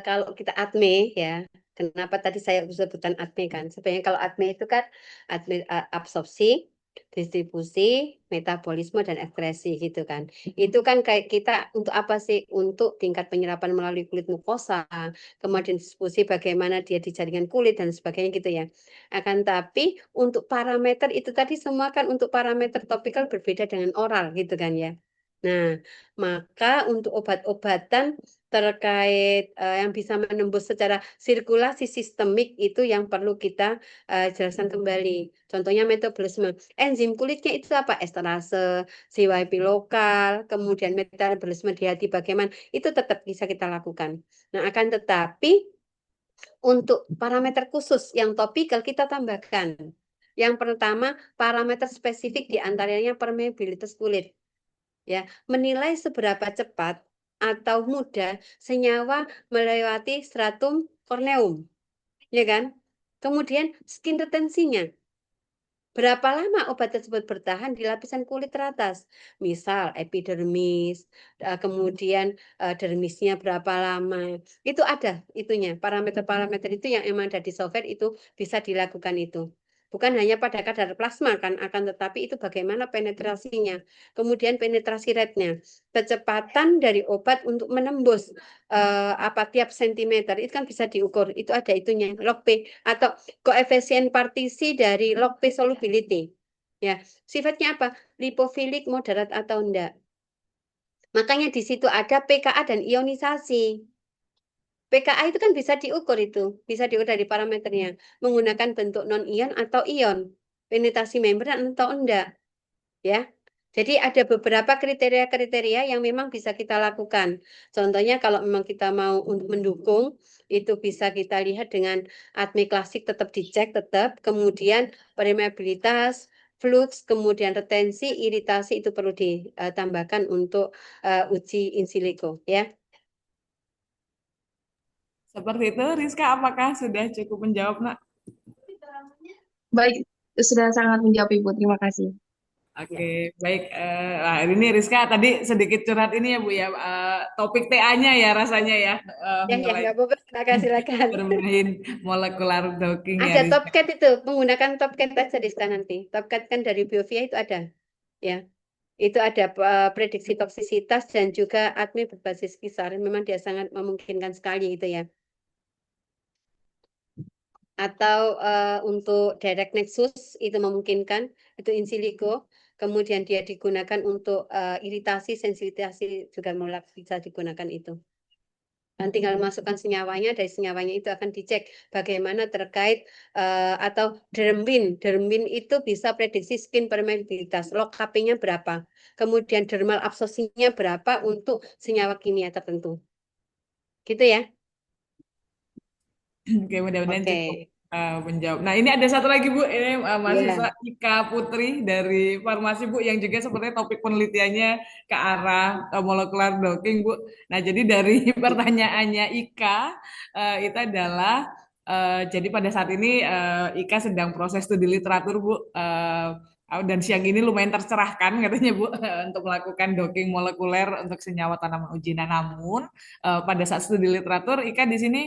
Kalau kita ADME ya, kenapa tadi saya sebutkan ADME kan? Sebenarnya kalau ADME itu kan ADME absorpsi, distribusi, metabolisme dan ekskresi gitu kan. Itu kan kayak kita untuk apa sih? Untuk tingkat penyerapan melalui kulit mukosa, kemudian distribusi bagaimana dia di jaringan kulit dan sebagainya gitu ya. Akan tapi untuk parameter itu tadi semua kan untuk parameter topikal berbeda dengan oral gitu kan ya. Nah, maka untuk obat-obatan terkait yang bisa menembus secara sirkulasi sistemik itu yang perlu kita jelaskan kembali. Contohnya metabolisme. Enzim kulitnya itu apa? Esterase, CYP lokal, kemudian metabolisme di hati bagaimana, itu tetap bisa kita lakukan. Nah, akan tetapi untuk parameter khusus yang topikal kita tambahkan. Yang pertama, parameter spesifik diantaranya permeabilitas kulit. Ya, menilai seberapa cepat atau mudah senyawa melewati stratum corneum, ya kan? Kemudian skin retensinya. Berapa lama obat tersebut bertahan di lapisan kulit teratas? Misal epidermis, kemudian dermisnya berapa lama? Itu ada itunya, parameter-parameter itu yang emang ada di software itu bisa dilakukan itu. bukan hanya pada kadar plasma kan, akan tetapi itu bagaimana penetrasinya, kemudian penetrasi rate-nya, kecepatan dari obat untuk menembus tiap sentimeter itu kan bisa diukur, itu ada itunya log P atau koefisien partisi dari log P solubility. Ya, sifatnya apa? Lipofilik, moderat atau enggak. Makanya di situ ada pKa dan ionisasi. pKa itu kan bisa diukur bisa diukur dari parameternya menggunakan bentuk non-ion atau ion, penetrasi membran atau enggak, ya. Jadi ada beberapa kriteria-kriteria yang memang bisa kita lakukan. Contohnya kalau memang kita mau untuk mendukung, itu bisa kita lihat dengan ADME klasik tetap dicek tetap, kemudian permeabilitas, flux, kemudian retensi, iritasi itu perlu ditambahkan untuk uji in silico, ya. Seperti itu, Rizka, apakah sudah cukup menjawab, Nak? Baik, sudah sangat menjawab Ibu. Terima kasih. Oke, baik. Nah, ini Rizka tadi sedikit curhat ini ya Bu ya, topik TA-nya ya rasanya ya, Ya, mulai nggak apa-apa, silakan. bermain molekular docking ya Ada Rizka. Topcat itu, menggunakan Topcat aja di sana nanti. Topcat kan dari Biovia itu ada, ya. Itu ada prediksi toksisitas dan juga ADME berbasis kisaran. Memang dia sangat memungkinkan sekali itu ya. Atau untuk direct nexus itu memungkinkan, itu in silico. Kemudian dia digunakan untuk iritasi, sensitasi juga bisa digunakan itu. Nanti tinggal masukkan senyawanya, dari senyawanya itu akan dicek bagaimana terkait atau dermbin. Dermbin itu bisa prediksi skin permeabilitas, log Kp-nya berapa. Kemudian dermal absorpsinya berapa untuk senyawa kimia tertentu. Gitu ya. Oke, mudah-mudahan cukup Oke. menjawab. Nah, ini ada satu lagi Bu, ini mahasiswa Ya. Ika Putri dari farmasi Bu, yang juga sepertinya topik penelitiannya ke arah molekular docking Bu. Nah, jadi dari pertanyaannya Ika itu adalah jadi pada saat ini Ika sedang proses studi literatur Bu. Dan siang ini lumayan tercerahkan katanya Bu untuk melakukan docking molekuler untuk senyawa tanaman uji. Nah, namun pada saat studi literatur Ika di sini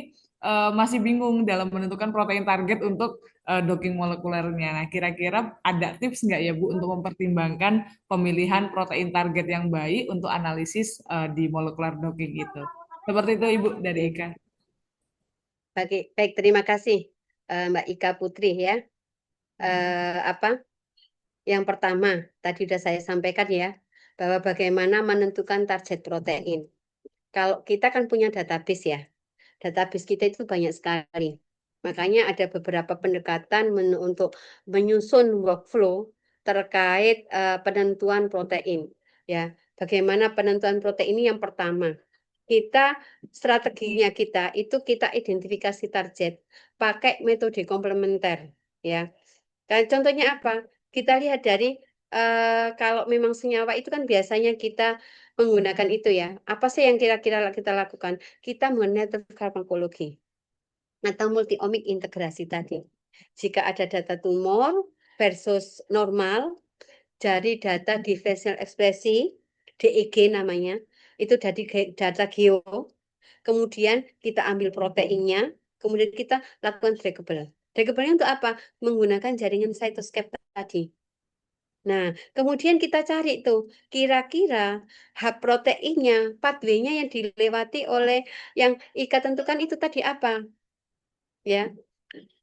masih bingung dalam menentukan protein target untuk docking molekulernya. Nah, kira-kira ada tips nggak ya Bu untuk mempertimbangkan pemilihan protein target yang baik untuk analisis di molekular docking itu? Seperti itu Ibu dari Ika. Baik, terima kasih Mbak Ika Putri ya. Yang pertama, tadi sudah saya sampaikan ya, bahwa bagaimana menentukan target protein. Kalau kita kan punya database ya, database kita itu banyak sekali. Makanya ada beberapa pendekatan untuk menyusun workflow terkait penentuan protein. Ya, bagaimana penentuan protein ini yang pertama. Strateginya kita itu kita identifikasi target pakai metode komplementer. Ya, contohnya apa? Kita lihat dari kalau memang senyawa itu kan biasanya kita menggunakan itu ya. Apa sih yang kira-kira kita lakukan? Kita menggunakan farmakologi atau multi-omic integrasi tadi. Jika ada data tumor versus normal dari data differential ekspresi, DEG namanya, itu dari data geo, kemudian kita ambil proteinnya, kemudian kita lakukan druggable. Druggable-nya untuk apa? Menggunakan jaringan cytoscape tadi. Nah, kemudian kita cari tuh, kira-kira hub proteinnya, pathway-nya yang dilewati oleh yang Ika tentukan itu tadi apa? Ya.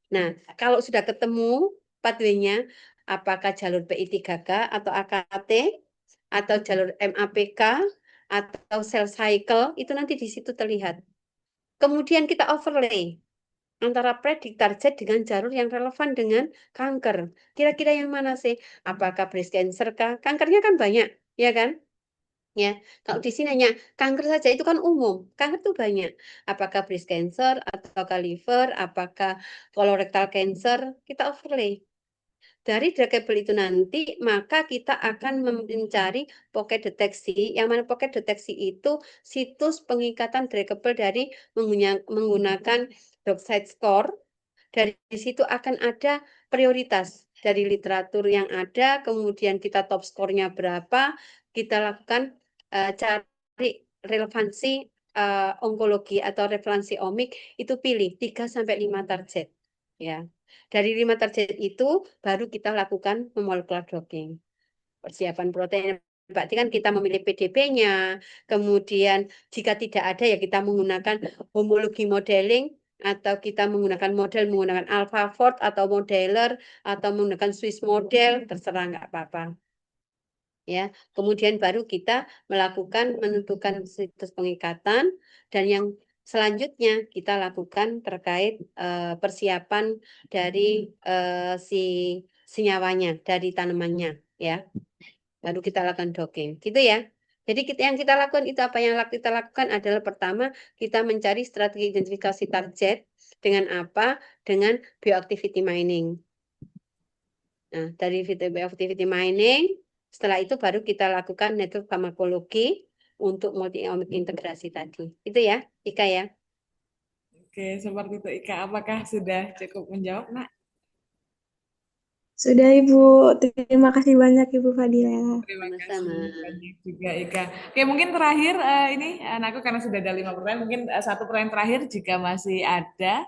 Nah, kalau sudah ketemu pathway-nya, apakah jalur PI3K atau AKT, atau jalur MAPK, atau cell cycle, itu nanti di situ terlihat. Kemudian kita overlay antara predik target dengan jalur yang relevan dengan kanker. Kira-kira yang mana sih? Apakah breast cancer kah? Kankernya kan banyak, ya kan? Ya, kalau di sini hanya kanker saja itu kan umum. Kanker itu banyak. Apakah breast cancer, atau liver, apakah colorectal cancer, kita overlay. Dari druggable itu nanti, maka kita akan mencari pocket deteksi. Yang mana pocket deteksi itu situs pengikatan druggable dari menggunakan Dockside Score. Dari situ akan ada prioritas dari literatur yang ada, kemudian kita top skornya berapa, kita lakukan cari relevansi onkologi atau relevansi omik, itu pilih 3-5 target. Ya. Dari 5 target itu baru kita lakukan molecular docking. Persiapan protein berarti kan kita memilih PDB-nya, kemudian jika tidak ada ya kita menggunakan homologi modeling atau kita menggunakan menggunakan AlphaFold atau modeler atau menggunakan Swiss model, terserah nggak apa-apa. Ya, kemudian baru kita menentukan situs pengikatan dan yang selanjutnya kita lakukan terkait persiapan dari si senyawanya dari tanamannya ya. Baru kita lakukan docking. Gitu ya. Jadi yang kita lakukan itu apa yang kita lakukan adalah pertama kita mencari strategi identifikasi target dengan apa? Dengan bioactivity mining. Nah, dari bioactivity mining, setelah itu baru kita lakukan network farmakologi untuk multi-omic integrasi tadi. Itu ya, Ika ya. Oke, seperti itu Ika. Apakah sudah cukup menjawab, Nak? Sudah Ibu, terima kasih banyak Ibu Fadila. Terima Sama-sama. kasih banyak juga Ika. Oke, mungkin terakhir ini anakku karena sudah ada 5 pertanyaan, mungkin satu pertanyaan terakhir jika masih ada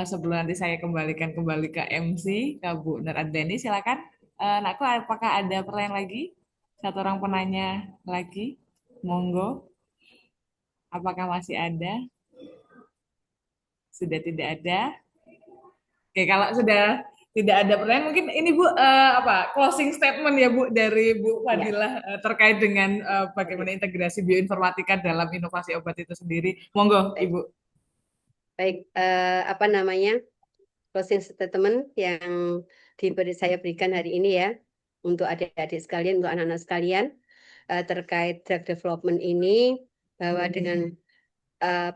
sebelum nanti saya kembalikan kembali ke MC, ke Bu Nur Adeni, silakan. Anakku, apakah ada pertanyaan lagi? Satu orang penanya lagi, monggo. Apakah masih ada? Sudah tidak ada. Oke, kalau sudah tidak ada pertanyaan, mungkin ini Bu closing statement ya Bu dari Bu Fadilah terkait dengan bagaimana integrasi bioinformatika dalam inovasi obat itu sendiri. Monggo Ibu. Baik, closing statement yang saya berikan hari ini ya untuk adik-adik sekalian, untuk anak-anak sekalian terkait drug development ini bahwa dengan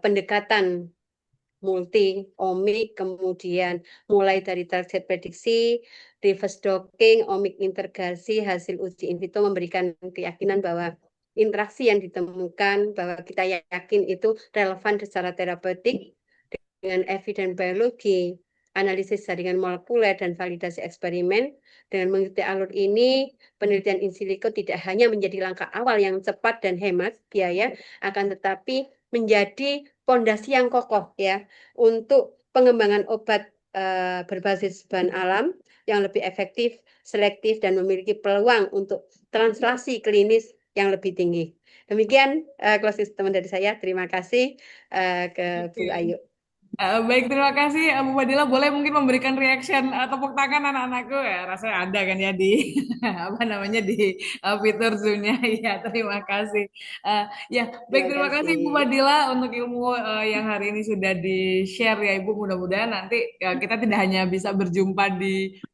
pendekatan multi omik, kemudian mulai dari target prediksi, reverse docking, omik integrasi, hasil uji in vitro memberikan keyakinan bahwa interaksi yang ditemukan bahwa kita yakin itu relevan secara terapeutik dengan evidence biologi, analisis jaringan molekuler dan validasi eksperimen. Dengan mengikuti alur ini, penelitian in silico tidak hanya menjadi langkah awal yang cepat dan hemat biaya, akan tetapi menjadi fondasi yang kokoh ya untuk pengembangan obat berbasis bahan alam yang lebih efektif, selektif dan memiliki peluang untuk translasi klinis yang lebih tinggi. Demikian closing statement dari saya. Terima kasih ke Bu Ayu. Baik, terima kasih Bu Fadila. Boleh mungkin memberikan reaction tepuk tangan anak-anakku ya. Rasanya ada kan ya di di fitur Zoom-nya. Ya, terima kasih. Ya, baik, terima kasih Bu Fadila untuk ilmu yang hari ini sudah di-share ya Ibu. Mudah-mudahan nanti kita tidak hanya bisa berjumpa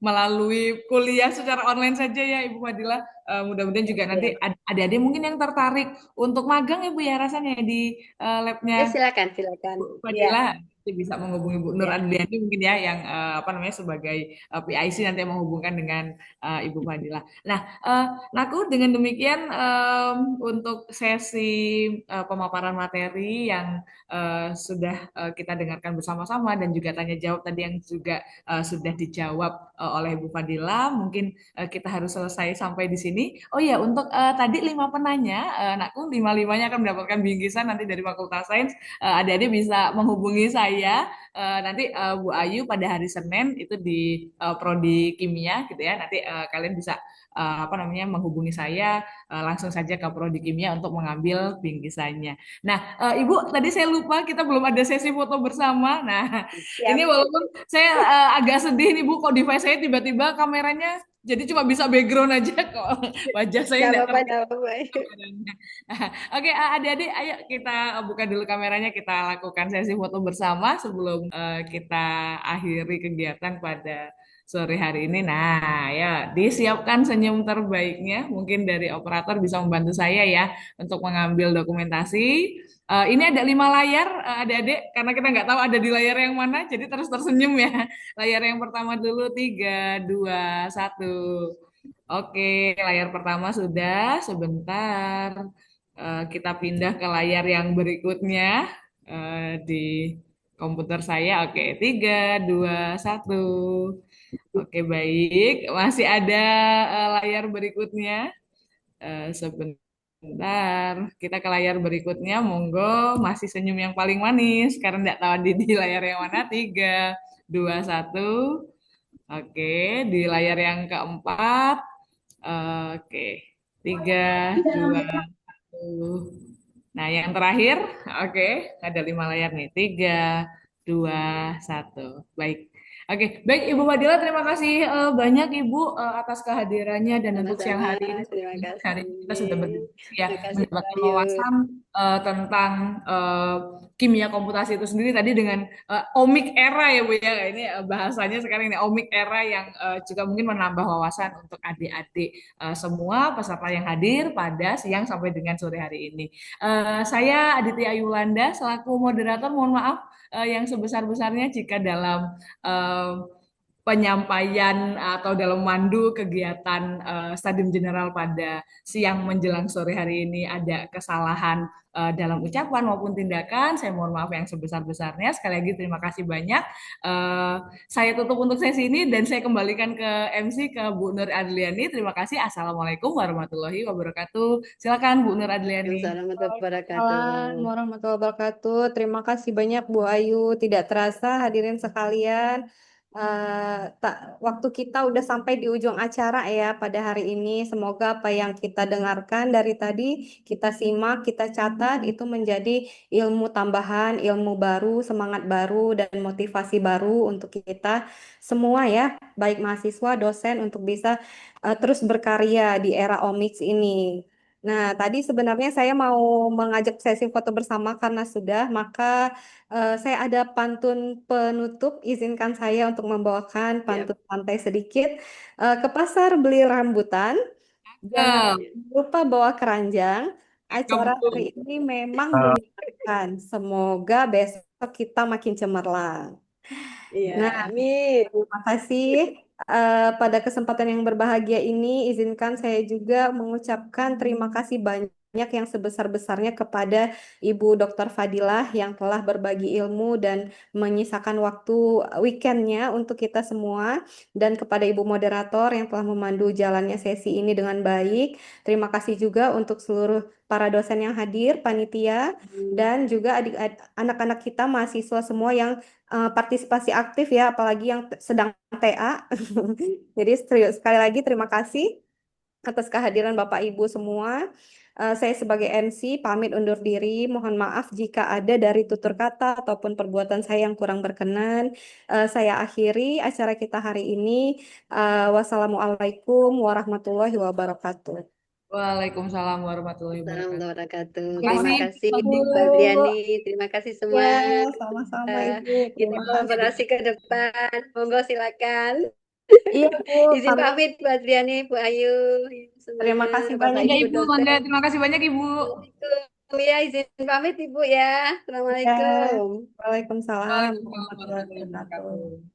melalui kuliah secara online saja ya Ibu Fadila. Mudah-mudahan juga nanti adik-adik mungkin yang tertarik untuk magang Ibu ya rasanya di labnya. Silakan. Bu Fadila bisa menghubungi Bu Nur Adliani mungkin ya yang sebagai PIC nanti yang menghubungkan dengan Ibu Fadila. Nah, Naku dengan demikian untuk sesi pemaparan materi yang sudah kita dengarkan bersama-sama dan juga tanya jawab tadi yang juga sudah dijawab oleh Ibu Fadila, mungkin kita harus selesai sampai di sini. Oh ya, untuk tadi 5 penanya, Naku 5-5-nya akan mendapatkan bingkisan nanti dari Fakultas Sains. Adik-adik bisa menghubungi saya nanti Bu Ayu pada hari Senin itu di Prodi Kimia gitu ya. Nanti kalian bisa menghubungi saya langsung saja ke Prodi Kimia untuk mengambil bingkisannya. Nah, Ibu tadi saya lupa kita belum ada sesi foto bersama. Nah, ini walaupun saya agak sedih nih Bu, kok device saya tiba-tiba kameranya jadi cuma bisa background aja kok wajah saya tidak terlihat. Oke, adik-adik, ayo kita buka dulu kameranya, kita lakukan sesi foto bersama sebelum kita akhiri kegiatan pada sore hari ini. Nah, ya disiapkan senyum terbaiknya. Mungkin dari operator bisa membantu saya ya untuk mengambil dokumentasi. Ini ada 5 layar, adik-adik, karena kita nggak tahu ada di layar yang mana, jadi terus tersenyum ya. Layar yang pertama dulu, 3, 2, 1. Oke, layar pertama sudah, sebentar. Kita pindah ke layar yang berikutnya di komputer saya. Oke, 3, 2, 1. Oke, baik. Masih ada layar berikutnya. Sebentar. Bentar, kita ke layar berikutnya. Monggo, masih senyum yang paling manis. Karena nggak tahu di layar yang mana. 3, 2, 1. Oke, di layar yang keempat. Oke, 3, 2, 1. Nah, yang terakhir, oke, ada 5 layar nih. 3, 2, 1. Baik. Oke, baik Ibu Fadila, terima kasih banyak Ibu atas kehadirannya dan untuk siang Sama-sama, hari ini. terima Hari kasih. ini kita sudah berdiskusi ya, Terima kasih Bu mendapatkan Ayu. wawasan tentang kimia komputasi itu sendiri tadi dengan omik era ya Bu ya. Ini bahasanya sekarang ini omik era yang juga mungkin menambah wawasan untuk adik-adik semua peserta yang hadir pada siang sampai dengan sore hari ini. Saya Aditya Ayulanda selaku moderator, mohon maaf yang sebesar-besarnya jika dalam eh, penyampaian atau dalam mandu kegiatan Stadium General pada siang menjelang sore hari ini ada kesalahan dalam ucapan maupun tindakan. Saya mohon maaf yang sebesar-besarnya. Sekali lagi terima kasih banyak. Eh, saya tutup untuk sesi ini dan saya kembalikan ke MC ke Bu Nur Adliani. Terima kasih. Assalamualaikum warahmatullahi wabarakatuh. Silakan Bu Nur Adliani. Waalaikumsalam warahmatullahi Waalaikumsalam wabarakatuh. warahmatullahi wabarakatuh. Terima kasih banyak Bu Ayu. Tidak terasa hadirin sekalian, waktu kita udah sampai di ujung acara ya pada hari ini. Semoga apa yang kita dengarkan dari tadi, kita simak, kita catat, itu menjadi ilmu tambahan, ilmu baru, semangat baru, dan motivasi baru untuk kita semua ya, baik mahasiswa, dosen, untuk bisa terus berkarya di era Omix ini. Nah, tadi sebenarnya saya mau mengajak sesi foto bersama karena sudah, maka saya ada pantun penutup. Izinkan saya untuk membawakan Ya, pantun santai sedikit. Ke pasar beli rambutan, jangan lupa bawa keranjang. Acara hari Cakep. ini memang Eh, menyenangkan. Semoga besok kita makin cemerlang. iya, Nah, amin. terima kasih. Pada kesempatan yang berbahagia ini, izinkan saya juga mengucapkan terima kasih banyak yang sebesar-besarnya kepada Ibu Dr. Fadilah yang telah berbagi ilmu dan menyisakan waktu weekendnya untuk kita semua, dan kepada Ibu Moderator yang telah memandu jalannya sesi ini dengan baik. Terima kasih juga untuk seluruh para dosen yang hadir, panitia, dan juga anak-anak kita mahasiswa semua yang partisipasi aktif ya, apalagi yang sedang TA. Jadi serius, sekali lagi terima kasih atas kehadiran Bapak Ibu semua. Saya sebagai MC pamit undur diri. Mohon maaf jika ada dari tutur kata ataupun perbuatan saya yang kurang berkenan. Saya akhiri acara kita hari ini. Wassalamualaikum warahmatullahi wabarakatuh. Waalaikumsalam warahmatullahi Assalamualaikum wabarakatuh. warahmatullahi Terima Terima Terima kasih kasih kasih Ibu. Ibu. Bu Adriani. Terima kasih Ya, semua. sama-sama Eh, Ibu. kita Terima kasih. kolaborasi ke depan. Monggo silakan. Iya Bu, Izin kami pamit Bu Adriani, Bu Ayu, semua terima kasih Bapak banyak Mangga Ibu Ibu, mangga. dosen. Terima kasih banyak Ibu. Assalamualaikum ya, izin pamit Ibu ya. ya. Assalamualaikum. Waalaikumsalam Waalaikumsalam warahmatullahi warahmatullahi wabarakatuh. wabarakatuh.